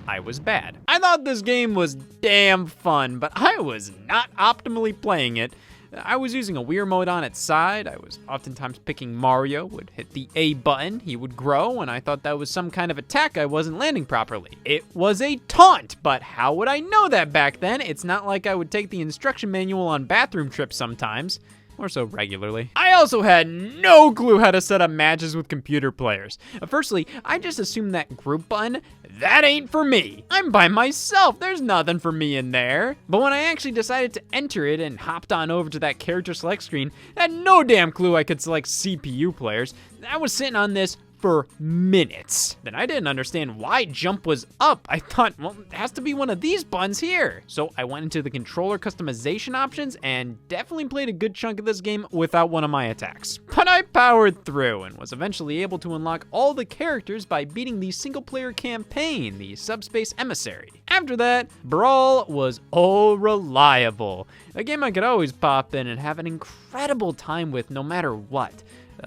I was bad. I thought this game was damn fun, but I was not optimally playing it. I was using a Wii remote on its side. I was oftentimes picking Mario, would hit the A button, he would grow, and I thought that was some kind of attack I wasn't landing properly. It was a taunt, but how would I know that back then? It's not like I would take the instruction manual on bathroom trips sometimes. Or so regularly. I also had no clue how to set up matches with computer players. Firstly, I just assumed that group button, that ain't for me. I'm by myself, there's nothing for me in there. But when I actually decided to enter it and hopped on over to that character select screen, I had no damn clue I could select CPU players. I was sitting on this for minutes. Then I didn't understand why jump was up. I thought, well, it has to be one of these buttons here. So I went into the controller customization options and definitely played a good chunk of this game without one of my attacks. But I powered through and was eventually able to unlock all the characters by beating the single player campaign, the Subspace Emissary. After that, Brawl was reliable. A game I could always pop in and have an incredible time with no matter what.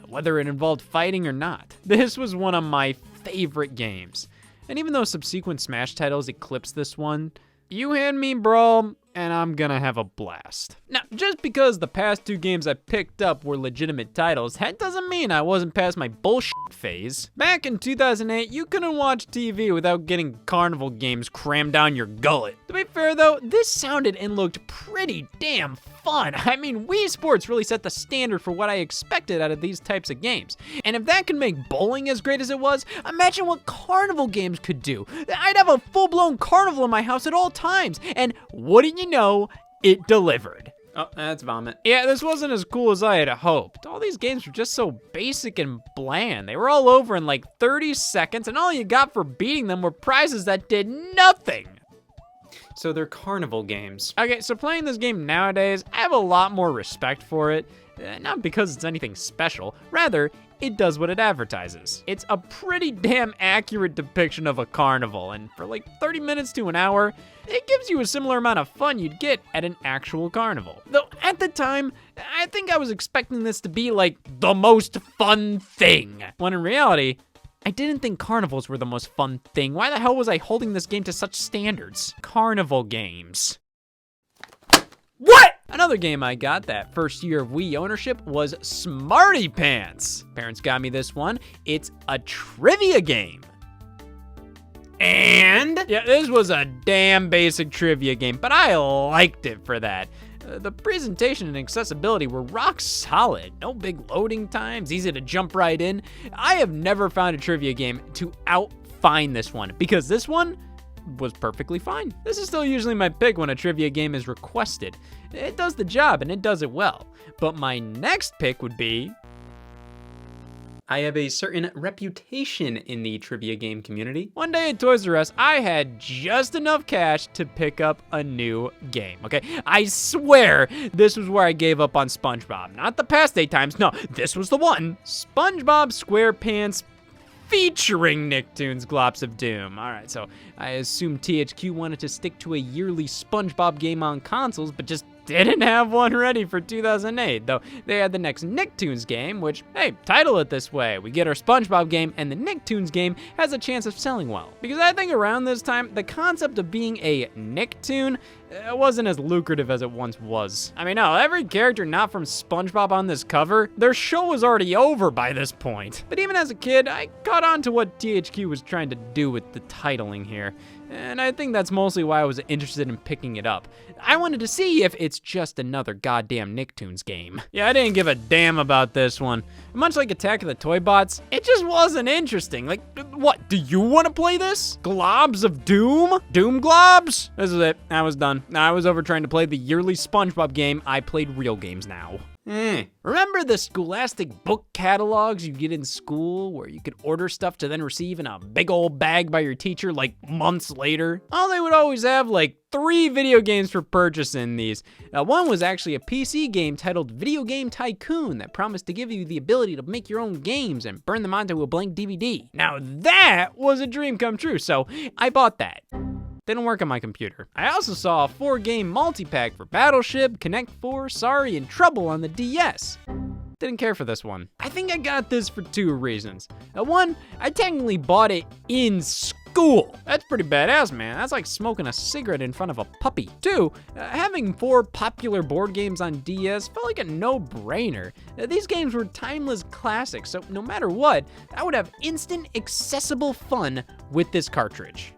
Whether it involved fighting or not. This was one of my favorite games. And even though subsequent Smash titles eclipsed this one, You hand me Brawl, and I'm gonna have a blast. Now, just because the past 2 games I picked up were legitimate titles, that doesn't mean I wasn't past my bullshit phase. Back in 2008, you couldn't watch TV without getting carnival games crammed down your gullet. To be fair though, this sounded and looked pretty damn fun. I mean, Wii Sports really set the standard for what I expected out of these types of games. And if that can make bowling as great as it was, imagine what carnival games could do. I'd have a full-blown carnival in my house at all times, and wouldn't you know, it delivered. Oh, that's vomit. Yeah, this wasn't as cool as I had hoped. All these games were just so basic and bland. They were all over in like 30 seconds, and all you got for beating them were prizes that did nothing. So they're carnival games. Okay, so playing this game nowadays, I have a lot more respect for it. Not because it's anything special, rather, it does what it advertises. It's a pretty damn accurate depiction of a carnival, and for like 30 minutes to an hour, it gives you a similar amount of fun you'd get at an actual carnival. Though at the time, I think I was expecting this to be like the most fun thing, when in reality, I didn't think carnivals were the most fun thing. Why the hell was I holding this game to such standards? Carnival games. What? Another game I got that first year of Wii ownership was Smarty Pants. Parents got me this one. It's a trivia game. And? Yeah, this was a damn basic trivia game, but I liked it for that. The presentation and accessibility were rock solid. No big loading times, easy to jump right in. I have never found a trivia game to outfine this one, because this one was perfectly fine. This is still usually my pick when a trivia game is requested. It does the job and it does it well. But my next pick would be... I have a certain reputation in the trivia game community. One day at Toys R Us, I had just enough cash to pick up a new game, okay? I swear this was where I gave up on SpongeBob. Not the past 8 times, no, this was the one. SpongeBob SquarePants featuring Nicktoons Glops of Doom. All right, so I assume THQ wanted to stick to a yearly SpongeBob game on consoles, but just didn't have one ready for 2008, though they had the next Nicktoons game, which, hey, title it this way. We get our SpongeBob game, and the Nicktoons game has a chance of selling well. Because I think around this time, the concept of being a Nicktoon wasn't as lucrative as it once was. I mean, no, every character not from SpongeBob on this cover, their show was already over by this point. But even as a kid, I caught on to what THQ was trying to do with the titling here. And I think that's mostly why I was interested in picking it up. I wanted to see if it's just another goddamn Nicktoons game. Yeah, I didn't give a damn about this one. Much like Attack of the Toy Bots, it just wasn't interesting. Like, what, do you want to play this? Globs of Doom? Doom Globs? This is it, I was done. I was over trying to play the yearly SpongeBob game. I played real games now. Remember the Scholastic book catalogs you get in school where you could order stuff to then receive in a big old bag by your teacher like months later? Oh, they would always have like 3 video games for purchase in these. One was actually a PC game titled Video Game Tycoon that promised to give you the ability to make your own games and burn them onto a blank DVD. Now that was a dream come true, so I bought that. Didn't work on my computer. I also saw a 4-game multi-pack for Battleship, Connect 4, Sorry, and Trouble on the DS. Didn't care for this one. I think I got this for 2 reasons. One, I technically bought it in school. That's pretty badass, man. That's like smoking a cigarette in front of a puppy. 2, having 4 popular board games on DS felt like a no-brainer. These games were timeless classics, so no matter what, I would have instant, accessible fun with this cartridge.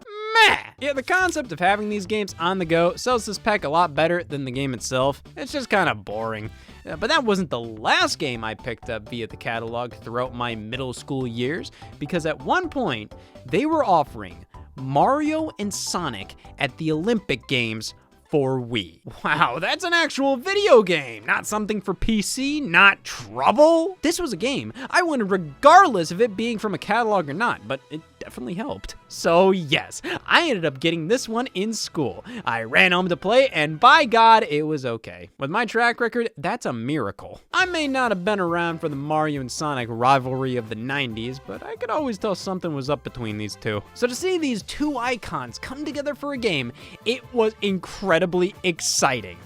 Yeah, the concept of having these games on the go sells this pack a lot better than the game itself. It's just kind of boring. But that wasn't the last game I picked up via the catalog throughout my middle school years, because at one point, they were offering Mario and Sonic at the Olympic Games for Wii. Wow, that's an actual video game, not something for PC, not Trouble. This was a game I wanted regardless of it being from a catalog or not, but it definitely helped. So yes, I ended up getting this one in school. I ran home to play, and by God, it was okay. With my track record, that's a miracle. I may not have been around for the Mario and Sonic rivalry of the 90s, but I could always tell something was up between these two. So to see these 2 icons come together for a game, it was incredibly exciting.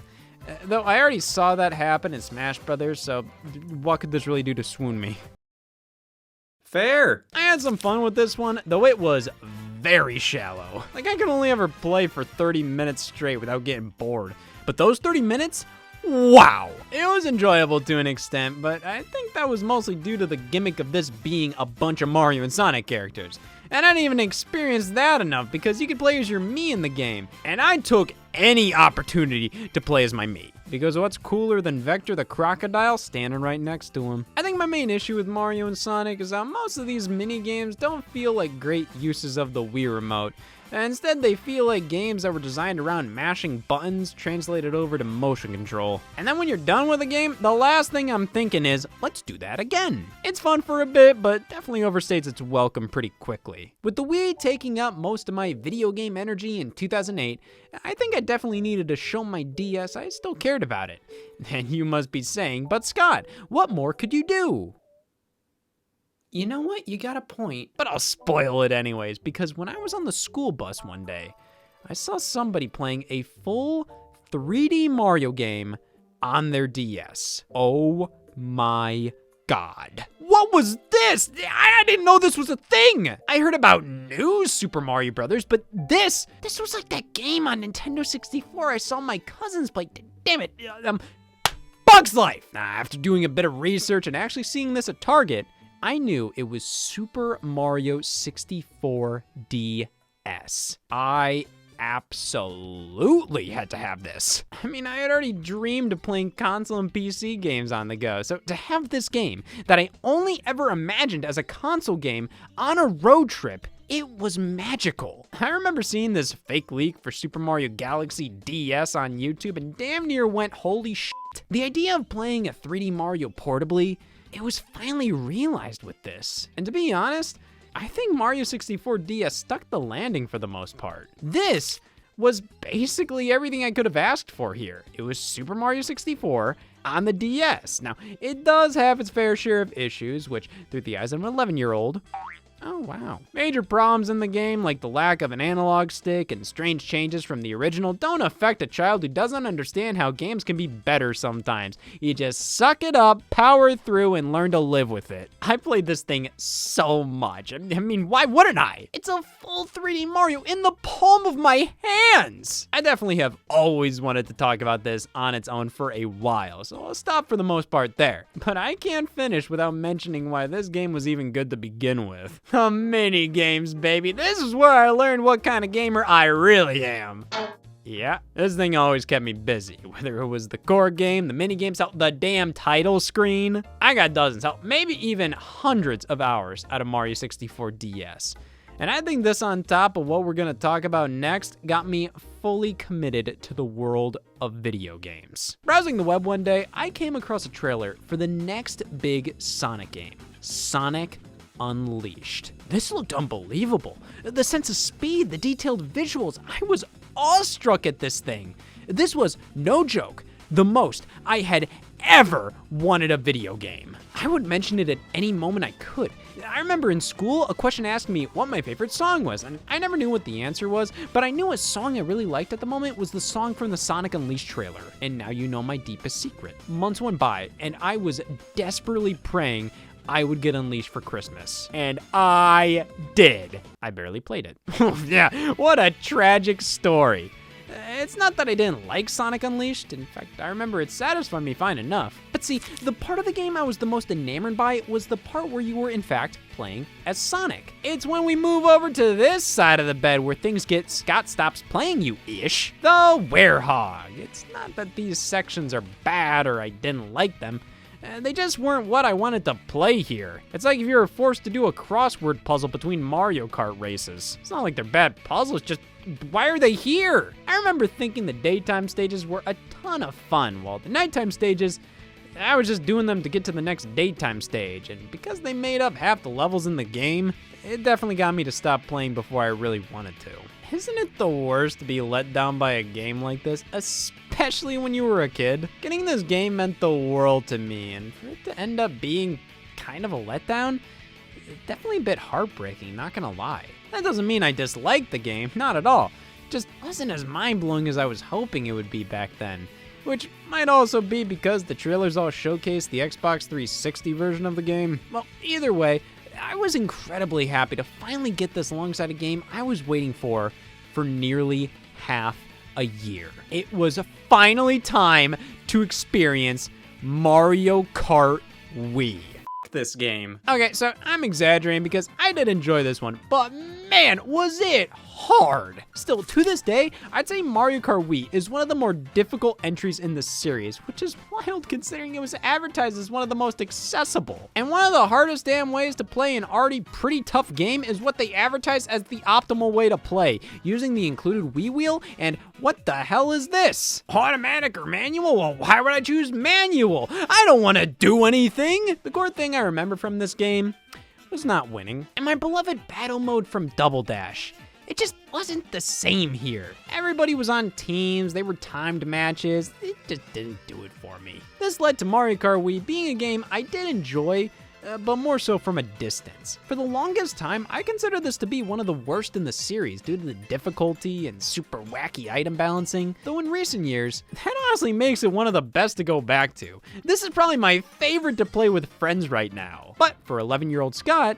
Though I already saw that happen in Smash Brothers, so what could this really do to swoon me? Fair. I had some fun with this one, though it was very shallow. Like, I can only ever play for 30 minutes straight without getting bored. But those 30 minutes? Wow! It was enjoyable to an extent, but I think that was mostly due to the gimmick of this being a bunch of Mario and Sonic characters. And I didn't even experience that enough because you could play as your Mii in the game. And I took any opportunity to play as my Mii. Because what's cooler than Vector the Crocodile standing right next to him? I think my main issue with Mario and Sonic is how most of these mini games don't feel like great uses of the Wii Remote. And instead, they feel like games that were designed around mashing buttons translated over to motion control. And then when you're done with a game, the last thing I'm thinking is, let's do that again. It's fun for a bit, but definitely overstates its welcome pretty quickly. With the Wii taking up most of my video game energy in 2008, I think I definitely needed to show my DS I still cared about it. And you must be saying, but Scott, what more could you do? You know what? You got a point, but I'll spoil it anyways, because when I was on the school bus one day, I saw somebody playing a full 3D Mario game on their DS. Oh my God. What was this? I didn't know this was a thing. I heard about New Super Mario Brothers, but this was like that game on Nintendo 64 I saw my cousins play. Damn it. Bugs Life. After doing a bit of research and actually seeing this at Target, I knew it was Super Mario 64 DS. I absolutely had to have this. I mean, I had already dreamed of playing console and PC games on the go, so to have this game that I only ever imagined as a console game on a road trip, it was magical. I remember seeing this fake leak for Super Mario Galaxy DS on YouTube and damn near went, holy shit. The idea of playing a 3D Mario portably, it was finally realized with this. And to be honest, I think Mario 64 DS stuck the landing for the most part. This was basically everything I could have asked for here. It was Super Mario 64 on the DS. Now, it does have its fair share of issues, which through the eyes of an 11-year-old, oh wow. Major problems in the game, like the lack of an analog stick and strange changes from the original, don't affect a child who doesn't understand how games can be better sometimes. You just suck it up, power through, and learn to live with it. I played this thing so much. I mean, why wouldn't I? It's a full 3D Mario in the palm of my hands. I definitely have always wanted to talk about this on its own for a while, so I'll stop for the most part there. But I can't finish without mentioning why this game was even good to begin with. The mini games, baby. This is where I learned what kind of gamer I really am. Yeah, this thing always kept me busy, whether it was the core game, the mini games, the damn title screen. I got dozens, maybe even hundreds of hours out of Mario 64 DS. And I think this on top of what we're gonna talk about next got me fully committed to the world of video games. Browsing the web one day, I came across a trailer for the next big Sonic game, Sonic Unleashed. This looked unbelievable. The sense of speed, the detailed visuals, I was awestruck at this thing. This was, no joke, the most I had ever wanted a video game. I would mention it at any moment I could. I remember in school, a question asked me what my favorite song was, and I never knew what the answer was, but I knew a song I really liked at the moment was the song from the Sonic Unleashed trailer, and now you know my deepest secret. Months went by, and I was desperately praying I would get Unleashed for Christmas. And I did. I barely played it. Yeah, what a tragic story. It's not that I didn't like Sonic Unleashed. In fact, I remember it satisfied me fine enough. But see, the part of the game I was the most enamored by was the part where you were in fact playing as Sonic. It's when we move over to this side of the bed where things get Scott stops playing you-ish. The Werehog. It's not that these sections are bad or I didn't like them. They just weren't what I wanted to play here. It's like if you were forced to do a crossword puzzle between Mario Kart races. It's not like they're bad puzzles, just why are they here? I remember thinking the daytime stages were a ton of fun, while the nighttime stages, I was just doing them to get to the next daytime stage, and because they made up half the levels in the game, it definitely got me to stop playing before I really wanted to. Isn't it the worst to be let down by a game like this, especially when you were a kid? Getting this game meant the world to me, and for it to end up being kind of a letdown, definitely a bit heartbreaking, not gonna lie. That doesn't mean I disliked the game, not at all. Just wasn't as mind-blowing as I was hoping it would be back then. Which might also be because the trailers all showcased the Xbox 360 version of the game. Well, either way, I was incredibly happy to finally get this alongside a game I was waiting for nearly half a year. It was finally time to experience Mario Kart Wii. This game. Okay, so I'm exaggerating because I did enjoy this one, but man, was it hard. Still, to this day, I'd say Mario Kart Wii is one of the more difficult entries in the series, which is wild considering it was advertised as one of the most accessible. And one of the hardest damn ways to play an already pretty tough game is what they advertise as the optimal way to play, using the included Wii wheel, and what the hell is this? Automatic or manual? Well, why would I choose manual? I don't want to do anything. The core thing I remember from this game was not winning, and my beloved battle mode from Double Dash. It just wasn't the same here. Everybody was on teams, they were timed matches, it just didn't do it for me. This led to Mario Kart Wii being a game I did enjoy, but more so from a distance. For the longest time, I considered this to be one of the worst in the series due to the difficulty and super wacky item balancing, though in recent years, that honestly makes it one of the best to go back to. This is probably my favorite to play with friends right now. But for 11-year-old Scott,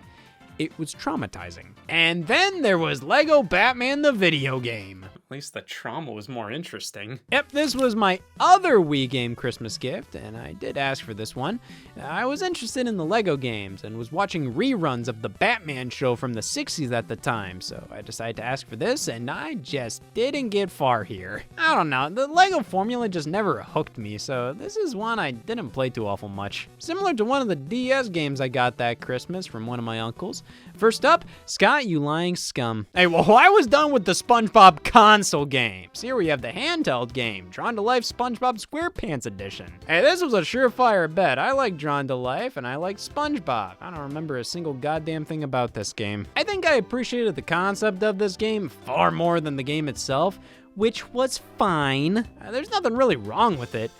it was traumatizing. And then there was Lego Batman the video game. At least the trauma was more interesting. Yep, this was my other Wii game Christmas gift, and I did ask for this one. I was interested in the Lego games and was watching reruns of the Batman show from the 60s at the time, so I decided to ask for this, and I just didn't get far here. I don't know, the Lego formula just never hooked me, so this is one I didn't play too awful much. Similar to one of the DS games I got that Christmas from one of my uncles. First up, Scott, you lying scum. Hey, well, I was done with the SpongeBob console games. Here we have the handheld game, Drawn to Life SpongeBob SquarePants Edition. Hey, this was a surefire bet. I like Drawn to Life, and I like SpongeBob. I don't remember a single goddamn thing about this game. I think I appreciated the concept of this game far more than the game itself, which was fine. There's nothing really wrong with it.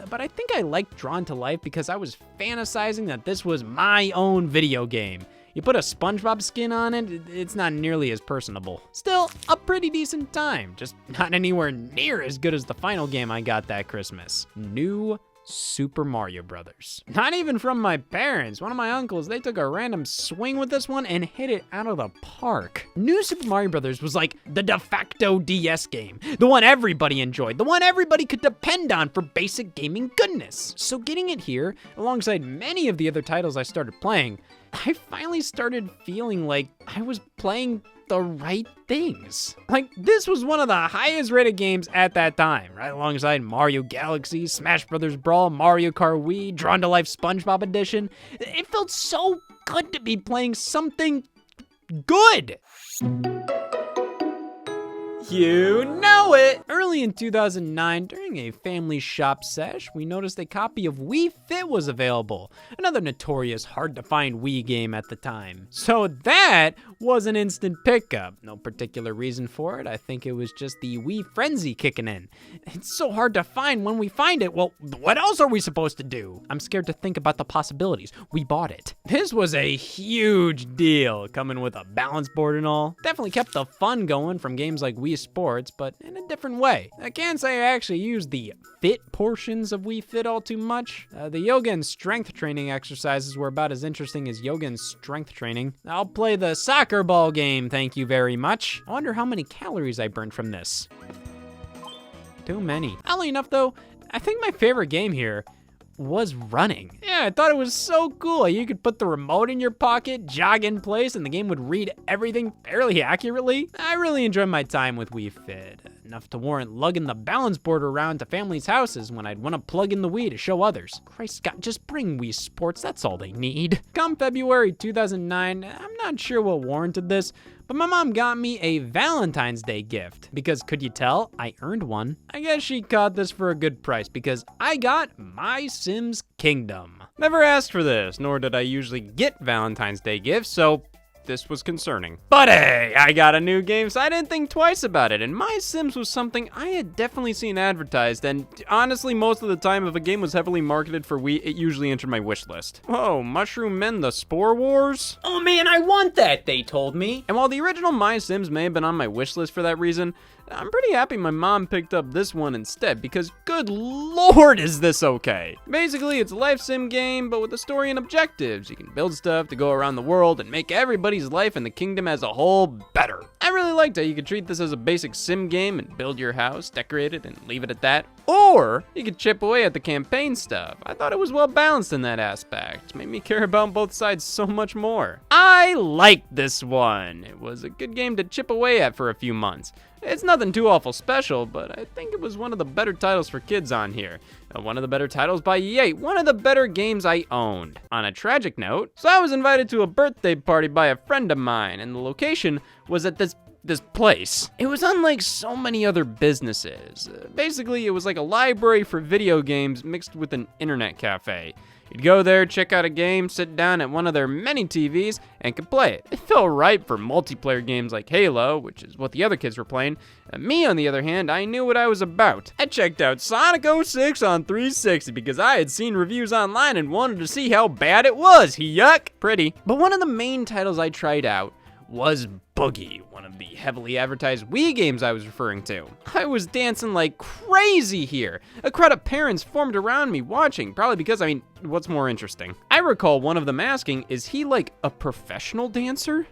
But I think I liked Drawn to Life because I was fantasizing that this was my own video game. You put a SpongeBob skin on it, it's not nearly as personable. Still, a pretty decent time, just not anywhere near as good as the final game I got that Christmas. New Super Mario Brothers. Not even from my parents. One of my uncles, they took a random swing with this one and hit it out of the park. New Super Mario Brothers was like the de facto DS game, the one everybody enjoyed, the one everybody could depend on for basic gaming goodness. So getting it here, alongside many of the other titles I started playing, I finally started feeling like I was playing the right things. Like, this was one of the highest rated games at that time, right alongside Mario Galaxy, Smash Bros. Brawl, Mario Kart Wii, Drawn to Life SpongeBob Edition. It felt so good to be playing something good. You know it! Early in 2009, during a family shop sesh, we noticed a copy of Wii Fit was available, another notorious hard-to-find Wii game at the time. So that was an instant pickup. No particular reason for it, I think it was just the Wii frenzy kicking in. It's so hard to find. When we find it, well, what else are we supposed to do? I'm scared to think about the possibilities. We bought it. This was a huge deal, coming with a balance board and all. Definitely kept the fun going from games like Wii Sports, but in a different way. I can't say I actually used the fit portions of Wii Fit all too much. The yoga and strength training exercises were about as interesting as yoga and strength training. I'll play the soccer ball game, thank you very much. I wonder how many calories I burned from this. Too many. Oddly enough though, I think my favorite game here was running. Yeah, I thought it was so cool. You could put the remote in your pocket, jog in place, and the game would read everything fairly accurately. I really enjoyed my time with Wii Fit, enough to warrant lugging the balance board around to families' houses when I'd want to plug in the Wii to show others. Christ, Scott, just bring Wii Sports, that's all they need. Come February 2009, I'm not sure what warranted this, but my mom got me a Valentine's Day gift because, could you tell, I earned one. I guess she caught this for a good price because I got My Sims Kingdom. Never asked for this, nor did I usually get Valentine's Day gifts, so this was concerning. But hey, I got a new game, so I didn't think twice about it, and My Sims was something I had definitely seen advertised, and honestly, most of the time, if a game was heavily marketed for Wii, it usually entered my wish list. Whoa, Mushroom Men the Spore Wars? Oh man, I want that, they told me. And while the original My Sims may have been on my wish list for that reason, I'm pretty happy my mom picked up this one instead because good lord is this okay. Basically, it's a life sim game, but with a story and objectives. You can build stuff to go around the world and make everybody's life in the kingdom as a whole better. I really liked how you could treat this as a basic sim game and build your house, decorate it, and leave it at that. Or you could chip away at the campaign stuff. I thought it was well balanced in that aspect. It made me care about both sides so much more. I liked this one. It was a good game to chip away at for a few months. It's nothing too awful special, but I think it was one of the better titles for kids on here. One of the better titles by EA, one of the better games I owned. On a tragic note, so I was invited to a birthday party by a friend of mine, and the location was at this place. It was unlike so many other businesses. Basically, it was like a library for video games mixed with an internet cafe. You'd go there, check out a game, sit down at one of their many TVs, and could play it. It felt right for multiplayer games like Halo, which is what the other kids were playing. Me, on the other hand, I knew what I was about. I checked out Sonic 06 on 360 because I had seen reviews online and wanted to see how bad it was. Yuck! Pretty. But one of the main titles I tried out was Boogie, one of the heavily advertised Wii games I was referring to. I was dancing like crazy here. A crowd of parents formed around me watching, probably because, what's more interesting? I recall one of them asking, is he like a professional dancer?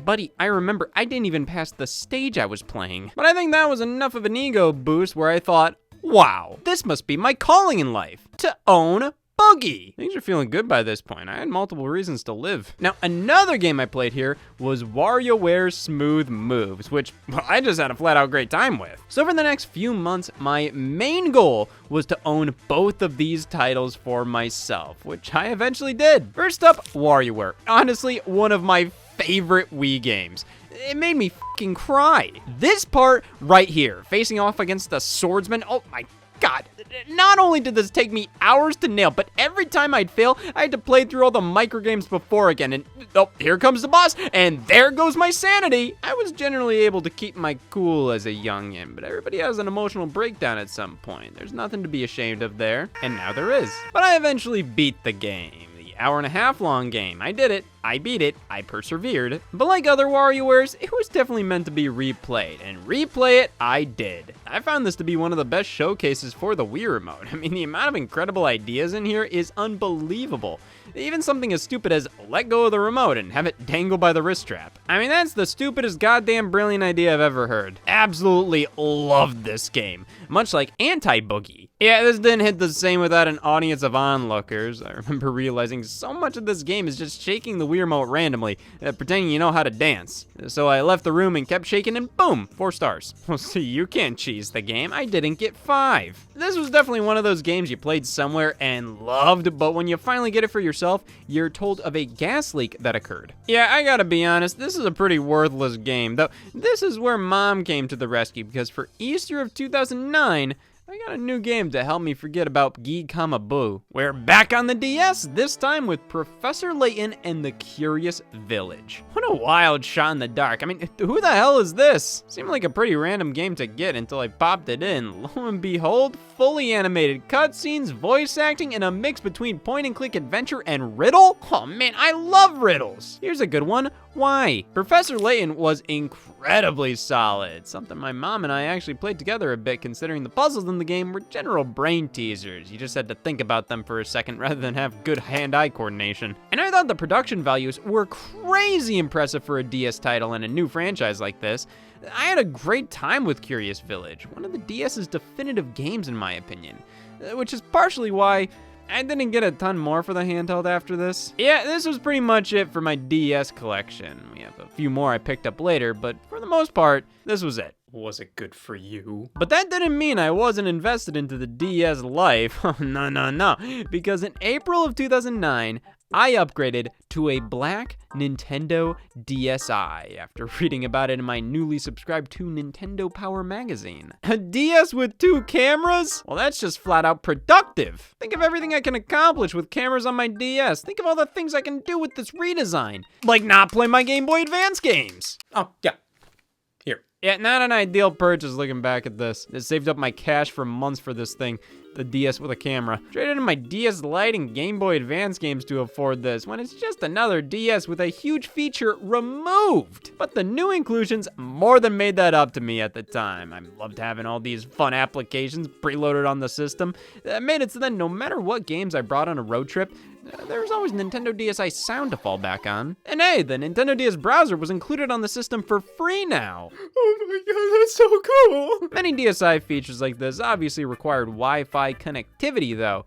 Buddy, I remember I didn't even pass the stage I was playing. But I think that was enough of an ego boost where I thought, wow, this must be my calling in life, to own Boogie. Things are feeling good by this point. I had multiple reasons to live. Now, another game I played here was WarioWare Smooth Moves, which I just had a flat out great time with. So for the next few months, my main goal was to own both of these titles for myself, which I eventually did. First up, WarioWare. Honestly, one of my favorite Wii games. It made me fucking cry. This part right here, facing off against the swordsman, oh my God, not only did this take me hours to nail, but every time I'd fail, I had to play through all the microgames before again, and oh, here comes the boss, and there goes my sanity. I was generally able to keep my cool as a youngin', but everybody has an emotional breakdown at some point. There's nothing to be ashamed of there, and now there is. But I eventually beat the game. The hour-and-a-half long game. I did it. I beat it, I persevered, but like other WarioWares, it was definitely meant to be replayed, and replay it, I did. I found this to be one of the best showcases for the Wii Remote. The amount of incredible ideas in here is unbelievable. Even something as stupid as let go of the remote and have it dangle by the wrist strap. That's the stupidest goddamn brilliant idea I've ever heard. Absolutely loved this game, much like Anti-Boogie. Yeah, this didn't hit the same without an audience of onlookers. I remember realizing so much of this game is just shaking the Wii Remote randomly, pretending you know how to dance. So I left the room and kept shaking and boom, 4 stars. Well, see, you can't cheese the game. I didn't get 5. This was definitely one of those games you played somewhere and loved, but when you finally get it for yourself, you're told of a gas leak that occurred. Yeah, I gotta be honest, this is a pretty worthless game, though this is where Mom came to the rescue because for Easter of 2009, I got a new game to help me forget about Geek Boo. We're back on the DS, this time with Professor Layton and the Curious Village. What a wild shot in the dark. Who the hell is this? Seemed like a pretty random game to get until I popped it in. Lo and behold, fully animated cutscenes, voice acting, and a mix between point-and-click adventure and riddle? Oh man, I love riddles. Here's a good one. Why? Professor Layton was incredibly solid, something my mom and I actually played together a bit considering the puzzles in the game were general brain teasers. You just had to think about them for a second rather than have good hand-eye coordination. And I thought the production values were crazy impressive for a DS title and a new franchise like this. I had a great time with Curious Village, one of the DS's definitive games in my opinion, which is partially why I didn't get a ton more for the handheld after this. Yeah, this was pretty much it for my DS collection. We have a few more I picked up later, but for the most part, this was it. Was it good for you? But that didn't mean I wasn't invested into the DS life. Oh, no. Because in April of 2009, I upgraded to a black Nintendo DSi after reading about it in my newly subscribed to Nintendo Power magazine. A DS with 2 cameras? Well, that's just flat out productive. Think of everything I can accomplish with cameras on my DS. Think of all the things I can do with this redesign. Like not play my Game Boy Advance games. Oh, yeah. Here. Yeah, not an ideal purchase looking back at this. I saved up my cash for months for this thing. the DS with a camera. Traded in my DS Lite and Game Boy Advance games to afford this, when it's just another DS with a huge feature removed. But the new inclusions more than made that up to me at the time. I loved having all these fun applications preloaded on the system. That made it so then no matter what games I brought on a road trip, there was always Nintendo DSi sound to fall back on. And hey, the Nintendo DS browser was included on the system for free now. Oh my god, that's so cool! Many DSi features like this obviously required Wi-Fi connectivity though,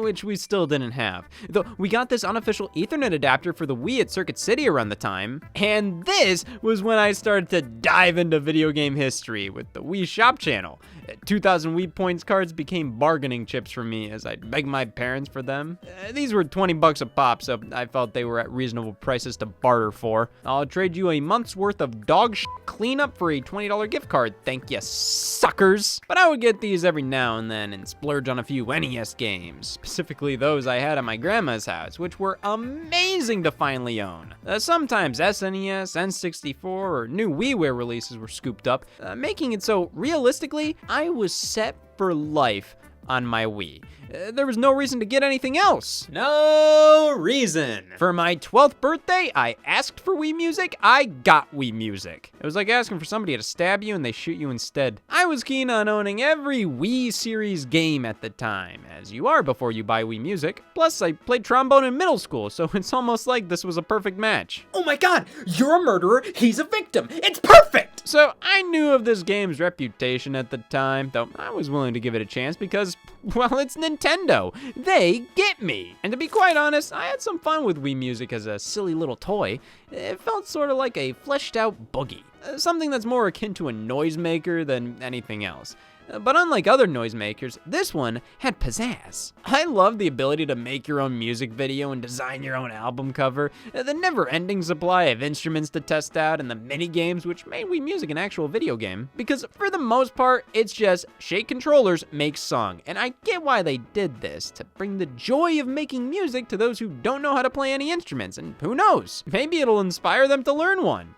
which we still didn't have. Though we got this unofficial Ethernet adapter for the Wii at Circuit City around the time, and this was when I started to dive into video game history with the Wii Shop channel. 2,000 Wii Points cards became bargaining chips for me as I'd beg my parents for them. These were 20 bucks a pop, so I felt they were at reasonable prices to barter for. I'll trade you a month's worth of dog shit cleanup for a $20 gift card, thank you, suckers. But I would get these every now and then and splurge on a few NES games, specifically those I had at my grandma's house, which were amazing to finally own. Sometimes SNES, N64, or new WiiWare releases were scooped up, making it so realistically, I was set for life on my Wii. There was no reason to get anything else. No reason. For my 12th birthday, I asked for Wii Music, I got Wii Music. It was like asking for somebody to stab you and they shoot you instead. I was keen on owning every Wii series game at the time, as you are before you buy Wii Music. Plus, I played trombone in middle school, so it's almost like this was a perfect match. Oh my god, you're a murderer, he's a victim. It's perfect! So I knew of this game's reputation at the time, though I was willing to give it a chance because, well, it's Nintendo. They get me. And to be quite honest, I had some fun with Wii Music as a silly little toy. It felt sort of like a fleshed out boogie. Something that's more akin to a noisemaker than anything else. But unlike other noisemakers, this one had pizzazz. I love the ability to make your own music video and design your own album cover, the never-ending supply of instruments to test out, and the mini-games which made Wii Music an actual video game. Because for the most part, it's just shake controllers, make song. And I get why they did this, to bring the joy of making music to those who don't know how to play any instruments, and who knows, maybe it'll inspire them to learn one.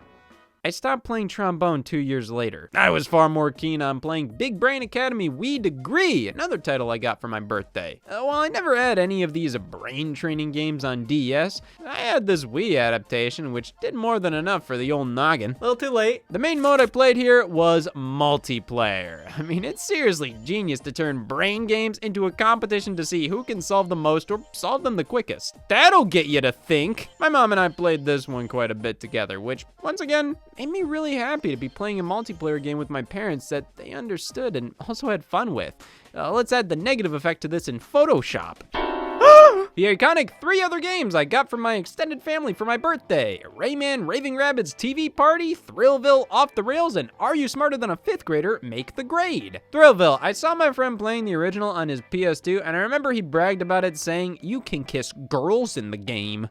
I stopped playing trombone 2 years later. I was far more keen on playing Big Brain Academy Wii Degree, another title I got for my birthday. While I never had any of these brain training games on DS, I had this Wii adaptation which did more than enough for the old noggin. A little too late. The main mode I played here was multiplayer. I mean, it's seriously genius to turn brain games into a competition to see who can solve the most or solve them the quickest. That'll get you to think. My mom and I played this one quite a bit together, which, once again, made me really happy to be playing a multiplayer game with my parents that they understood and also had fun with. Let's add the negative effect to this in Photoshop. The iconic 3 other games I got from my extended family for my birthday: Rayman Raving Rabbids TV Party, Thrillville Off the Rails, and Are You Smarter Than a 5th Grader? Make the Grade. Thrillville, I saw my friend playing the original on his PS2, and I remember he bragged about it saying, "You can kiss girls in the game."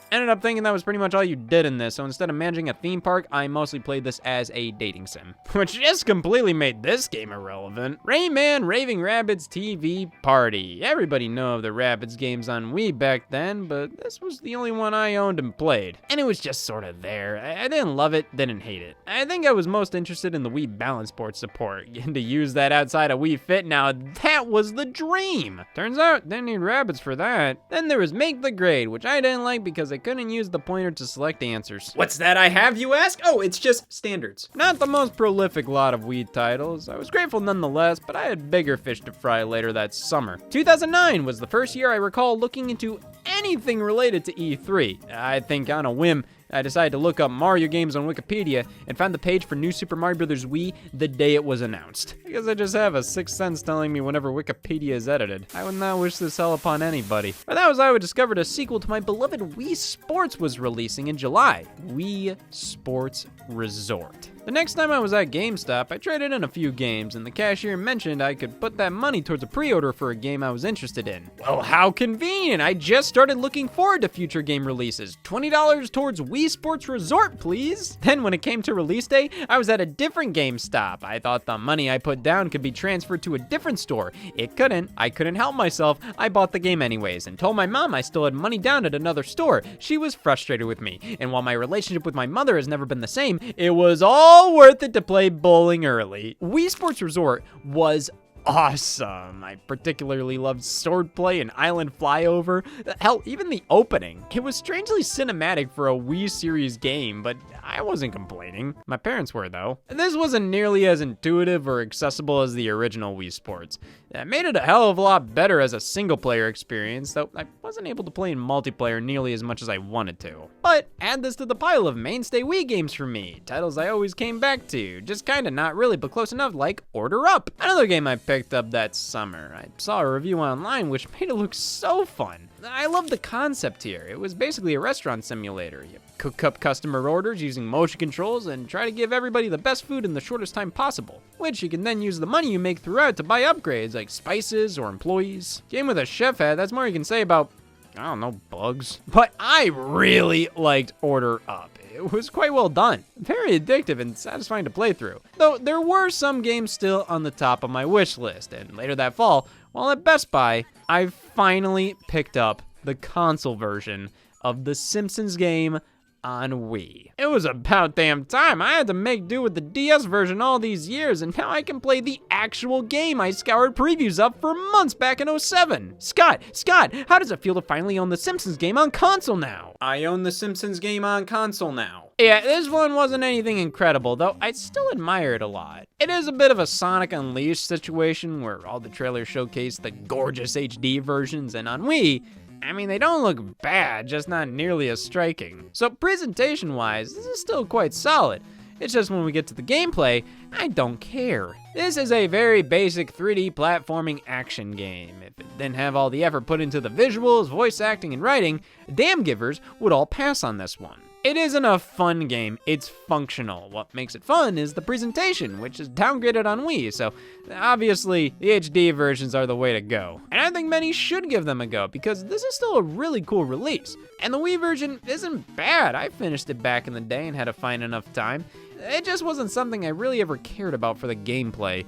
Ended up thinking that was pretty much all you did in this, so instead of managing a theme park, I mostly played this as a dating sim. Which just completely made this game irrelevant. Rayman Raving Rabbids TV Party. Everybody knew of the Rabbids games on Wii back then, but this was the only one I owned and played. And it was just sort of there. I didn't love it, didn't hate it. I think I was most interested in the Wii Balance Board support. Getting to use that outside of Wii Fit now, that was the dream. Turns out, didn't need Rabbids for that. Then there was Make the Grade, which I didn't like because I couldn't use the pointer to select answers. What's that I have, you ask? Oh, it's just standards. Not the most prolific lot of Wii titles. I was grateful nonetheless, but I had bigger fish to fry later that summer. 2009 was the first year I recall looking into anything related to E3. I think on a whim, I decided to look up Mario games on Wikipedia and found the page for New Super Mario Bros. Wii the day it was announced. I guess I just have a sixth sense telling me whenever Wikipedia is edited. I would not wish this hell upon anybody. But that was how I discovered a sequel to my beloved Wii Sports was releasing in July. Wii Sports Resort. The next time I was at GameStop, I traded in a few games, and the cashier mentioned I could put that money towards a pre-order for a game I was interested in. Well, how convenient! I just started looking forward to future game releases. $20 towards Wii Sports Resort, please! Then when it came to release day, I was at a different GameStop. I thought the money I put down could be transferred to a different store. It couldn't. I couldn't help myself. I bought the game anyways, and told my mom I still had money down at another store. She was frustrated with me, and while my relationship with my mother has never been the same, it was all worth it to play bowling early. Wii Sports Resort was awesome. I particularly loved swordplay and island flyover. Hell, even the opening. It was strangely cinematic for a Wii series game, but I wasn't complaining. My parents were, though. This wasn't nearly as intuitive or accessible as the original Wii Sports. It made it a hell of a lot better as a single-player experience, though I wasn't able to play in multiplayer nearly as much as I wanted to. But add this to the pile of mainstay Wii games for me, titles I always came back to, just kinda not really, but close enough, like Order Up. Another game I picked up that summer. I saw a review online which made it look so fun. I love the concept here. It was basically a restaurant simulator. You cook up customer orders using motion controls and try to give everybody the best food in the shortest time possible, which you can then use the money you make throughout to buy upgrades like spices or employees. Game with a chef hat, that's more you can say about, I don't know, bugs. But I really liked Order Up. It was quite well done, very addictive and satisfying to play through. Though there were some games still on the top of my wish list, and later that fall, while at Best Buy, I finally picked up the console version of the Simpsons game on Wii. It was about damn time. I had to make do with the DS version all these years, and now I can play the actual game I scoured previews of for months back in 07. Scott, how does it feel to finally own the Simpsons game on console now? I own the Simpsons game on console now. Yeah, this one wasn't anything incredible, though I still admire it a lot. It is a bit of a Sonic Unleashed situation where all the trailers showcase the gorgeous HD versions, and on Wii, I mean, they don't look bad, just not nearly as striking. So presentation-wise, this is still quite solid. It's just when we get to the gameplay, I don't care. This is a very basic 3D platforming action game. If it didn't have all the effort put into the visuals, voice acting, and writing, damn givers would all pass on this one. It isn't a fun game, it's functional. What makes it fun is the presentation, which is downgraded on Wii, so obviously the HD versions are the way to go. And I think many should give them a go, because this is still a really cool release. And the Wii version isn't bad. I finished it back in the day and had a fine enough time. It just wasn't something I really ever cared about for the gameplay,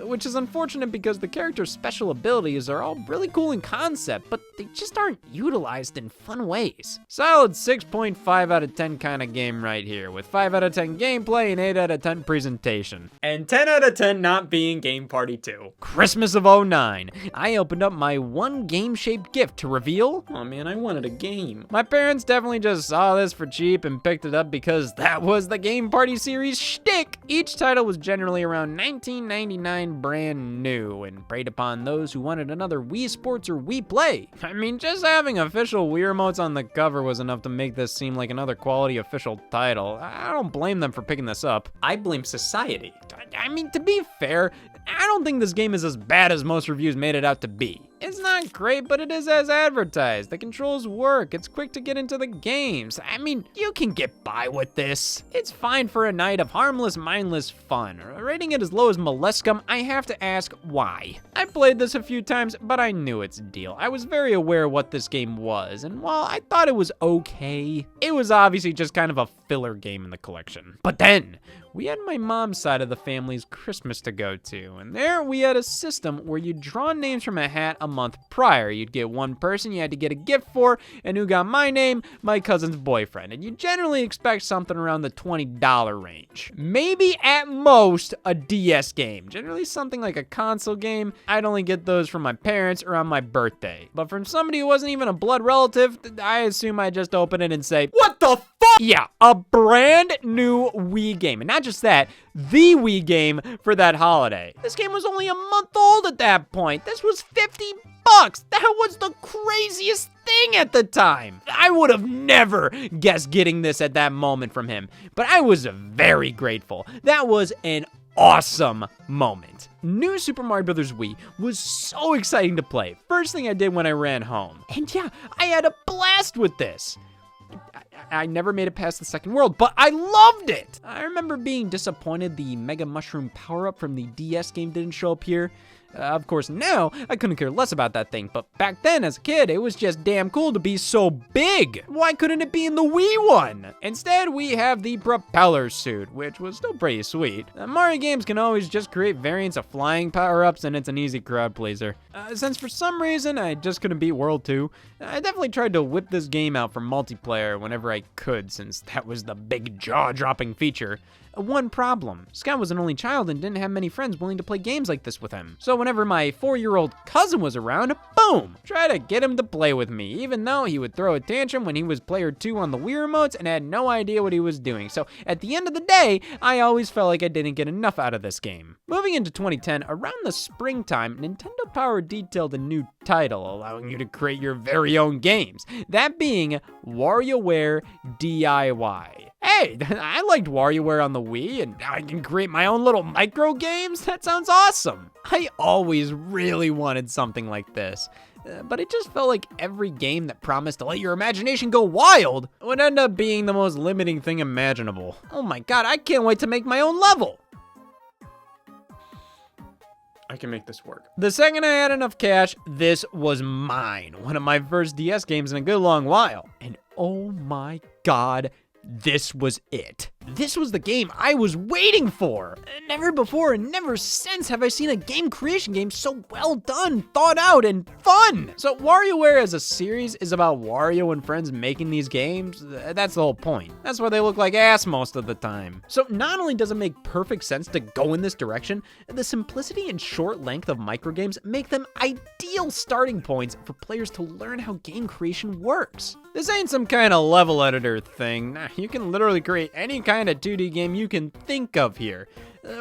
which is unfortunate because the character's special abilities are all really cool in concept, but they just aren't utilized in fun ways. Solid 6.5 out of 10 kind of game right here, with 5 out of 10 gameplay and 8 out of 10 presentation. And 10 out of 10 not being Game Party 2. Christmas of 09, I opened up my one game-shaped gift to reveal, Oh man, I wanted a game. my parents definitely just saw this for cheap and picked it up because that was the Game Party series shtick. Each title was generally around $19.99 brand new and preyed upon those who wanted another Wii Sports or Wii Play. I mean, just having official Wii remotes on the cover was enough to make this seem like another quality official title. I don't blame them for picking this up. I blame society. I mean, to be fair, I don't think this game is as bad as most reviews made it out to be. It's not great, but it is as advertised. The controls work, it's quick to get into the games. I mean, you can get by with this. It's fine for a night of harmless, mindless fun. Rating it as low as Molluscum, I have to ask why. I played this a few times, but I knew its deal. I was very aware of what this game was, and while I thought it was okay, it was obviously just kind of a filler game in the collection. But then, we had my mom's side of the family's Christmas to go to, and there we had a system where you draw names from a hat a month prior. You'd get one person you had to get a gift for, and who got my name? My cousin's boyfriend, and you generally expect something around the $20 range. Maybe at most a DS game, generally something like a console game. I'd only get those from my parents or on my birthday. But from somebody who wasn't even a blood relative, I assume I'd just open it and say, "What the fuck?" Yeah, a brand new Wii game, and not just that, the Wii game for that holiday. This game was only a month old at that point. This was $50. That was the craziest thing at the time. I would have never guessed getting this at that moment from him, but I was very grateful. That was an awesome moment. New Super Mario Bros. Wii was so exciting to play. First thing I did when I ran home. And yeah, I had a blast with this. I never made it past the second world, but I loved it. I remember being disappointed the Mega Mushroom power-up from the DS game didn't show up here. Of course, now, I couldn't care less about that thing, but back then, as a kid, it was just damn cool to be so big. Why couldn't it be in the Wii one? Instead, we have the propeller suit, which was still pretty sweet. Mario games can always just create variants of flying power-ups, and it's an easy crowd pleaser. Since for some reason, I just couldn't beat World 2, I definitely tried to whip this game out for multiplayer whenever I could, since that was the big jaw-dropping feature. One problem, Scott was an only child and didn't have many friends willing to play games like this with him. So whenever my 4-year-old cousin was around, boom, try to get him to play with me, even though he would throw a tantrum when he was player 2 on the Wii remotes and had no idea what he was doing. So at the end of the day, I always felt like I didn't get enough out of this game. Moving into 2010, around the springtime, Nintendo Power detailed a new title, allowing you to create your very own games. That being WarioWare DIY. Hey, I liked WarioWare on the Wii, and now I can create my own little micro games? That sounds awesome. I always really wanted something like this. But it just felt like every game that promised to let your imagination go wild would end up being the most limiting thing imaginable. Oh my god, I can't wait to make my own level. I can make this work. The second I had enough cash, this was mine. One of my first DS games in a good long while. And oh my god, this was it. This was the game I was waiting for. Never before and never since have I seen a game creation game so well done, thought out, and fun. So WarioWare as a series is about Wario and friends making these games. That's the whole point. That's why they look like ass most of the time. So not only does it make perfect sense to go in this direction, the simplicity and short length of microgames make them ideal starting points for players to learn how game creation works. This ain't some kind of level editor thing. Nah, you can literally create any kind of 2D game you can think of here.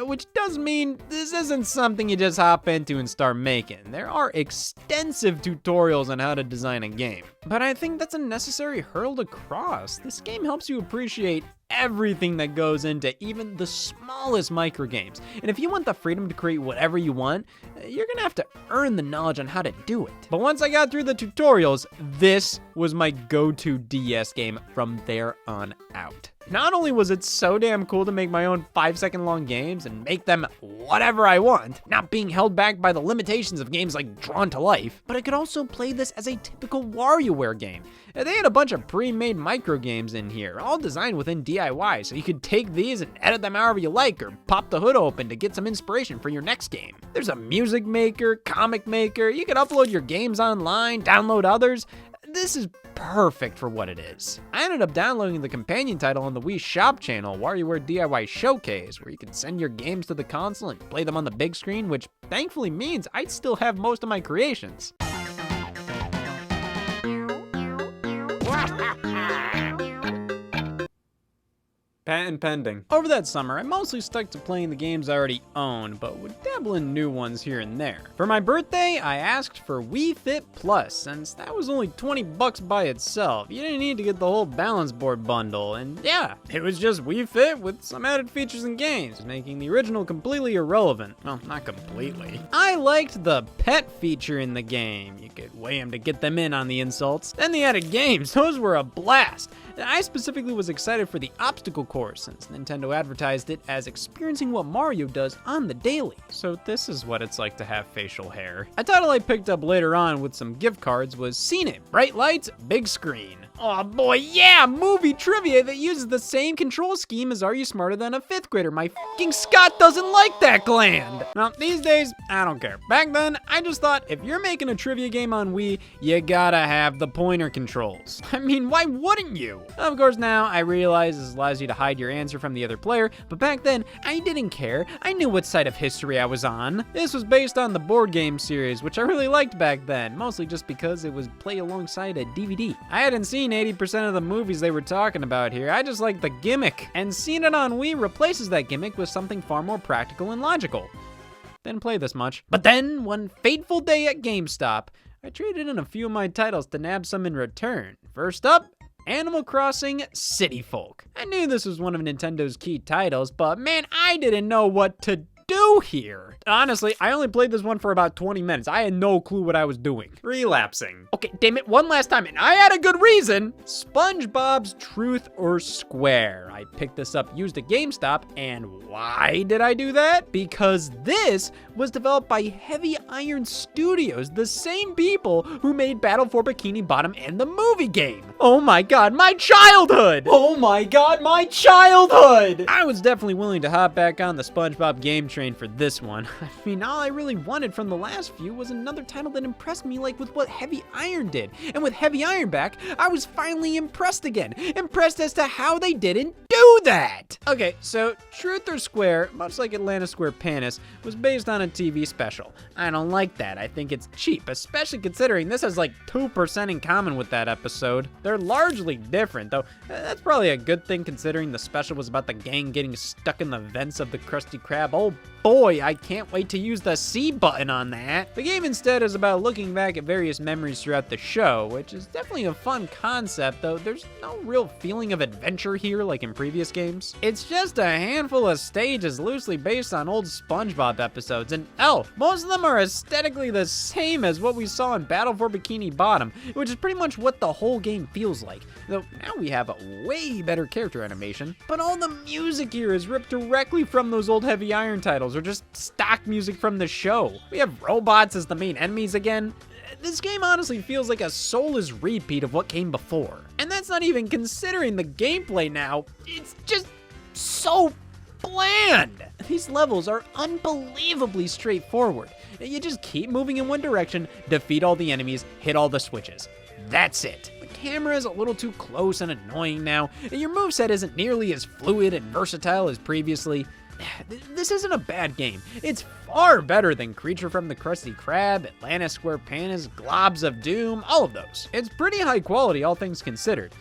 Which does mean this isn't something you just hop into and start making. There are extensive tutorials on how to design a game. But I think that's a necessary hurdle to cross. This game helps you appreciate everything that goes into even the smallest microgames. And if you want the freedom to create whatever you want, you're gonna have to earn the knowledge on how to do it. But once I got through the tutorials, this was my go-to DS game from there on out. Not only was it so damn cool to make my own 5-second long games and make them whatever I want, not being held back by the limitations of games like Drawn to Life, but I could also play this as a typical WarioWare game. They had a bunch of pre-made micro games in here, all designed within DIY, so you could take these and edit them however you like, or pop the hood open to get some inspiration for your next game. There's a music maker, comic maker, you can upload your games online, download others. This is perfect for what it is. I ended up downloading the companion title on the Wii Shop channel, WarioWare DIY Showcase, where you can send your games to the console and play them on the big screen, which thankfully means I still have most of my creations. Patent pending. Over that summer, I mostly stuck to playing the games I already owned, but would dabble in new ones here and there. For my birthday, I asked for Wii Fit Plus, since that was only $20 by itself. You didn't need to get the whole balance board bundle, and yeah, it was just Wii Fit with some added features and games, making the original completely irrelevant. Well, not completely. I liked the pet feature in the game. You could weigh them to get them in on the insults. Then the added games, those were a blast. I specifically was excited for the obstacle course, since Nintendo advertised it as experiencing what Mario does on the daily. So this is what it's like to have facial hair. A title I picked up later on with some gift cards was Seen It, Bright Lights, Big Screen. Oh boy, yeah, movie trivia that uses the same control scheme as Are You Smarter Than a 5th Grader? My fucking Scott doesn't like that gland. Now, these days, I don't care. Back then, I just thought if you're making a trivia game on Wii, you gotta have the pointer controls. I mean, why wouldn't you? Of course, now I realize this allows you to hide your answer from the other player, but back then, I didn't care. I knew what side of history I was on. This was based on the board game series, which I really liked back then, mostly just because it was played alongside a DVD. I hadn't seen 80% of the movies they were talking about here. I just liked the gimmick. And seeing it on Wii replaces that gimmick with something far more practical and logical. Didn't play this much. But then, one fateful day at GameStop, I traded in a few of my titles to nab some in return. First up, Animal Crossing City Folk. I knew this was one of Nintendo's key titles, but man, I didn't know what to do here. Honestly, I only played this one for about 20 minutes. I had no clue what I was doing. Relapsing. Okay, damn it, one last time, and I had a good reason. SpongeBob's Truth or Square. I picked this up used at GameStop, and why did I do that? Because this was developed by Heavy Iron Studios, the same people who made Battle for Bikini Bottom and the movie game. Oh my god, my childhood! Oh my god, my childhood! I was definitely willing to hop back on the SpongeBob game train for this one. I mean, all I really wanted from the last few was another title that impressed me like with what Heavy Iron did. And with Heavy Iron back, I was finally impressed again. Impressed as to how they didn't do do that? Okay, so Truth or Square, much like Atlanta Square Panis, was based on a TV special. I don't like that. I think it's cheap, especially considering this has like 2% in common with that episode. They're largely different, though that's probably a good thing considering the special was about the gang getting stuck in the vents of the Krusty Krab. Oh boy, I can't wait to use the C button on that. The game instead is about looking back at various memories throughout the show, which is definitely a fun concept, though there's no real feeling of adventure here like in previous games. It's just a handful of stages loosely based on old SpongeBob episodes, and most of them are aesthetically the same as what we saw in Battle for Bikini Bottom, which is pretty much what the whole game feels like, though now we have a way better character animation. But all the music here is ripped directly from those old Heavy Iron titles, or just stock music from the show. We have robots as the main enemies again. This game honestly feels like a soulless repeat of what came before. And that's not even considering the gameplay now. It's just so bland. These levels are unbelievably straightforward. You just keep moving in one direction, defeat all the enemies, hit all the switches. That's it. The camera is a little too close and annoying now, and your moveset isn't nearly as fluid and versatile as previously. This isn't a bad game. It's far better than Creature from the Krusty Krab, Atlanta Square Panis, Globs of Doom, all of those. It's pretty high quality, all things considered.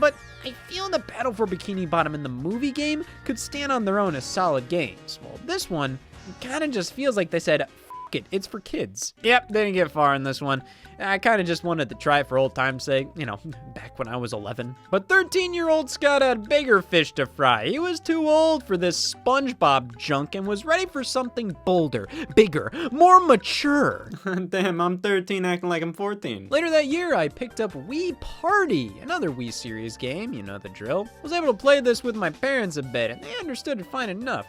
But I feel the Battle for Bikini Bottom and the movie game could stand on their own as solid games. Well, this one kind of just feels like they said, F it, it's for kids. Yep, they didn't get far in this one. I kind of just wanted to try it for old time's sake, you know, back when I was 11. But 13-year-old Scott had bigger fish to fry. He was too old for this SpongeBob junk and was ready for something bolder, bigger, more mature. Damn, I'm 13 acting like I'm 14. Later that year, I picked up Wii Party, another Wii series game, you know the drill. Was able to play this with my parents a bit, and they understood it fine enough.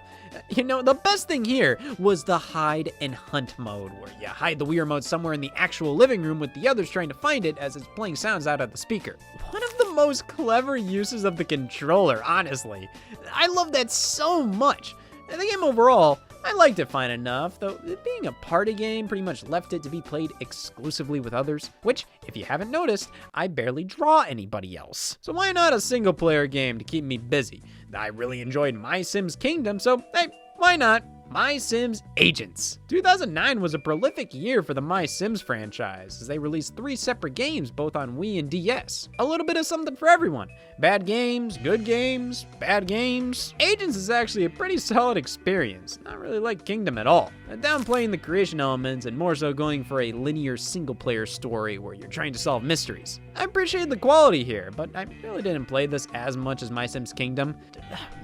You know, the best thing here was the hide and hunt mode, where you hide the Wii remote somewhere in the actual living room with the others trying to find it as it's playing sounds out of the speaker. One of the most clever uses of the controller, honestly. I love that so much. And the game overall, I liked it fine enough, though it being a party game pretty much left it to be played exclusively with others, which, if you haven't noticed, I barely draw anybody else. So why not a single player game to keep me busy? I really enjoyed My Sims Kingdom, so hey, why not? My Sims Agents. 2009 was a prolific year for the My Sims franchise, as they released 3 separate games both on Wii and DS. A little bit of something for everyone. Bad games, good games, bad games. Agents is actually a pretty solid experience, not really like Kingdom at all. Downplaying the creation elements and more so going for a linear single-player story where you're trying to solve mysteries. I appreciate the quality here, but I really didn't play this as much as My Sims Kingdom.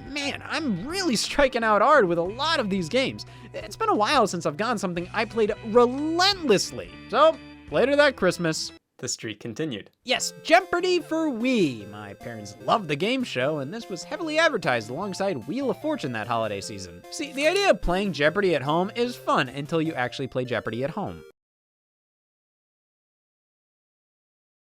Man, I'm really striking out hard with a lot of these games. It's been a while since I've gotten something I played relentlessly. So, later that Christmas, The streak continued. yes, Jeopardy for Wii. My parents loved the game show, and this was heavily advertised alongside Wheel of Fortune that holiday season. See, the idea of playing Jeopardy at home is fun until you actually play Jeopardy at home.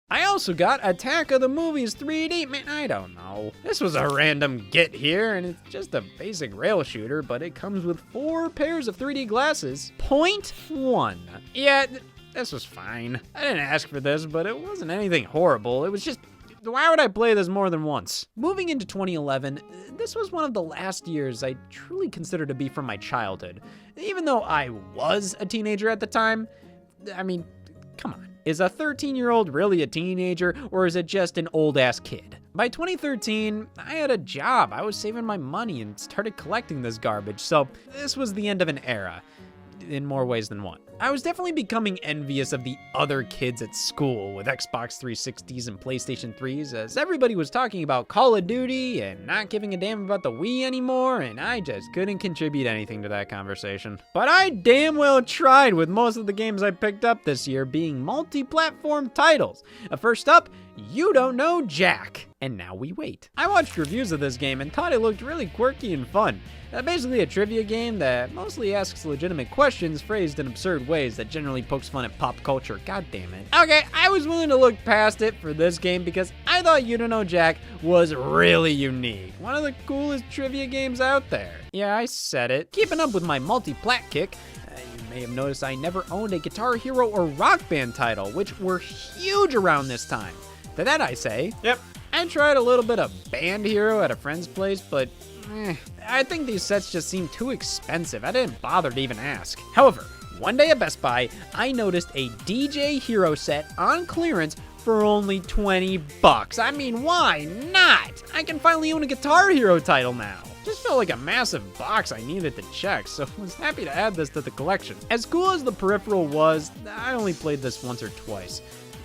I also got Attack of the Movies 3D. Man, I don't know. This was a random get here, and it's just a basic rail shooter, but it comes with 4 pairs of 3D glasses. Point 1. Yeah, this was fine. I didn't ask for this, but it wasn't anything horrible. It was just, why would I play this more than once? Moving into 2011, this was one of the last years I truly consider to be from my childhood. Even though I was a teenager at the time, I mean, come on. Is a 13-year-old really a teenager, or is it just an old-ass kid? By 2013, I had a job. I was saving my money and started collecting this garbage, so this was the end of an era, in more ways than one. I was definitely becoming envious of the other kids at school with Xbox 360s and PlayStation 3s, as everybody was talking about Call of Duty and not giving a damn about the Wii anymore, and I just couldn't contribute anything to that conversation. But I damn well tried, with most of the games I picked up this year being multi-platform titles. First up, You Don't Know Jack. And now we wait. I watched reviews of this game and thought it looked really quirky and fun. Basically a trivia game that mostly asks legitimate questions phrased in absurd ways that generally pokes fun at pop culture. God damn it. Okay, I was willing to look past it for this game because I thought You Don't Know Jack was really unique. One of the coolest trivia games out there. Yeah, I said it. Keeping up with my multi-plat kick, you may have noticed I never owned a Guitar Hero or Rock Band title, which were huge around this time. To that I say, Yep. I I tried a little bit of Band Hero at a friend's place, but I think these sets just seemed too expensive. I didn't bother to even ask. However, one day at Best Buy, I noticed a DJ Hero set on clearance for only 20 bucks. I mean, why not? I can finally own a Guitar Hero title now. Just felt like a massive box I needed to check, so I was happy to add this to the collection. As cool as the peripheral was, I only played this once or twice.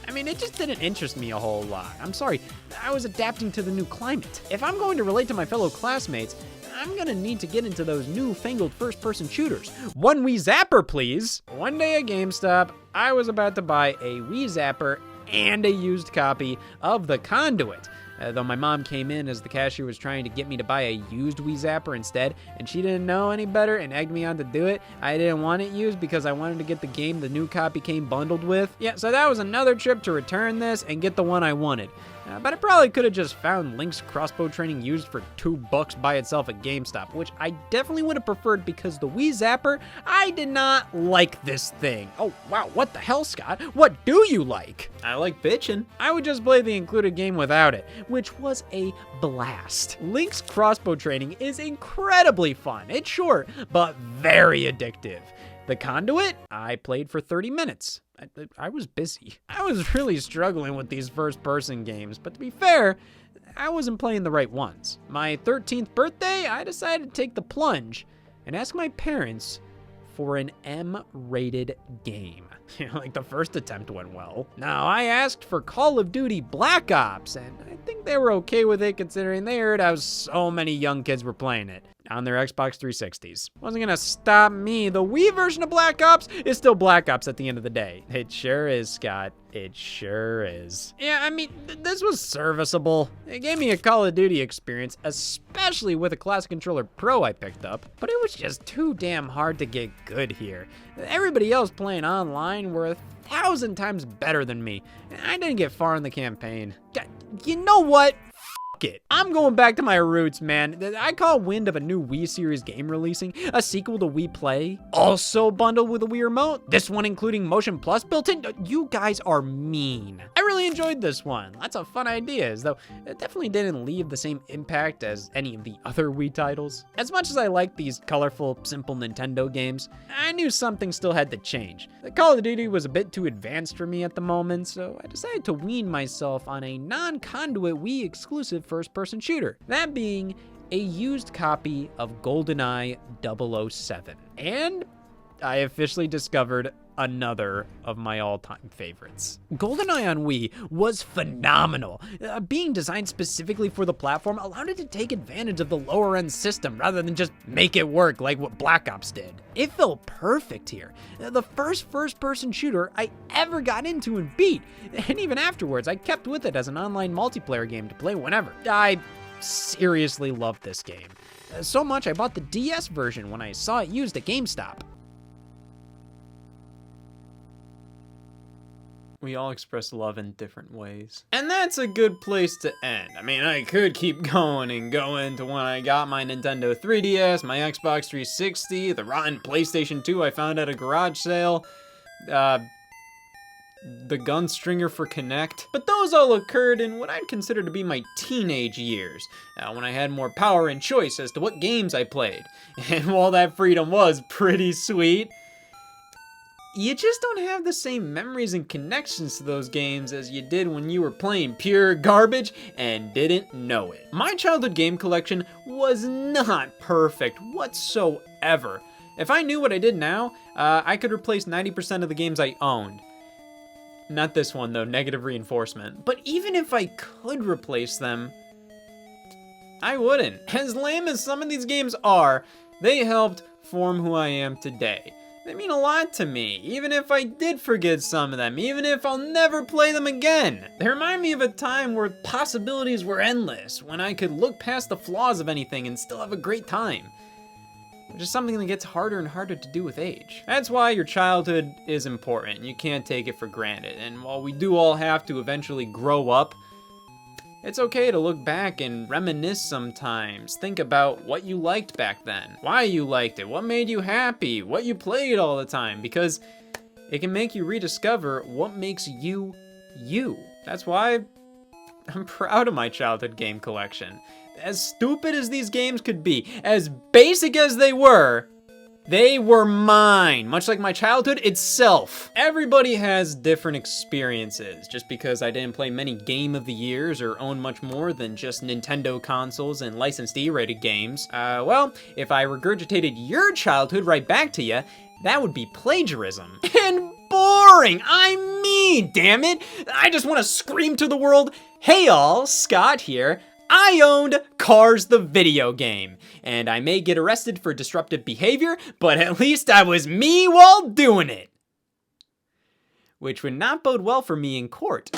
I mean, it just didn't interest me a whole lot. I'm sorry, I was adapting to the new climate. If I'm going to relate to my fellow classmates, I'm gonna need to get into those newfangled first-person shooters. One Wii Zapper, please. One day at GameStop, I was about to buy a Wii Zapper and a used copy of The Conduit. Though my mom came in as the cashier was trying to get me to buy a used Wii Zapper instead, and she didn't know any better and egged me on to do it. I didn't want it used because I wanted to get the game the new copy came bundled with. Yeah, so that was another trip to return this and get the one I wanted. But I probably could have just found Link's crossbow training used for $2 by itself at GameStop, which I definitely would have preferred because the Wii Zapper, I did not like this thing. Oh, wow, what the hell, Scott? What do you like? I like bitchin'. I would just play the included game without it, which was a blast. Link's crossbow training is incredibly fun. It's short, but very addictive. The Conduit, I played for 30 minutes. I was busy. I was really struggling with these first-person games, but to be fair, I wasn't playing the right ones. My 13th birthday, I decided to take the plunge and ask my parents for an M-rated game. Like the first attempt went well. Now, I asked for Call of Duty Black Ops, and I think they were okay with it considering they heard how so many young kids were playing it on their Xbox 360s. Wasn't gonna stop me. The Wii version of Black Ops is still Black Ops at the end of the day. It sure is, Scott. It sure is. Yeah, I mean, this was serviceable. It gave me a Call of Duty experience, especially with a Classic Controller Pro I picked up, but it was just too damn hard to get good here. Everybody else playing online were 1,000 times better than me, and I didn't get far in the campaign. You know what? It. I'm going back to my roots, man. I call wind of a new Wii series game releasing, a sequel to Wii Play, also bundled with a Wii Remote, this one including Motion Plus built in. You guys are mean. I really enjoyed this one. Lots of fun ideas, though it definitely didn't leave the same impact as any of the other Wii titles. As much as I like these colorful, simple Nintendo games, I knew something still had to change. The Call of Duty was a bit too advanced for me at the moment, so I decided to wean myself on a non-Conduit Wii exclusive first-person shooter, that being a used copy of GoldenEye 007. And I officially discovered another of my all-time favorites. GoldenEye on Wii was phenomenal. Being designed specifically for the platform allowed it to take advantage of the lower-end system rather than just make it work like what Black Ops did. It felt perfect here. The first-person shooter I ever got into and beat, and even afterwards I kept with it as an online multiplayer game to play whenever. I seriously loved this game. So much I bought the DS version when I saw it used at GameStop. We all express love in different ways. And that's a good place to end. I mean, I could keep going and going to when I got my Nintendo 3DS, my Xbox 360, the rotten PlayStation 2 I found at a garage sale, the Gunstringer for Kinect. But those all occurred in what I'd consider to be my teenage years, when I had more power and choice as to what games I played. And while that freedom was pretty sweet, you just don't have the same memories and connections to those games as you did when you were playing pure garbage and didn't know it. My childhood game collection was not perfect whatsoever. If I knew what I did now, I could replace 90% of the games I owned. Not this one though, Negative Reinforcement. But even if I could replace them, I wouldn't. As lame as some of these games are, they helped form who I am today. They mean a lot to me, even if I did forget some of them, even if I'll never play them again. They remind me of a time where possibilities were endless, when I could look past the flaws of anything and still have a great time. Which is something that gets harder and harder to do with age. That's why your childhood is important. You can't take it for granted. And while we do all have to eventually grow up, it's okay to look back and reminisce sometimes. Think about what you liked back then, why you liked it, what made you happy, what you played all the time, because it can make you rediscover what makes you, you. That's why I'm proud of my childhood game collection. As stupid as these games could be, as basic as they were mine, much like my childhood itself. Everybody has different experiences. Just because I didn't play many Game of the Years or own much more than just Nintendo consoles and licensed E-rated games, well, if I regurgitated your childhood right back to you, that would be plagiarism. And boring! I mean, damn it! I just want to scream to the world, hey all, Scott here. I owned Cars the video game, and I may get arrested for disruptive behavior, but at least I was me while doing it. Which would not bode well for me in court.